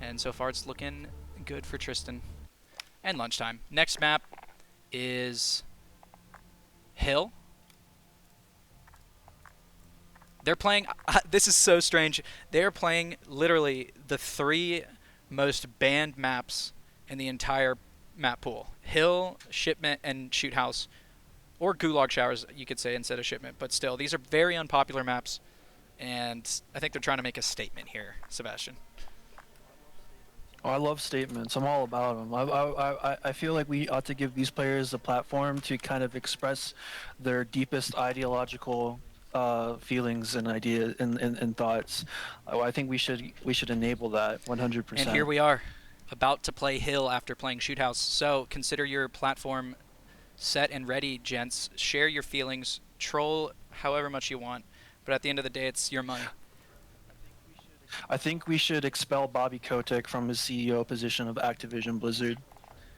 And so far it's looking good for Tristan and Lunchtime. Next map is Hill. They're playing, this is so strange, they're playing literally the 3 most banned maps in the entire map pool. Hill, Shipment, and Shoot House. Or Gulag Showers, you could say, instead of Shipment. But still, these are very unpopular maps, and I think they're trying to make a statement here, Sebastian. Oh, I love statements. I'm all about them. I feel like we ought to give these players a platform to kind of express their deepest ideological feelings and ideas and thoughts. I think we should enable that 100%. And here we are, about to play Hill after playing Shoot House. So consider your platform set and ready, gents. Share your feelings, troll however much you want, but at the end of the day, it's your money. I think we should expel Bobby Kotick from his CEO position of Activision Blizzard.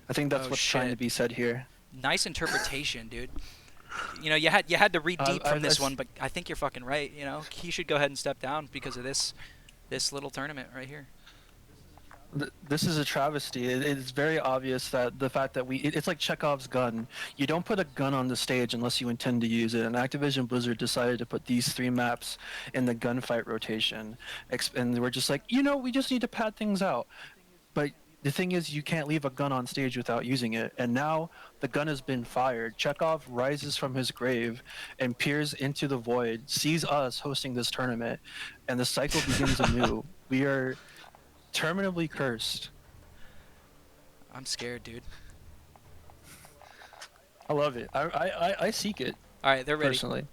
I think that's what's trying to be said here. Nice interpretation, dude. you know, you had to read deep from this s- one, but I think you're fucking right. You know, he should go ahead and step down because of this little tournament right here. This is a travesty. It's very obvious that the fact that it's like Chekhov's gun. You don't put a gun on the stage unless you intend to use it. And Activision Blizzard decided to put these 3 maps in the gunfight rotation. And they were just like, we just need to pad things out. But the thing is, you can't leave a gun on stage without using it. And now the gun has been fired. Chekhov rises from his grave and peers into the void, sees us hosting this tournament, and the cycle begins anew. We are terminally cursed. I'm scared, dude. I love it. I seek it. All right, they're ready. Personally.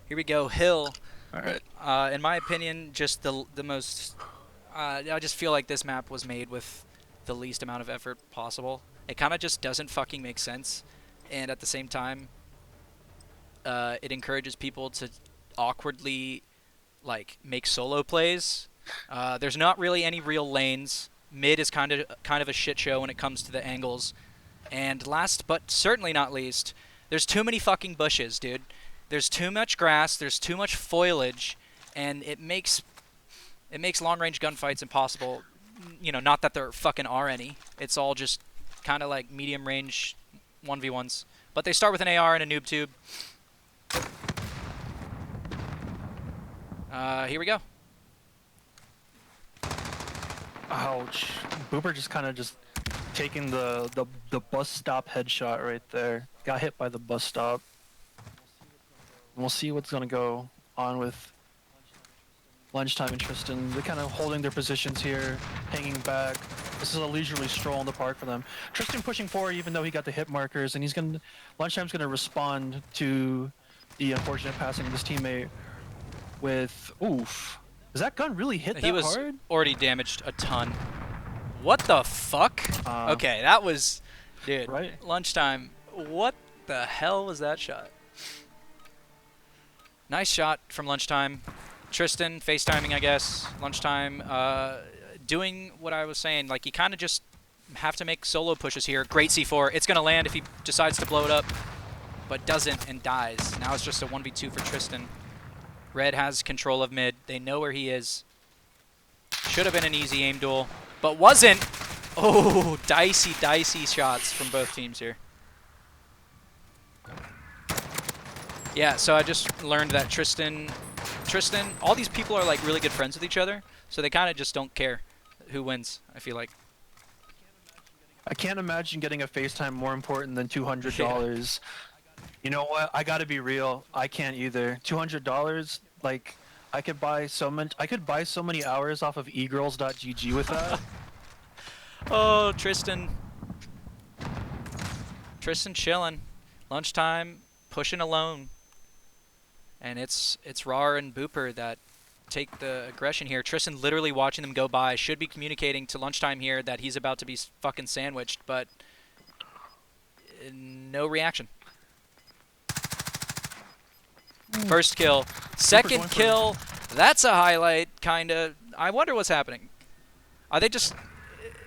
Here we go. Hill. All right. In my opinion, just the most. I just feel like this map was made with the least amount of effort possible. It kind of just doesn't fucking make sense, and at the same time, it encourages people to awkwardly, like, make solo plays. There's not really any real lanes. Mid is kind of a shit show when it comes to the angles. And last but certainly not least, there's too many fucking bushes, dude. There's too much grass, there's too much foliage, and it makes long-range gunfights impossible. You know, not that there fucking are any. It's all just kind of like medium-range 1v1s. But they start with an AR and a noob tube. Here we go. Ouch. Booper just kind of taking the bus stop headshot right there. Got hit by the bus stop. And we'll see what's going to go on with Lunchtime and Tristan. They're kind of holding their positions here, hanging back. This is a leisurely stroll in the park for them. Tristan pushing forward even though he got the hit markers, and Lunchtime's going to respond to the unfortunate passing of his teammate with, oof. Does that gun really hit that He was hard? already damaged a ton. What the fuck? Okay, that was... Dude, Right. Lunchtime. What the hell was that shot? Nice shot from Lunchtime. Tristan, FaceTiming, I guess. Lunchtime, doing what I was saying. Like, you kind of just have to make solo pushes here. Great C4. It's going to land if he decides to blow it up, but doesn't and dies. Now it's just a 1v2 for Tristan. Red has control of mid. They know where he is. Should have been an easy aim duel, but wasn't. Oh, dicey shots from both teams here. Yeah, so I just learned that Tristan, all these people are like really good friends with each other, so they kind of just don't care who wins, I feel like. I can't imagine getting a FaceTime more important than $200. You know what? I gotta be real. I can't either. $200, like, I could buy so many hours off of egirls.gg with that. Oh, Tristan chilling. Lunchtime pushing alone. And it's Rar and Booper that take the aggression here. Tristan literally watching them go by. Should be communicating to Lunchtime here that he's about to be fucking sandwiched, but no reaction. First kill. Second kill. That's a highlight, kinda. I wonder what's happening. Are they just...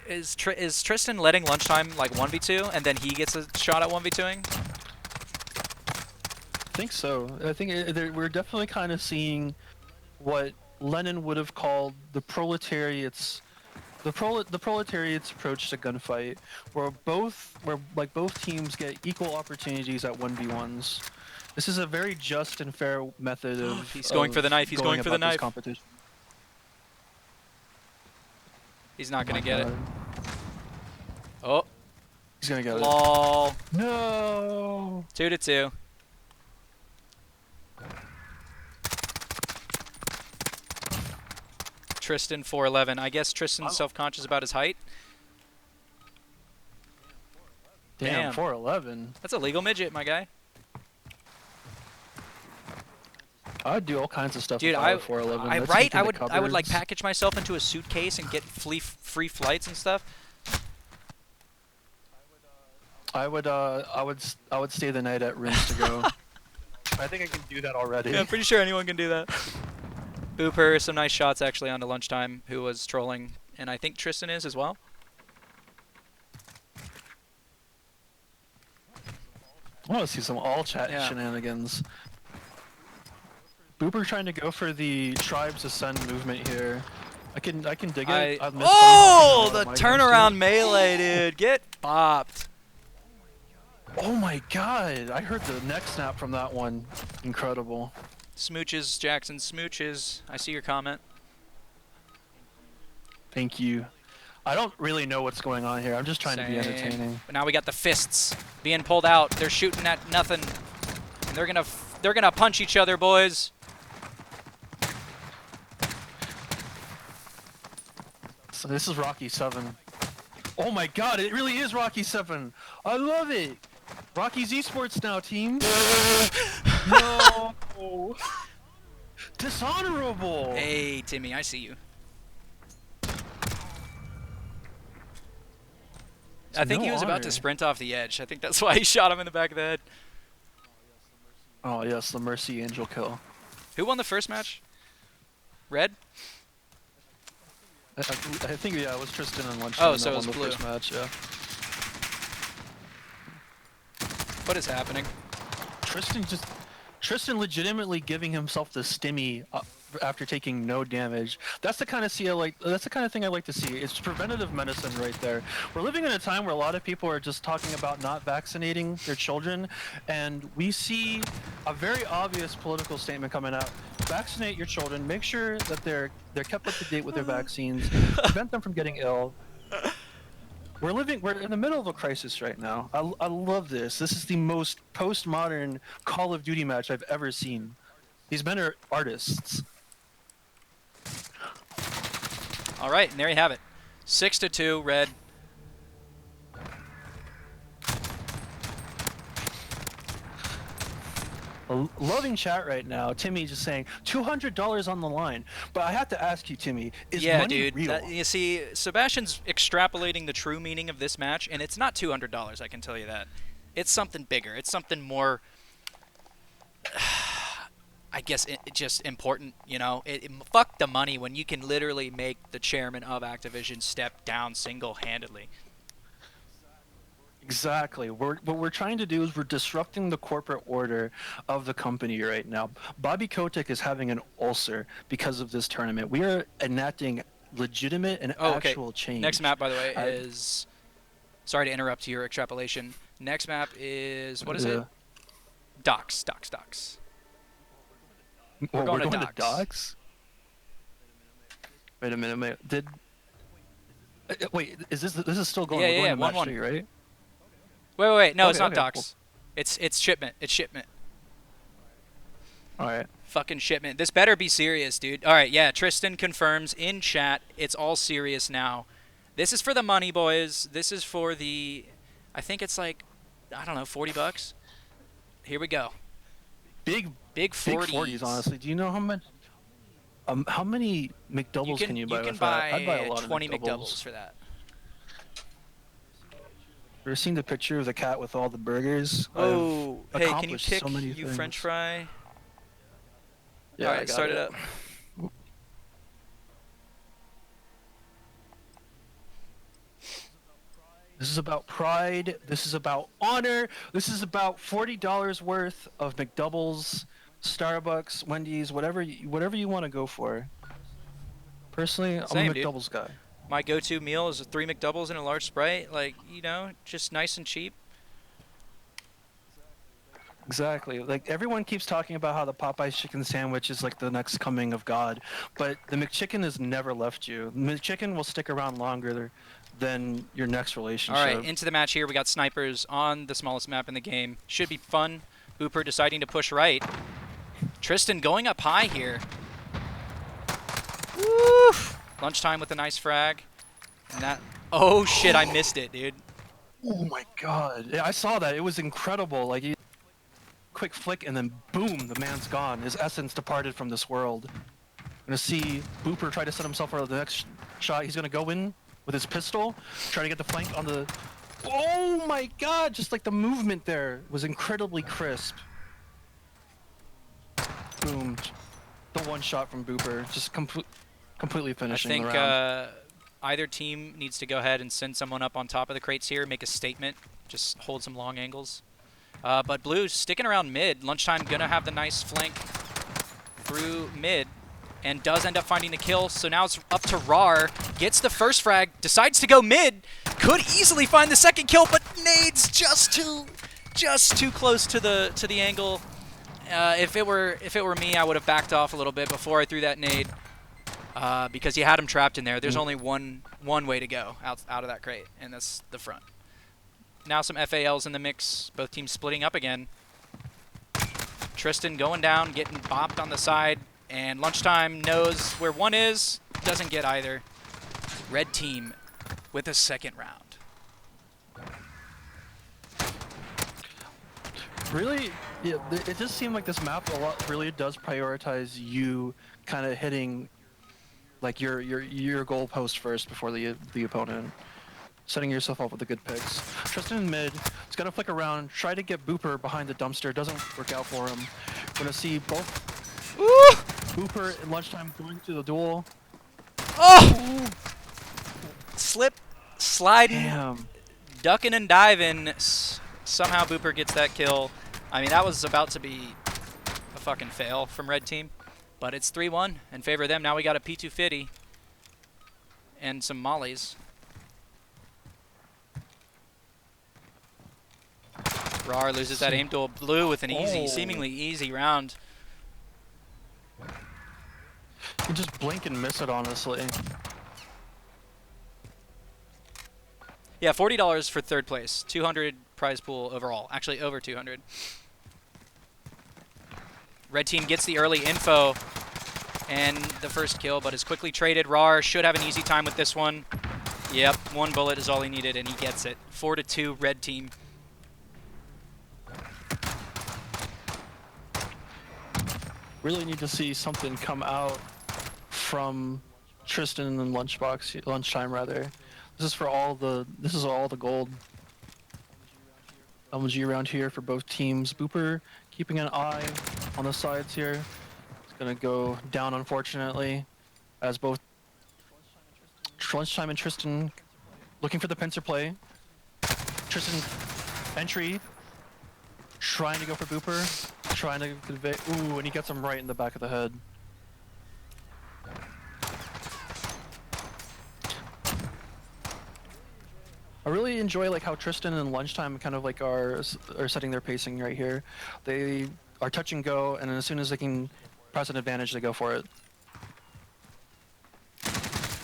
Is Tristan letting Lunchtime, like, 1v2, and then he gets a shot at 1v2ing? I think so. I think we're definitely kind of seeing what Lenin would have called the proletariat's approach to gunfight, where both teams get equal opportunities at 1v1s. This is a very just and fair method of He's going for the knife. He's going for the knife. Competition. He's not gonna get it. Oh. He's gonna get it. Lol. No. 2-2. Tristan 411. I guess Tristan's self-conscious about his height. Damn, 411. That's a legal midget, my guy. I'd do all kinds of stuff. Dude, if I were 411. I Let's would look at the I would like cupboards. package myself into a suitcase and get free flights and stuff. I would stay the night at Rins to go. I think I can do that already. Yeah, I'm pretty sure anyone can do that. Booper, some nice shots actually onto Lunchtime, who was trolling, and I think Tristan is as well. I want to see some all chat Yeah. shenanigans. Booper trying to go for the Tribes Ascend movement here. I can dig it. I've missed Oh, bunny the hopping on my games turnaround too. melee, dude. Get bopped. Oh my god! I heard the neck snap from that one. Incredible. Smooches, Jackson, smooches. I see your comment. Thank you. I don't really know what's going on here. I'm just trying to be Same. entertaining. But now we got the fists being pulled out. They're shooting at nothing. And they're gonna punch each other, boys. So this is Rocky 7. Oh my god, it really is Rocky 7. I love it. Rocky's esports now, team. No. Dishonorable. Hey, Timmy, I see you. I think no he was about honor. to sprint off the edge. I think that's why he shot him in the back of the head. Oh yes, the Mercy Angel kill. Who won the first match? Red? I think yeah, it was Tristan and Lunchtime. Oh, so that it was won the blue. first match. Yeah. What is happening? Tristan legitimately giving himself the stimmy after taking no damage. That's the kind of that's the kind of thing I like to see. It's preventative medicine right there. We're living in a time where a lot of people are just talking about not vaccinating their children, and we see a very obvious political statement coming out. Vaccinate your children. Make sure that they're kept up to date with their vaccines. Prevent them from getting ill. We're in the middle of a crisis right now. I love this. This is the most postmodern Call of Duty match I've ever seen. These men are artists. All right, and there you have it. 6-2, Red. Loving chat right now. Timmy just saying $200 on the line. But I have to ask you, Timmy, is Yeah, money dude. real? You see, Sebastian's extrapolating the true meaning of this match, and it's not $200, I can tell you that. It's something bigger. It's something more, I guess, just important, you know? Fuck the money when you can literally make the chairman of Activision step down single-handedly. Exactly. What we're trying to do is we're disrupting the corporate order of the company right now. Bobby Kotick is having an ulcer because of this tournament. We are enacting legitimate and actual change. Next map, by the way, is... Sorry to interrupt your extrapolation. Next map is... What is it? Docks. We're going to to Docks. Docks? Wait a minute. Wait, is this is still going? Yeah, We're yeah, going to match 1-1. 3, right? Wait. No, it's Okay, not okay, docks. It's shipment. It's shipment. All right. Fucking shipment. This better be serious, dude. All right, yeah. Tristan confirms in chat. It's all serious now. This is for the money, boys. This is for the... I think it's like, I don't know, $40. Here we go. Big 40s. Big 40s, honestly. Do you know how many McDoubles can you buy You can with that? I'd buy a lot 20 of McDoubles for that. Ever seen the picture of the cat with all the burgers? Oh, I've hey, can you accomplished kick so many you things. French fry? Yeah, All I right, got start it up. This is about pride. This is about honor. This is about $40 worth of McDoubles, Starbucks, Wendy's, whatever you want to go for. Personally, I'm Same, a dude. McDoubles guy. My go-to meal is 3 McDoubles and a large Sprite. Like, you know, just nice and cheap. Exactly. Like everyone keeps talking about how the Popeyes chicken sandwich is like the next coming of God, but the McChicken has never left you. The McChicken will stick around longer than your next relationship. All right, into the match here. We got snipers on the smallest map in the game. Should be fun. Booper deciding to push right. Tristan going up high here. Woo! Lunchtime with a nice frag. And that... Oh, shit, I missed it, dude. Oh my God! Yeah, I saw that. It was incredible. Like, quick flick and then boom, the man's gone. His essence departed from this world. Gonna see Booper try to set himself for the next shot. He's gonna go in with his pistol, try to get the flank on the... Oh my God! Just like the movement there was incredibly crisp. Boom. The one shot from Booper, just completely I finishing think the round. either team needs to go ahead and send someone up on top of the crates here, make a statement, just hold some long angles. But Blue sticking around mid. Lunchtime gonna have the nice flank through mid and does end up finding the kill. So now it's up to Rar. Gets the first frag, decides to go mid. Could easily find the second kill, but Nade's just too close to the angle. If it were me, I would have backed off a little bit before I threw that nade. Because you had him trapped in there. There's only one way to go out of that crate, and that's the front. Now some FALs in the mix. Both teams splitting up again. Tristan going down, getting bopped on the side, and Lunchtime knows where one is. Doesn't get either. Red team with a second round. Really, yeah, it just seemed like this map a lot really does prioritize you kind of hitting like your goal post first before the opponent, setting yourself up with the good picks. Tristan in mid, he's gonna flick around, try to get Booper behind the dumpster. Doesn't work out for him. We're gonna see both Booper and Lunchtime going to the duel. Oh! Slip, sliding, Damn. ducking and diving. Somehow Booper gets that kill. I mean, that was about to be a fucking fail from Red Team. But it's 3-1 in favor of them. Now we got a P250 and some mollies. Rar loses that aim duel. Blue with an easy, seemingly easy round. You just blink and miss it, honestly. Yeah, $40 for third place. 200 prize pool overall. Actually, over 200. Red team gets the early info and the first kill, but is quickly traded. Rar should have an easy time with this one. Yep, one bullet is all he needed, and he gets it. 4-2, red team. Really need to see something come out from Tristan and Lunchtime rather. This is all the gold. LMG around here for both teams. Booper keeping an eye on the sides here. It's gonna go down unfortunately, as both Lunchtime and Tristan looking for the pincer play. Tristan entry, trying to go for Booper, trying to convey. Ooh, and he gets him right in the back of the head. I really enjoy like how Tristan and Lunchtime kind of like are setting their pacing right here. They are touch and go, and then as soon as they can press an advantage, they go for it.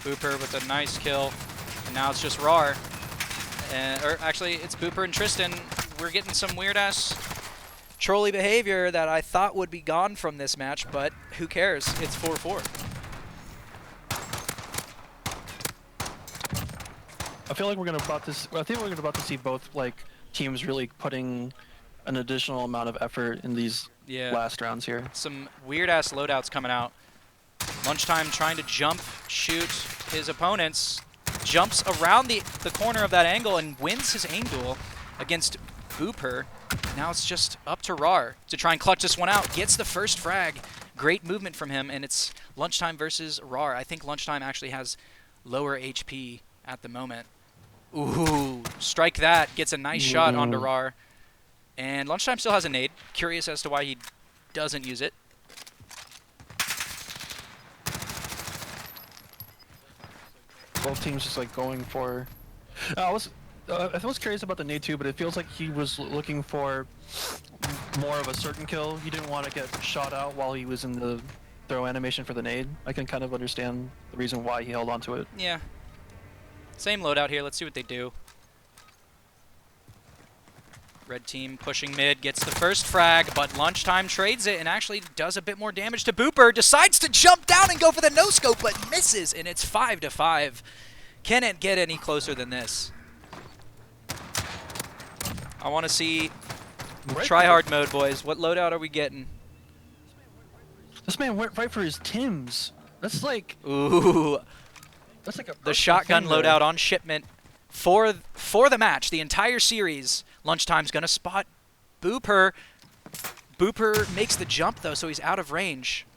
Booper with a nice kill, and now it's just Rar. Or actually, it's Booper and Tristan. We're getting some weird-ass trolly behavior that I thought would be gone from this match, but who cares? It's 4-4. I feel like we're about to see both like teams really putting an additional amount of effort in these last rounds here. Some weird-ass loadouts coming out. Lunchtime trying to jump, shoot his opponents, jumps around the corner of that angle and wins his aim duel against Booper. Now it's just up to Rar to try and clutch this one out. Gets the first frag. Great movement from him, and it's Lunchtime versus Rar. I think Lunchtime actually has lower HP at the moment. Ooh, strike that. Gets a nice shot onto Rar. And Lunchtime still has a nade. Curious as to why he doesn't use it. Both teams just like going for. I was curious about the nade too, but it feels like he was looking for more of a certain kill. He didn't want to get shot out while he was in the throw animation for the nade. I can kind of understand the reason why he held on to it. Yeah. Same loadout here. Let's see what they do. Red team pushing mid, gets the first frag, but Lunchtime trades it and actually does a bit more damage to Booper. Decides to jump down and go for the no-scope, but misses, and it's 5-5. Can it get any closer than this? I want to see try-hard mode, boys. What loadout are we getting? This man went right for his Tims. That's like... Ooh. That's like a the shotgun loadout on shipment for the match, the entire series. Lunchtime's gonna spot Booper. Booper makes the jump though, so he's out of range.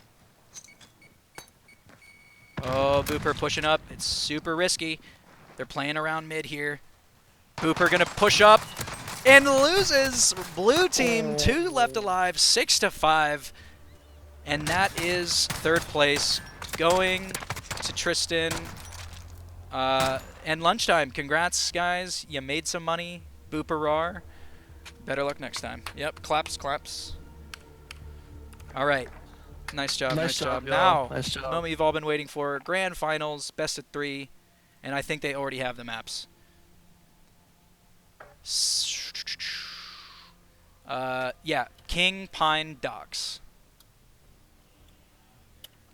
Oh, Booper pushing up. It's super risky. They're playing around mid here. Booper gonna push up. and loses. Blue team 2 left alive, 6-5, and that is third place going to Tristan and Lunchtime. Congrats, guys. You made some money. Booperar. Better luck next time. Yep, claps, claps. All right. Nice job, nice job. Now, nice job. the moment you've all been waiting for, grand finals, best of 3, and I think they already have the maps. Yeah, King Pine Docks.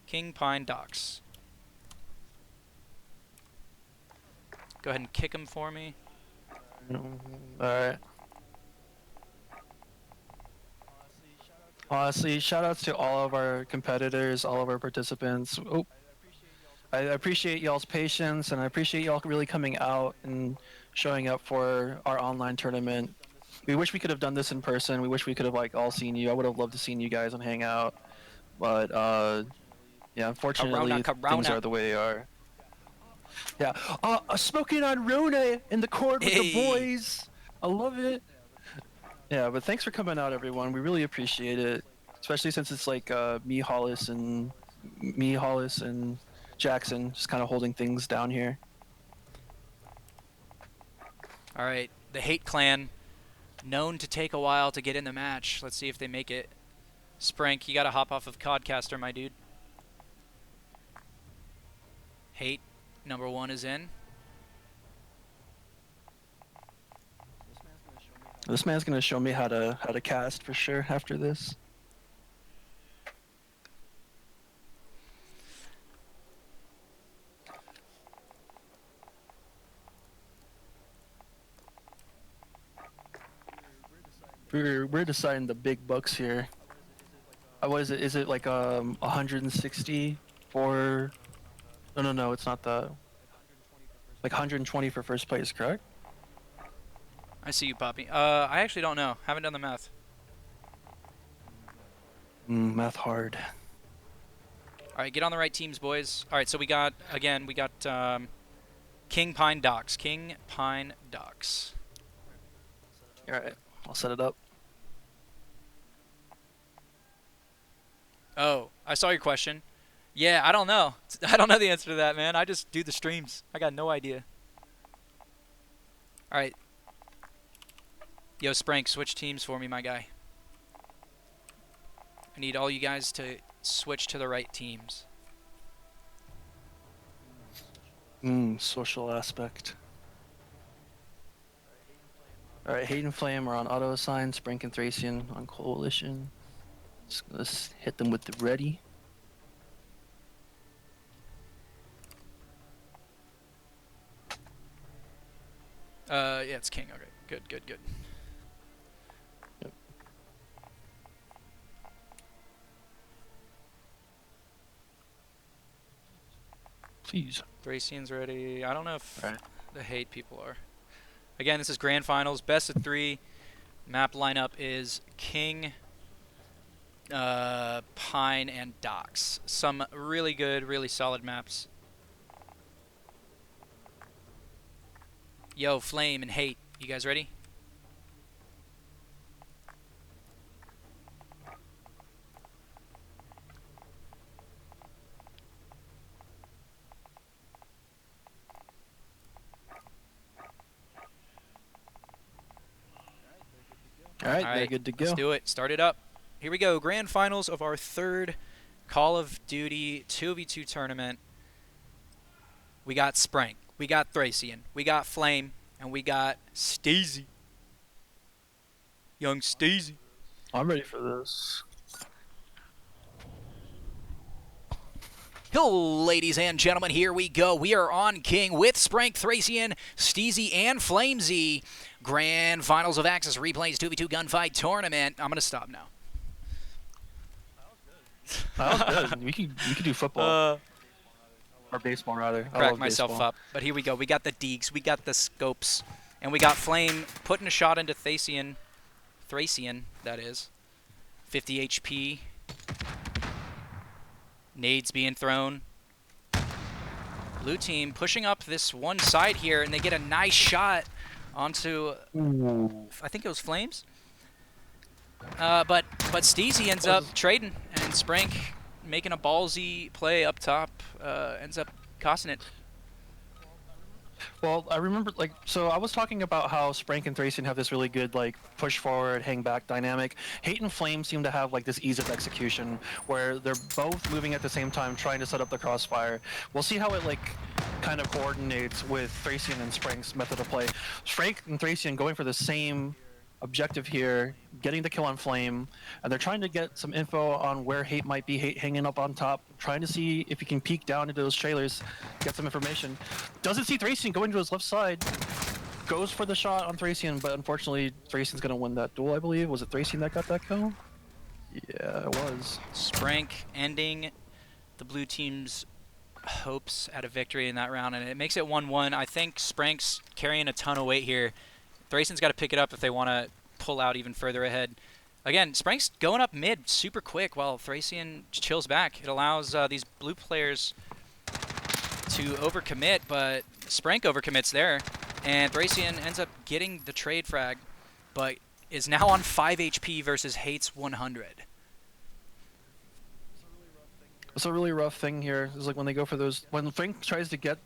King Pine Docks. Go ahead and kick him for me. Alright. Honestly, shout outs to all of our competitors, all of our participants. Oh, I appreciate y'all's patience, and I appreciate y'all really coming out and showing up for our online tournament. We wish we could have done this in person. We wish we could have like all seen you. I would have loved to seen you guys and hang out, but yeah, unfortunately things are the way they are. Yeah, smoking on Rona in the court with the boys. I love it. Yeah, but thanks for coming out, everyone. We really appreciate it, especially since it's like me, Hollis, and Jackson just kind of holding things down here. All right, the Hate Clan, known to take a while to get in the match. Let's see if they make it. Sprink, you gotta hop off of Codcaster, my dude. Hate, number 1 is in. This man's gonna show me how to cast for sure after this. We're deciding the big bucks here. What is it? Is it like 160 for? No, it's not that. Like 120 for first place, correct? I see you, Poppy. I actually don't know. Haven't done the math. Math hard. All right, get on the right teams, boys. All right, so we got King Pine Docks. King Pine Docks. All right, I'll set it up. Oh, I saw your question. Yeah, I don't know. I don't know the answer to that, man. I just do the streams. I got no idea. All right. Yo, Sprink, switch teams for me, my guy. I need all you guys to switch to the right teams. Social aspect. Alright, Hate and Flame are on auto assign, Sprink and Thracian on coalition. Let's hit them with the ready. Yeah, it's King. Okay, good, good, good. Yep. Please. Thracian's ready. I don't know if Right. the Hate people are. Again, this is grand finals, best of 3. Map lineup is King, Pine, and Docks. Some really good, really solid maps. Yo, Flame and Hate, you guys ready? All right, they're good to go. Let's do it. Start it up. Here we go. Grand finals of our 3rd Call of Duty 2v2 tournament. We got Sprink, we got Thracian, we got Flame, and we got Steezy. Young Steezy. I'm ready for this. Hello, ladies and gentlemen, here we go. We are on King with Sprink, Thracian, Steezy, and Flamesy. Grand Finals of Access Replays 2v2 Gunfight Tournament. I'm going to stop now. That was good. We could do football. Or baseball, rather. Crack myself up. But here we go. We got the Deegs, we got the Scopes, and we got Flame putting a shot into Thracian, that is. 50 HP. Nades being thrown. Blue team pushing up this one side here, and they get a nice shot onto, Ooh. I think it was Flames. But Steezy ends up trading, and Sprink making a ballsy play up top ends up costing it. Well, I remember, like, so I was talking about how Sprink and Thracian have this really good, like, push forward, hang back dynamic. Hate and Flame seem to have, like, this ease of execution where they're both moving at the same time, trying to set up the crossfire. We'll see how it, like, kind of coordinates with Thracian and Sprink's method of play. Sprink and Thracian going for the same objective here, getting the kill on Flame, and they're trying to get some info on where Hate might be. Hate hanging up on top, trying to see if he can peek down into those trailers, get some information. Doesn't see Thracian going to his left side, goes for the shot on Thracian, but unfortunately Thracian's gonna win that duel, I believe. Was it Thracian that got that kill? Yeah, it was. Sprink ending the blue team's hopes at a victory in that round, and it makes it 1-1. I think Sprank's carrying a ton of weight here. Thracian's got to pick it up if they want to pull out even further ahead. Again, Sprank's going up mid super quick while Thracian chills back. It allows these blue players to overcommit, but Sprink overcommits there, and Thracian ends up getting the trade frag, but is now on 5 HP versus Hate's 100. It's a really rough thing here. Is like when they go for those, when Sprink tries to get,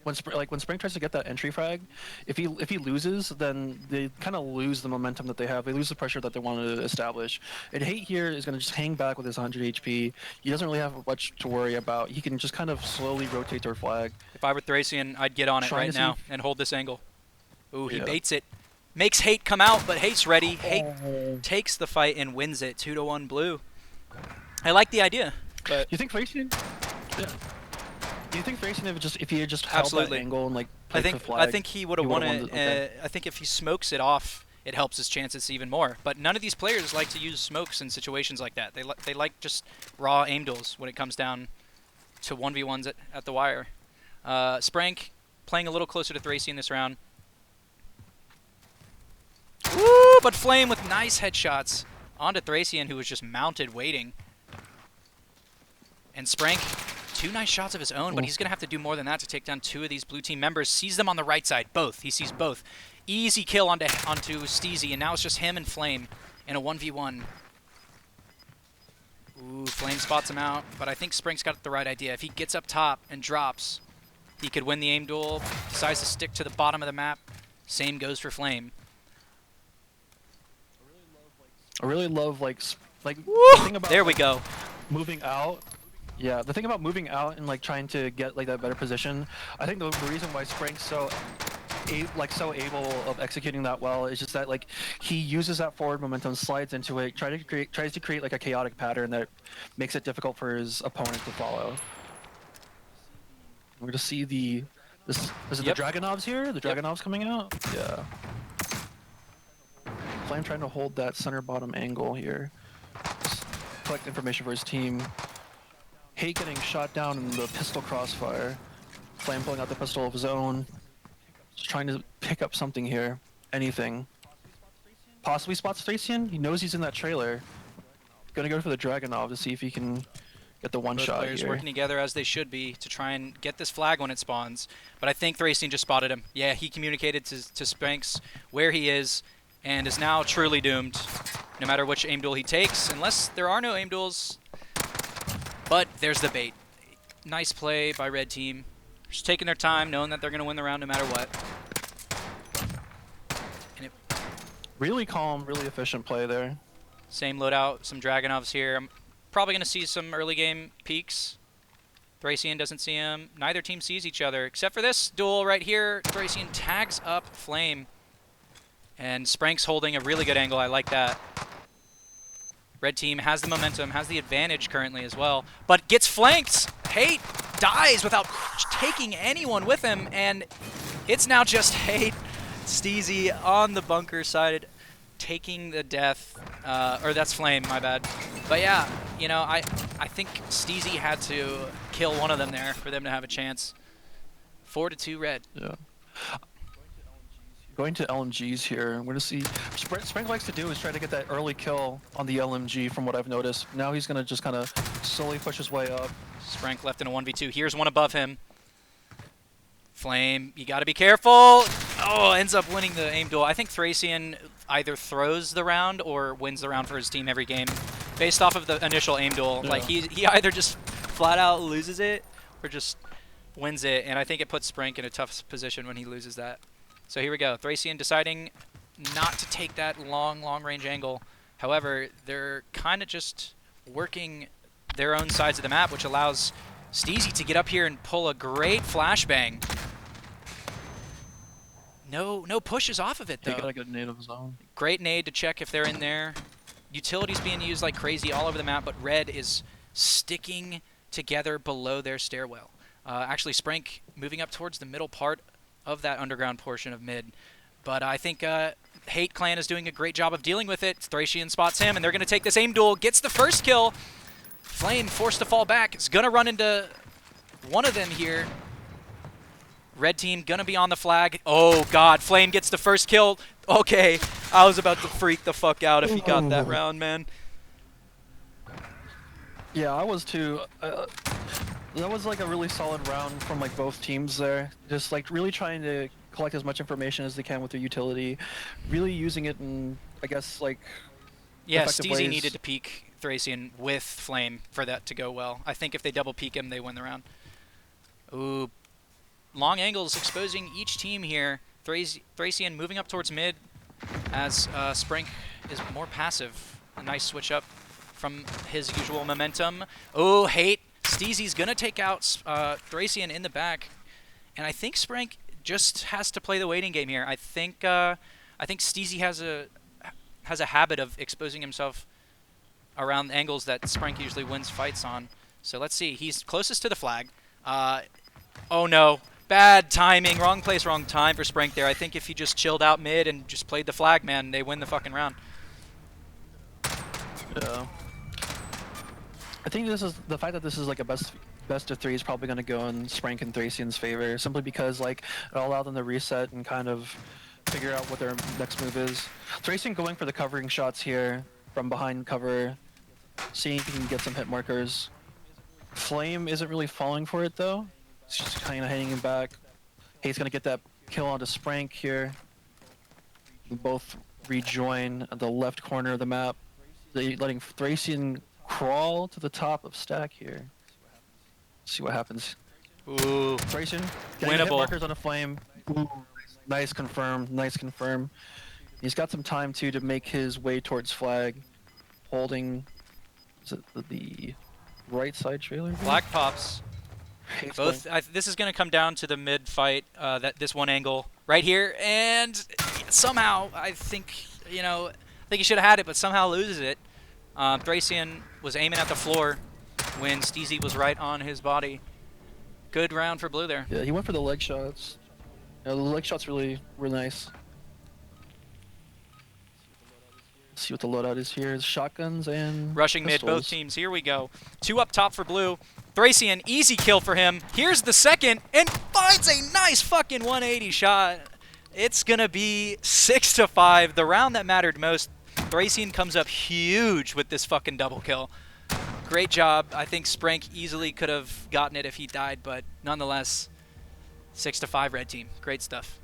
when Sprink tries to get that entry frag, if he loses, then they kind of lose the momentum that they have. They lose the pressure that they wanted to establish. And Hate here is going to just hang back with his 100 HP. He doesn't really have much to worry about. He can just kind of slowly rotate their flag. If I were Thracian, I'd get on it right now and hold this angle. Ooh, he baits it. Makes Hate come out, but Hate's ready. Hate takes the fight and wins it 2-1 blue. I like the idea. But you think Thracian? Yeah. Do you think Thracian if he had just held that angle and like played the flag, I think he would have won it. I think if he smokes it off, it helps his chances even more. But none of these players like to use smokes in situations like that. They like just raw aim duels when it comes down to 1v1s at the wire. Sprink playing a little closer to Thracian this round. Woo! But Flame with nice headshots onto Thracian, who was just mounted waiting. And Sprink, 2 nice shots of his own, but he's going to have to do more than that to take down 2 of these blue team members. Sees them on the right side, both. He sees both. Easy kill onto Steezy, and now it's just him and Flame in a 1v1. Ooh, Flame spots him out, but I think Sprink's got the right idea. If he gets up top and drops, he could win the aim duel. Decides to stick to the bottom of the map. Same goes for Flame. I really love like the thing about there we go. Moving out. Yeah, the thing about moving out and like trying to get like that better position, I think the reason why Sprank's so able of executing that well is just that like he uses that forward momentum, slides into it, tries to create like a chaotic pattern that makes it difficult for his opponent to follow. We're gonna see the is it the Dragunovs here? The Dragunovs coming out? Yeah. Flame trying to hold that center bottom angle here. Just collect information for his team. Hate getting shot down in the pistol crossfire. Flame pulling out the pistol of his own. Just trying to pick up something here. Anything. Possibly spots Thracian. He knows he's in that trailer. Gonna go for the Dragunov to see if he can get the one Both shot players here. working together as they should be to try and get this flag when it spawns. But I think Thracian just spotted him. Yeah, he communicated to Spanks where he is and is now truly doomed. No matter which aim duel he takes, unless there are no aim duels. But there's the bait. Nice play by red team. Just taking their time, knowing that they're going to win the round no matter what. And really calm, really efficient play there. Same loadout, some Dragunovs here. I'm probably going to see some early game peeks. Thracian doesn't see him. Neither team sees each other, except for this duel right here. Thracian tags up Flame. And Sprank's holding a really good angle. I like that. Red team has the momentum, has the advantage currently as well, but gets flanked. Hate dies without taking anyone with him, and it's now just Hate, Steezy on the bunker side, taking the death. Or that's Flame, my bad. But yeah, you know, I think Steezy had to kill one of them there for them to have a chance. 4-2 red. Yeah. Going to LMGs here. I'm going to see. Sprink likes to do is try to get that early kill on the LMG from what I've noticed. Now he's going to just kind of slowly push his way up. Sprink left in a 1v2. Here's one above him. Flame, you got to be careful. Oh, ends up winning the aim duel. I think Thracian either throws the round or wins the round for his team every game, based off of the initial aim duel. Yeah. Like he either just flat out loses it or just wins it, and I think it puts Sprink in a tough position when he loses that. So here we go. Thracian deciding not to take that long range angle. However, they're kind of just working their own sides of the map, which allows Steezy to get up here and pull a great flashbang. No pushes off of it, though. He got a good nade of his own. Great nade to check if they're in there. Utilities being used like crazy all over the map, but Red is sticking together below their stairwell. Actually, Sprink moving up towards the middle part of that underground portion of mid. But I think Hate Clan is doing a great job of dealing with it. Thracian spots him, and they're going to take this aim duel. Gets the first kill. Flame forced to fall back. Is going to run into one of them here. Red team going to be on the flag. Oh, God. Flame gets the first kill. Okay. I was about to freak the fuck out if he got that round, man. Yeah, I was too. That was like a really solid round from like both teams there. Just like really trying to collect as much information as they can with their utility. Really using it in, I guess, like... Yeah, effective Steezy ways. needed to peek Thracian with Flame for that to go well. I think if they double peek him, they win the round. Ooh. Long angles exposing each team here. Thracian moving up towards mid as Sprink is more passive. A nice switch up from his usual momentum. Oh, Hate. Steezy's going to take out Thracian in the back. And I think Sprink just has to play the waiting game here. I think Steezy has a habit of exposing himself around angles that Sprink usually wins fights on. So let's see. He's closest to the flag. Oh, no. Bad timing. Wrong place, wrong time for Sprink there. I think if he just chilled out mid and just played the flag, man, they win the fucking round. Yeah. I think this is the fact that this is like a best of three is probably going to go in Sprink and Thracian's favor, simply because like it'll allow them to reset and kind of figure out what their next move is. Thracian going for the covering shots here from behind cover, seeing if he can get some hit markers. Flame isn't really falling for it though. It's just kind of hanging back. Hate's going to get that kill onto Sprink here. We both rejoin at the left corner of the map, letting Thracian crawl to the top of stack here. See what happens. Ooh. Thracian getting hit Winnable. markers on a Flame. Ooh, nice confirm. Nice confirm. He's got some time too to make his way towards flag, holding is it the right side trailer. Flag pops. Hate's Both. going- This is going to come down to the mid fight. This one angle right here, and somehow I think he should have had it, but somehow loses it. Thracian was aiming at the floor when Steezy was right on his body. Good round for blue there. Yeah, he went for the leg shots. Yeah, the leg shots were nice. Let's see what the loadout is here. It's shotguns and Rushing mid, both pistols. teams. Here we go. 2 up top for blue. Thracian, easy kill for him. Here's the second, and finds a nice fucking 180 shot. It's going to be 6-5, the round that mattered most. Thracian comes up huge with this fucking double kill. Great job. I think Sprink easily could have gotten it if he died, but nonetheless, 6-5 red team. Great stuff.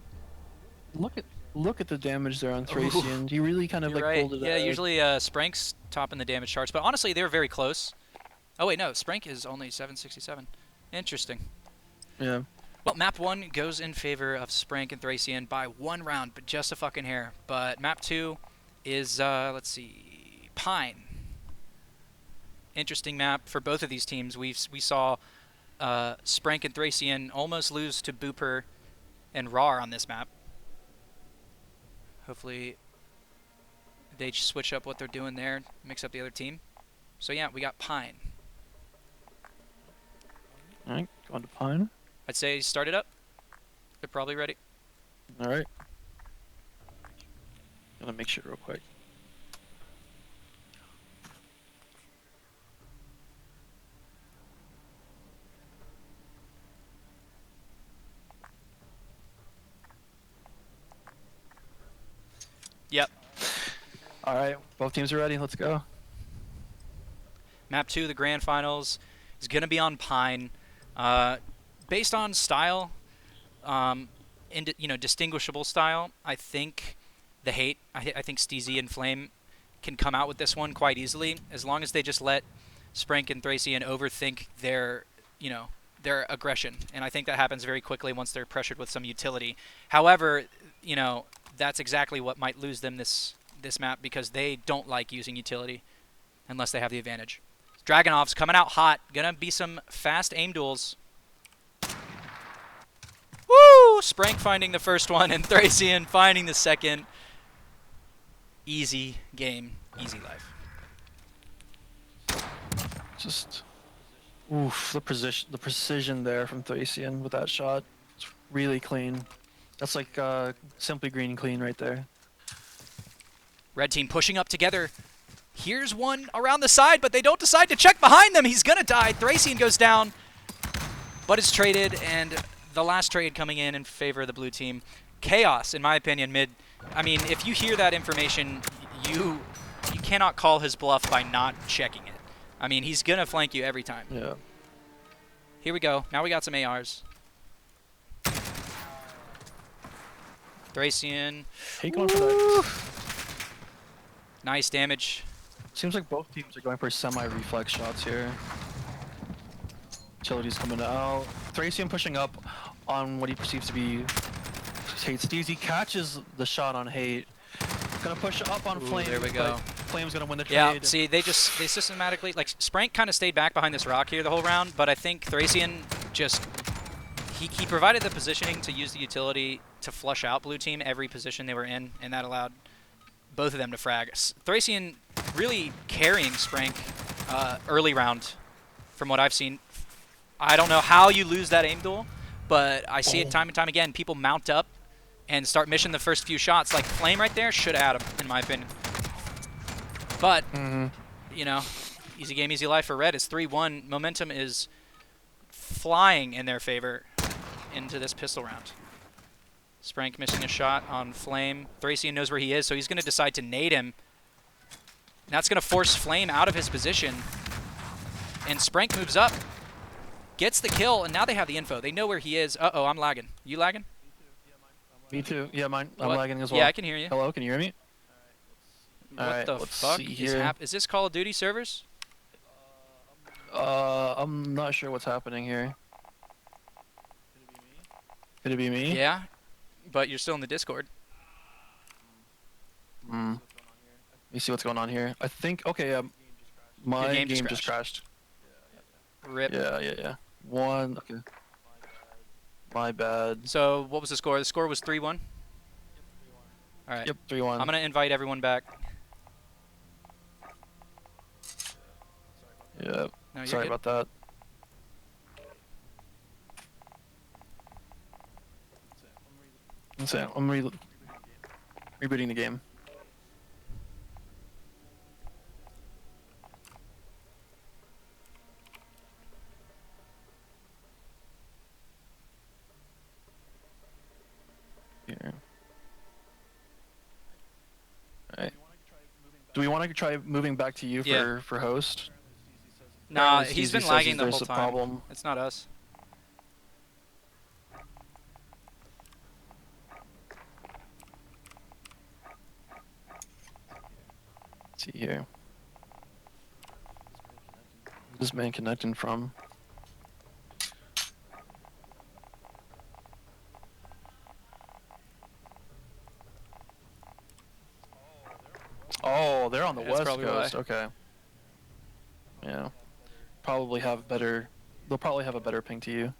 Look at the damage there on Thracian. He really kind of You're like right. pulled it Yeah, out. usually Sprank's topping the damage charts, but honestly, they're very close. Oh wait, no, Sprink is only 767. Interesting. Yeah. Well, map 1 goes in favor of Sprink and Thracian by 1 round, but just a fucking hair. But map 2 is, let's see, Pine. Interesting map for both of these teams. We saw Sprink and Thracian almost lose to Booper and Rar on this map. Hopefully they switch up what they're doing there, mix up the other team. So yeah, we got Pine. Alright, going to Pine. I'd say start it up. They're probably ready. Alright. Gonna make sure real quick. Yep. Alright, both teams are ready. Let's go. Map 2, the grand finals, is going to be on Pine. Based on style, distinguishable style, I think the hate. I think Steezy and Flame can come out with this one quite easily as long as they just let Sprink and Thracian overthink their aggression, and I think that happens very quickly once they're pressured with some utility. However, that's exactly what might lose them this map because they don't like using utility unless they have the advantage. Dragonov's coming out hot. Gonna be some fast aim duels. Woo! Sprink finding the first one and Thracian finding the second. Easy game, easy life. Just, oof, the precision there from Thracian with that shot. It's really clean. That's like simply green clean right there. Red team pushing up together. Here's one around the side, but they don't decide to check behind them. He's gonna die. Thracian goes down, but it's traded, and the last trade coming in favor of the blue team. Chaos, in my opinion, mid. I mean, if you hear that information, you cannot call his bluff by not checking it. I mean, he's gonna flank you every time. Yeah. Here we go. Now we got some ARs. Thracian. Hey, going for that. Nice damage. Seems like both teams are going for semi-reflex shots here. Utility's coming out. Thracian pushing up on what he perceives to be Hate. Steezy catches the shot on Hate. Gonna push up on Flame. There we go. Flame's gonna win the trade. Yeah, see, they systematically, like, Sprink kind of stayed back behind this rock here the whole round, but I think Thracian just, he provided the positioning to use the utility to flush out blue team every position they were in, and that allowed both of them to frag. Thracian really carrying Sprink early round from what I've seen. I don't know how you lose that aim duel, but I see it time and time again. People mount up and start missing the first few shots. Like Flame right there should have had him, in my opinion. But, easy game, easy life for Red. It's 3-1. Momentum is flying in their favor into this pistol round. Sprink missing a shot on Flame. Thracian knows where he is, so he's going to decide to nade him. That's going to force Flame out of his position. And Sprink moves up, gets the kill, and now they have the info. They know where he is. Uh-oh, I'm lagging. You lagging? Me too. Yeah, I'm What? lagging as well. Yeah, I can hear you. Hello, can you hear me? What the fuck is happening? Is this Call of Duty servers? I'm not sure what's happening here. Could it be me? Yeah, but you're still in the Discord. Let me see what's going on here. I think, okay, my game game just just crashed. Rip. Yeah. Okay. My bad. So, what was the score? The score was 3-1? Alright. Yep, 3-1. I'm going to invite everyone back. Yep. No, you're Sorry good. about that. I'm rebooting the game. Here. Alright. Do we want to try moving back to you Yeah. for host? Nah, Apparently he's Steezy been says lagging the there's whole a time. problem. It's not us. Let's see here. Where's this man connecting from? Oh, they're on the Yeah, that's west probably coast. why. Okay. Yeah. Probably have better. They'll probably have a better ping to you.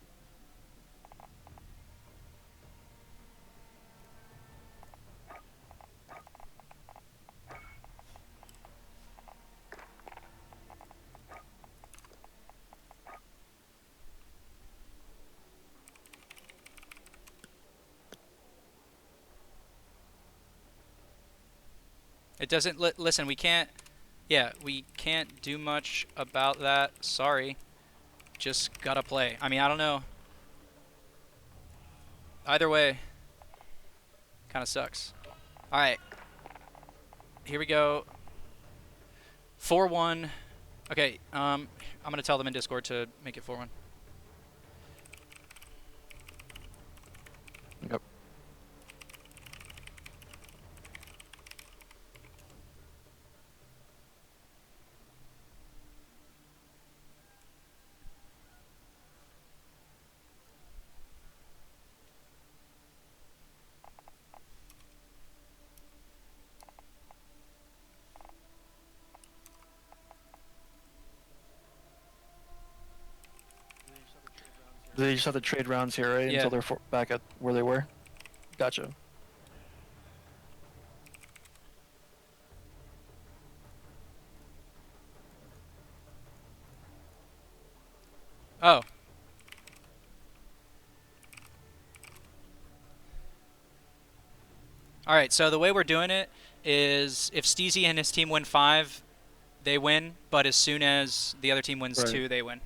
It doesn't listen, we can't do much about that. Sorry. Just gotta play. I mean, I don't know. Either way, kind of sucks. All right. Here we go. 4-1. Okay, I'm going to tell them in Discord to make it 4-1. Yep. They just have to trade rounds here, right? Yeah. Until they're back at where they were. Gotcha. Oh. Alright, so the way we're doing it is if Steezy and his team win 5, they win, but as soon as the other team wins Right. 2, they win.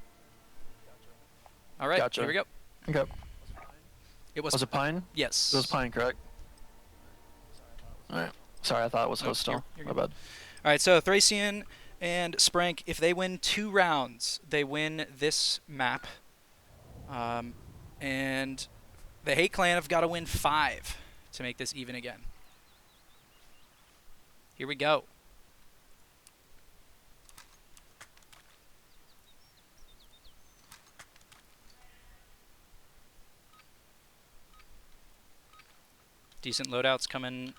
Alright, Gotcha. here we go. Okay. Was it Pine? Yes. It was Pine, correct? Alright. Sorry, I thought it was Nope, Host still. you're My good. bad. Alright, so Thracian and Sprink, if they win 2 rounds, they win this map. And the Hate Clan have got to win 5 to make this even again. Here we go. Decent loadouts coming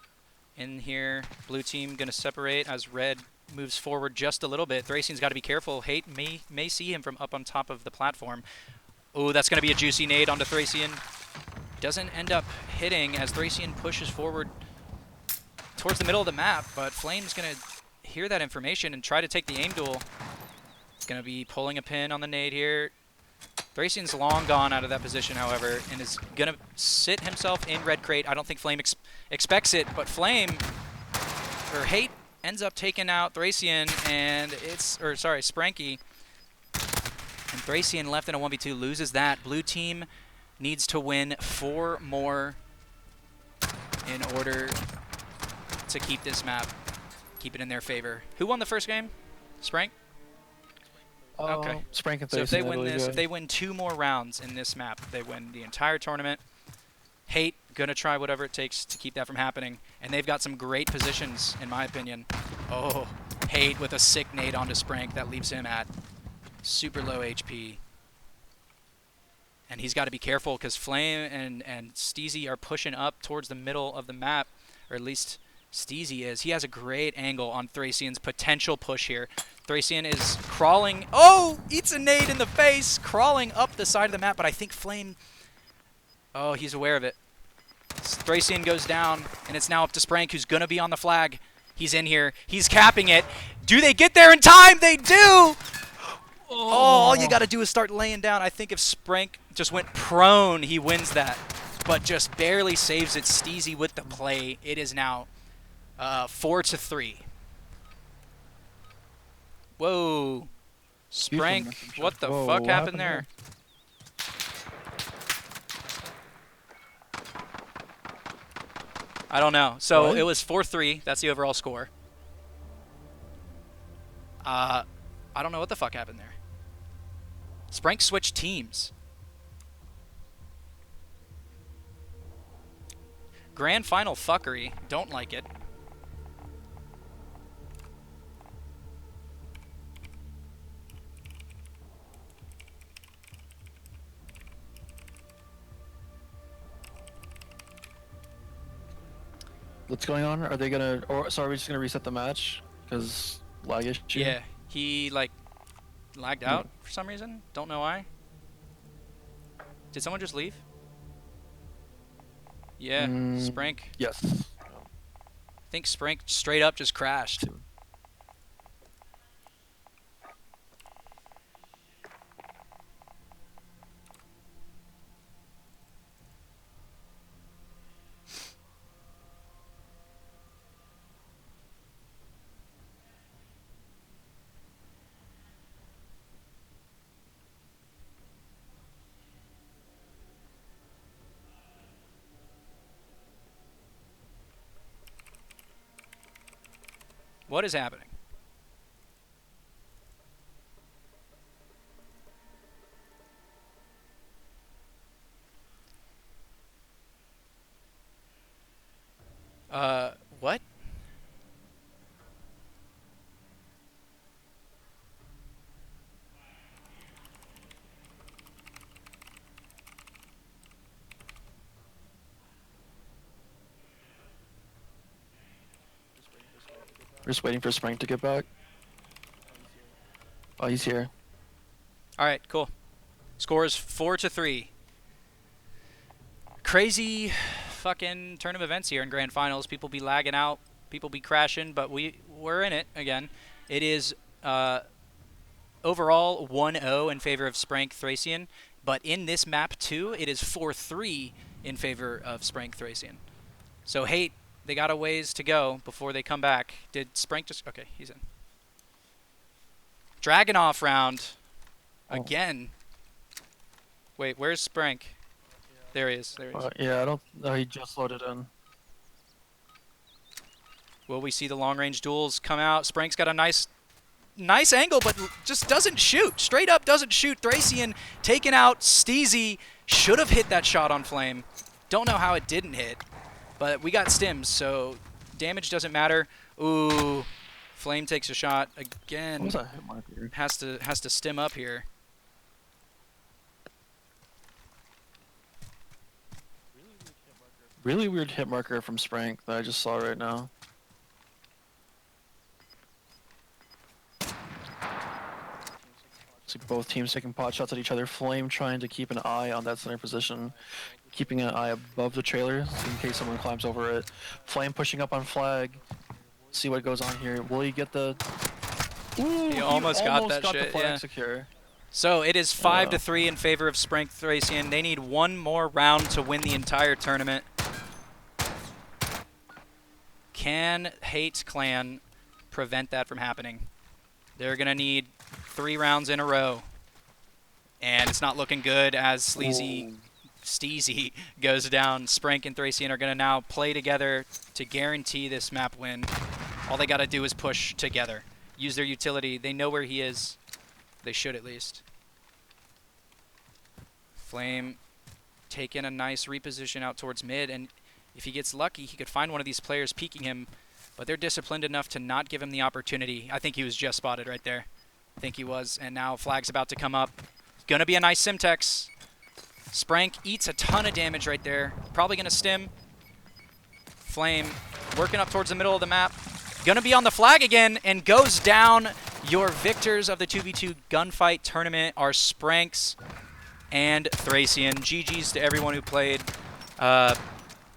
in here. Blue team going to separate as red moves forward just a little bit. Thracian's got to be careful. Hate may see him from up on top of the platform. Oh, that's going to be a juicy nade onto Thracian. Doesn't end up hitting as Thracian pushes forward towards the middle of the map, but Flame's going to hear that information and try to take the aim duel. He's going to be pulling a pin on the nade here. Thracian's long gone out of that position, however, and is going to sit himself in red crate. I don't think Flame expects it, but Hate ends up taking out Thracian, and Spranky. And Thracian left in a 1v2 loses that. Blue team needs to win 4 more in order to keep this map, keep it in their favor. Who won the first game? Sprank? Okay. Sprank and So if they Thracian, I win believe, this, yeah. if they win 2 more rounds in this map, they win the entire tournament. Hate gonna try whatever it takes to keep that from happening, and they've got some great positions, in my opinion. Oh, Hate with a sick nade onto Sprank that leaves him at super low HP. And he's got to be careful because Flame and Steezy are pushing up towards the middle of the map, or at least Steezy is. He has a great angle on Thracian's potential push here. Thracian is crawling. Oh, eats a nade in the face, crawling up the side of the map, but I think Flame... Oh, he's aware of it. Thracian goes down, and it's now up to Sprank, who's going to be on the flag. He's in here. He's capping it. Do they get there in time? They do! Oh, all you got to do is start laying down. I think if Sprank just went prone, he wins that. But just barely saves it. Steezy with the play. It is now 4-3. Whoa. Sprank, what the Whoa, fuck what happened happened there? I don't know. So What? it was 4-3. That's the overall score. I don't know what the fuck happened there. Sprank switched teams. Grand final fuckery. Don't like it. What's going on? Are they gonna, or so are we just gonna reset the match? Because lag issue? Yeah, he like lagged out for some reason. Don't know why. Did someone just leave? Yeah, Sprank. Yes. I think Sprank straight up just crashed. What is happening? What? We're just waiting for Sprank to get back. Oh, he's here. All right, cool. Score is 4-3. Crazy fucking turn of events here in grand finals. People be lagging out, people be crashing, but we're in it again. It is overall 1-0 in favor of Sprink Thracian, but in this map too, it is 4-3 in favor of Sprink Thracian. So Hate, they got a ways to go before they come back. Did Sprink just... Okay, he's in. Dragonoff round. Again. Wait, where's Sprink? There he is. There he is. Yeah, I don't. He just loaded in. Will we see the long-range duels come out? Sprank's got a nice angle, but just doesn't shoot. Straight up doesn't shoot. Thracian taken out. Steezy should have hit that shot on Flame. Don't know how it didn't hit, but we got stims, so damage doesn't matter. Ooh, Flame takes a shot again. What was that hit marker? Has to stim up here. Really weird hit marker from Sprink that I just saw right now. See both teams taking pot shots at each other. Flame trying to keep an eye on that center position, keeping an eye above the trailer in case someone climbs over it. Flame pushing up on flag. See what goes on here. Will he get the? Ooh, He almost got that the shit, flag yeah. secure. So it is 5-3 in favor of Sprink Thracian. They need one more round to win the entire tournament. Can Hate's clan prevent that from happening? They're going to need 3 rounds in a row. And it's not looking good as Steezy goes down. Sprink and Thracian are going to now play together to guarantee this map win. All they got to do is push together. Use their utility. They know where he is. They should at least. Flame taking a nice reposition out towards mid, and if he gets lucky, he could find one of these players peeking him, but they're disciplined enough to not give him the opportunity. I think he was just spotted right there. I think he was, and now flag's about to come up. Gonna be a nice Simtex. Sprink eats a ton of damage right there. Probably gonna stim. Flame working up towards the middle of the map. Gonna be on the flag again and goes down. Your victors of the 2v2 gunfight tournament are Sprinks and Thracian. GG's to everyone who played.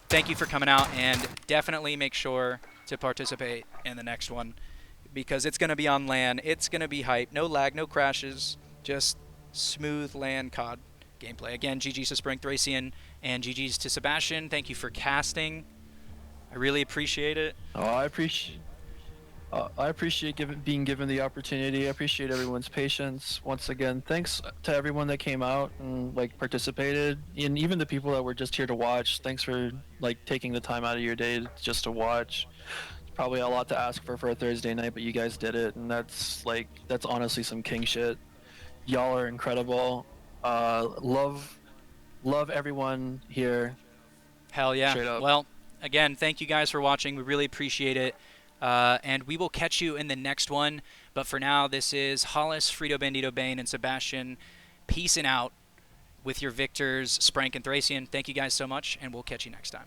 Thank you for coming out, and definitely make sure to participate in the next one because it's going to be on LAN. It's going to be hype. No lag, no crashes, just smooth LAN CoD gameplay. Again, GG's to Sprink Thracian and GG's to Sebastian. Thank you for casting. I really appreciate it. Oh, I appreciate being given the opportunity. I appreciate everyone's patience. Once again, thanks to everyone that came out and participated, and even the people that were just here to watch. Thanks for taking the time out of your day just to watch. It's probably a lot to ask for a Thursday night, but you guys did it, and that's honestly some king shit. Y'all are incredible. Love everyone here. Hell yeah. Straight up. Well, again, thank you guys for watching. We really appreciate it. And we will catch you in the next one. But for now, this is Hollis, Frito Bandito Bane, and Sebastian peacing out with your victors, Sprank and Thracian. Thank you guys so much, and we'll catch you next time.